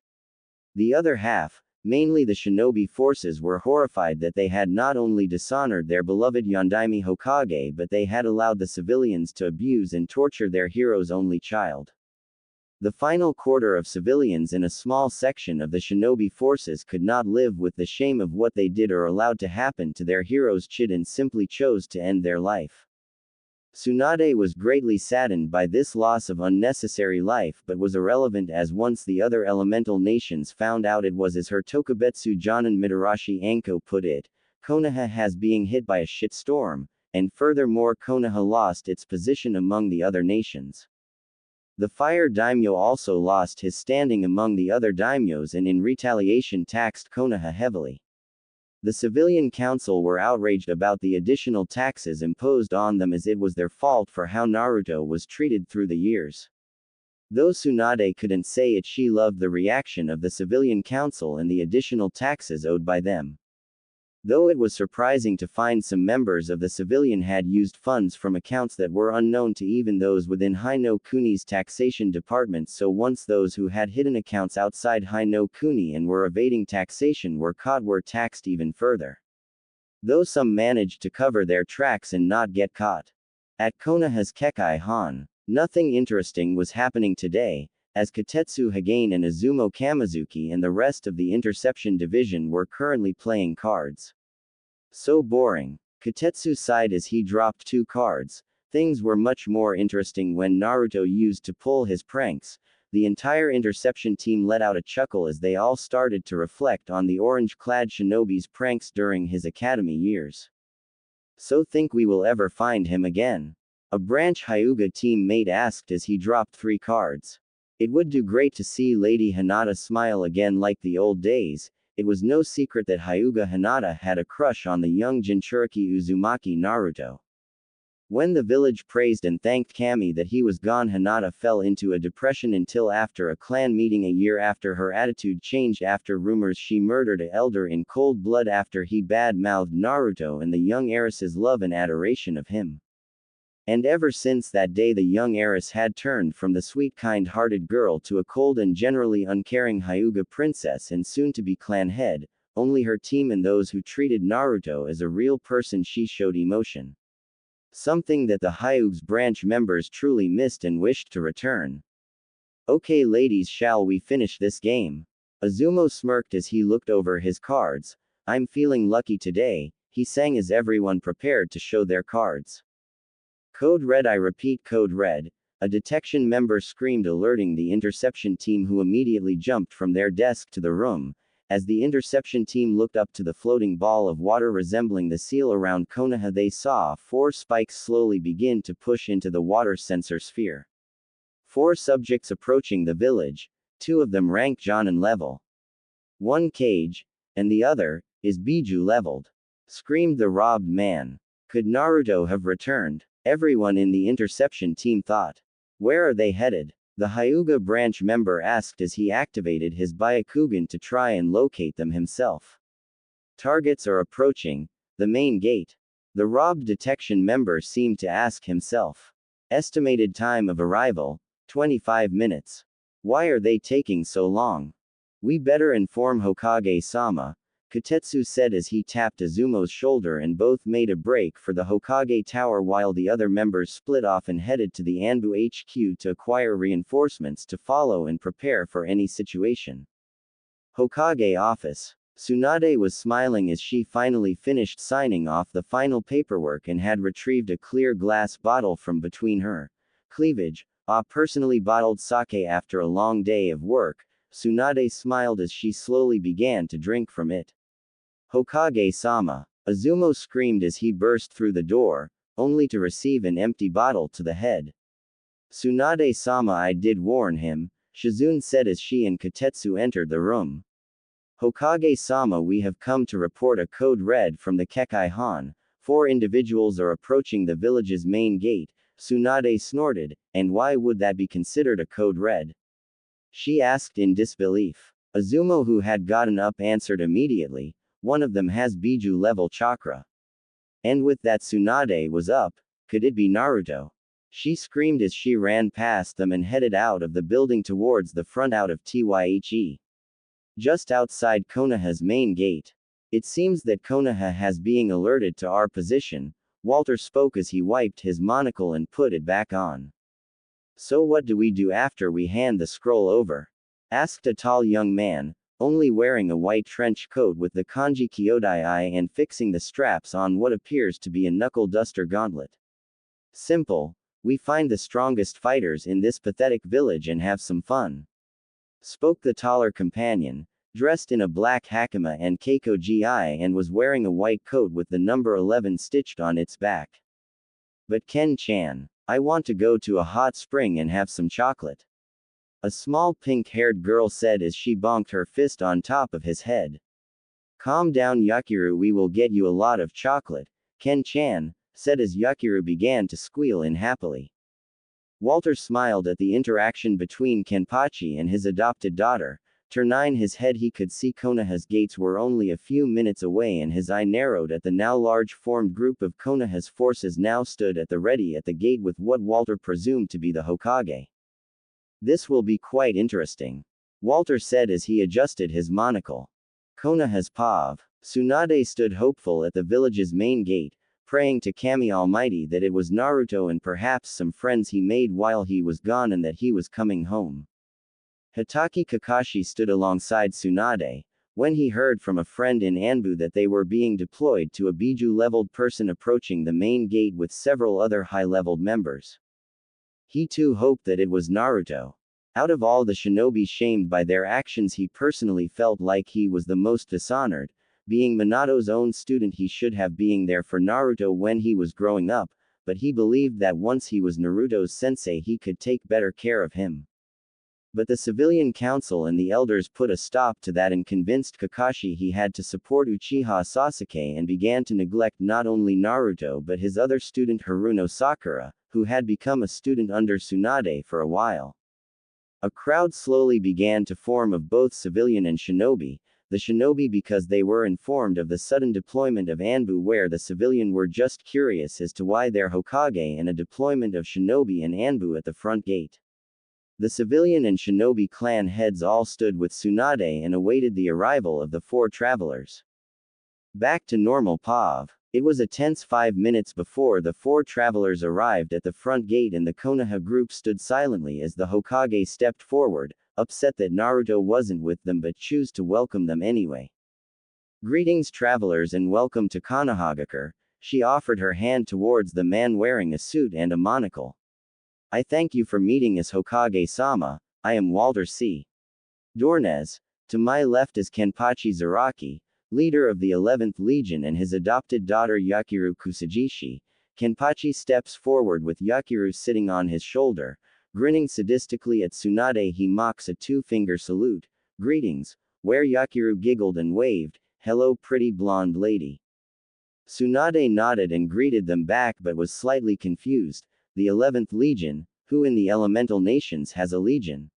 The other half, mainly the shinobi forces, were horrified that they had not only dishonored their beloved Yondaime Hokage, but they had allowed the civilians to abuse and torture their hero's only child. The final quarter of civilians in a small section of the shinobi forces could not live with the shame of what they did or allowed to happen to their hero's chid and simply chose to end their life. Tsunade was greatly saddened by this loss of unnecessary life, but was irrelevant, as once the other elemental nations found out it was as her Tokubetsu Jonin Mitarashi Anko put it, Konoha has being hit by a shitstorm, and furthermore Konoha lost its position among the other nations. The fire daimyo also lost his standing among the other daimyos and in retaliation taxed Konoha heavily. The civilian council were outraged about the additional taxes imposed on them, as it was their fault for how Naruto was treated through the years. Though Tsunade couldn't say it, she loved the reaction of the civilian council and the additional taxes owed by them. Though it was surprising to find some members of the civilian had used funds from accounts that were unknown to even those within Hi-no Kuni's taxation department, so once those who had hidden accounts outside Hi-no Kuni and were evading taxation were caught, were taxed even further. Though some managed to cover their tracks and not get caught. At Konoha's Kekai-han, nothing interesting was happening today, as Katetsu Hagane and Izumo Kamizuki and the rest of the Interception Division were currently playing cards. So boring. Kotetsu sighed as he dropped 2 cards. Things were much more interesting when Naruto used to pull his pranks. The entire interception team let out a chuckle as they all started to reflect on the orange-clad shinobi's pranks during his academy years. So think we will ever find him again? A branch Hyuga teammate asked as he dropped 3 cards. It would do great to see Lady Hinata smile again like the old days. It was no secret that Hyuga Hinata had a crush on the young Jinchuriki Uzumaki Naruto. When the village praised and thanked Kami that he was gone, Hinata fell into a depression until after a clan meeting a year after her attitude changed after rumors she murdered an elder in cold blood after he bad-mouthed Naruto and the young heiress's love and adoration of him. And ever since that day the young heiress had turned from the sweet kind-hearted girl to a cold and generally uncaring Hyuga princess and soon-to-be clan head. Only her team and those who treated Naruto as a real person she showed emotion. Something that the Hyuga's branch members truly missed and wished to return. Okay ladies, shall we finish this game? Azumo smirked as he looked over his cards. I'm feeling lucky today, he sang as everyone prepared to show their cards. Code Red, I repeat, Code Red, a detection member screamed, alerting the interception team, who immediately jumped from their desk to the room. As the interception team looked up to the floating ball of water resembling the seal around Konoha, they saw 4 spikes slowly begin to push into the water sensor sphere. 4 subjects approaching the village, 2 of them rank Jonin level. 1 cage, and the other is Biju leveled. Screamed the robbed man. Could Naruto have returned? Everyone in the interception team thought. Where are they headed? The Hyuga branch member asked as he activated his Byakugan to try and locate them himself. Targets are approaching the main gate. The robbed detection member seemed to ask himself. Estimated time of arrival, 25 minutes. Why are they taking so long? We better inform Hokage-sama, Kotetsu said as he tapped Azumo's shoulder, and both made a break for the Hokage Tower while the other members split off and headed to the Anbu HQ to acquire reinforcements to follow and prepare for any situation. Hokage office. Tsunade was smiling as she finally finished signing off the final paperwork and had retrieved a clear glass bottle from between her cleavage. Personally bottled sake after a long day of work. Tsunade smiled as she slowly began to drink from it. Hokage-sama, Azumo screamed as he burst through the door, only to receive an empty bottle to the head. Tsunade-sama, I did warn him, Shizune said as she and Kotetsu entered the room. Hokage-sama, we have come to report a code red from the Kekai-han. 4 individuals are approaching the village's main gate. Tsunade snorted, and why would that be considered a code red? She asked in disbelief. Azumo, who had gotten up, answered immediately. One of them has Biju level chakra. And with that Tsunade was up. Could it be Naruto? She screamed as she ran past them and headed out of the building towards the front out of Tye. Just outside Konoha's main gate. It seems that Konoha has being alerted to our position. Walter spoke as he wiped his monocle and put it back on. So what do we do after we hand the scroll over? Asked a tall young man, only wearing a white trench coat with the kanji kyodai and fixing the straps on what appears to be a knuckle duster gauntlet. Simple. We find the strongest fighters in this pathetic village and have some fun. Spoke the taller companion, dressed in a black hakama and keikogi and was wearing a white coat with the number 11 stitched on its back. But Ken-chan, I want to go to a hot spring and have some chocolate. A small pink-haired girl said as she bonked her fist on top of his head. Calm down Yakiru, we will get you a lot of chocolate, Ken-chan said as Yakiru began to squeal unhappily. Walter smiled at the interaction between Kenpachi and his adopted daughter. Turning his head, he could see Konoha's gates were only a few minutes away, and his eye narrowed at the now large formed group of Konoha's forces now stood at the ready at the gate with what Walter presumed to be the Hokage. This will be quite interesting, Walter said as he adjusted his monocle. Konoha's Pav. Tsunade stood hopeful at the village's main gate, praying to Kami Almighty that it was Naruto and perhaps some friends he made while he was gone and that he was coming home. Hitaki Kakashi stood alongside Tsunade, when he heard from a friend in Anbu that they were being deployed to a Biju-leveled person approaching the main gate with several other high-leveled members. He too hoped that it was Naruto. Out of all the shinobi shamed by their actions, he personally felt like he was the most dishonored. Being Minato's own student, he should have been there for Naruto when he was growing up, but he believed that once he was Naruto's sensei he could take better care of him. But the civilian council and the elders put a stop to that and convinced Kakashi he had to support Uchiha Sasuke and began to neglect not only Naruto but his other student Haruno Sakura, who had become a student under Tsunade for a while. A crowd slowly began to form of both civilian and shinobi, the shinobi because they were informed of the sudden deployment of Anbu, where the civilian were just curious as to why their Hokage and a deployment of shinobi and Anbu at the front gate. The civilian and shinobi clan heads all stood with Tsunade and awaited the arrival of the four travelers. Back to normal POV. It was a tense 5 minutes before the four travelers arrived at the front gate, and the Konoha group stood silently as the Hokage stepped forward, upset that Naruto wasn't with them but chose to welcome them anyway. "Greetings travelers and welcome to Konohagakure," she offered her hand towards the man wearing a suit and a monocle. "I thank you for meeting us Hokage-sama, I am Walter C. Dornez. To my left is Kenpachi Zaraki, leader of the 11th Legion, and his adopted daughter Yakiru Kusajishi." Kenpachi steps forward with Yakiru sitting on his shoulder. Grinning sadistically at Tsunade, he mocks a two-finger salute. "Greetings," where Yakiru giggled and waved. "Hello pretty blonde lady." Tsunade nodded and greeted them back but was slightly confused. The 11th Legion, who in the elemental nations has a legion?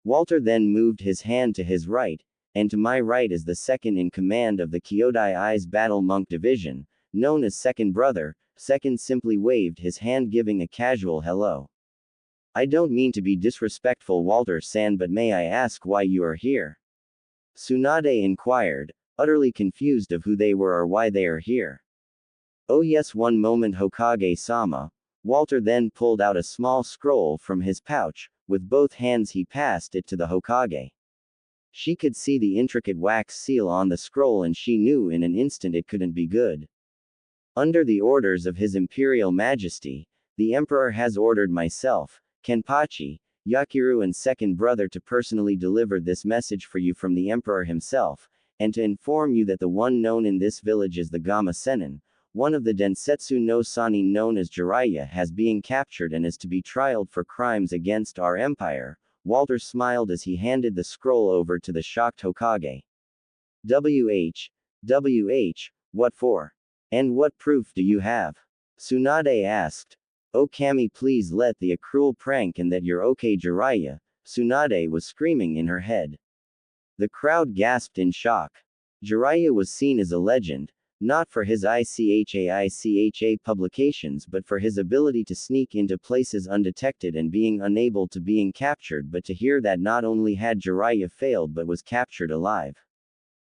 Walter then moved his hand to his right, and to my right is the second in command of the Kyodai Eyes Battle Monk Division, known as Second Brother. Second simply waved his hand giving a casual hello. "I don't mean to be disrespectful Walter-san, but may I ask why you are here?" Tsunade inquired, utterly confused of who they were or why they are here. "Oh yes, one moment Hokage-sama." Walter then pulled out a small scroll from his pouch. With both hands he passed it to the Hokage. She could see the intricate wax seal on the scroll and she knew in an instant it couldn't be good. "Under the orders of His Imperial Majesty, the Emperor has ordered myself, Kenpachi, Yakiru and Second Brother to personally deliver this message for you from the Emperor himself, and to inform you that the one known in this village as the Gama Sennin, one of the Densetsu no Sanin known as Jiraiya, has been captured and is to be trialed for crimes against our empire." Walter smiled as he handed the scroll over to the shocked Hokage. WH, what for? And what proof do you have?" Tsunade asked. "Oh Kami, please let the a cruel prank and that you're okay Jiraiya," Tsunade was screaming in her head. The crowd gasped in shock. Jiraiya was seen as a legend, not for his ICHA publications but for his ability to sneak into places undetected and being unable to being captured, but to hear that not only had Jiraiya failed but was captured alive.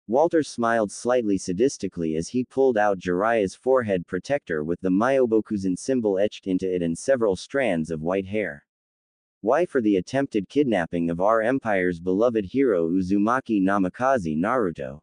Walter smiled slightly sadistically as he pulled out Jiraiya's forehead protector with the Myobokuzan symbol etched into it and several strands of white hair. "Why, for the attempted kidnapping of our empire's beloved hero Uzumaki Namikaze Naruto."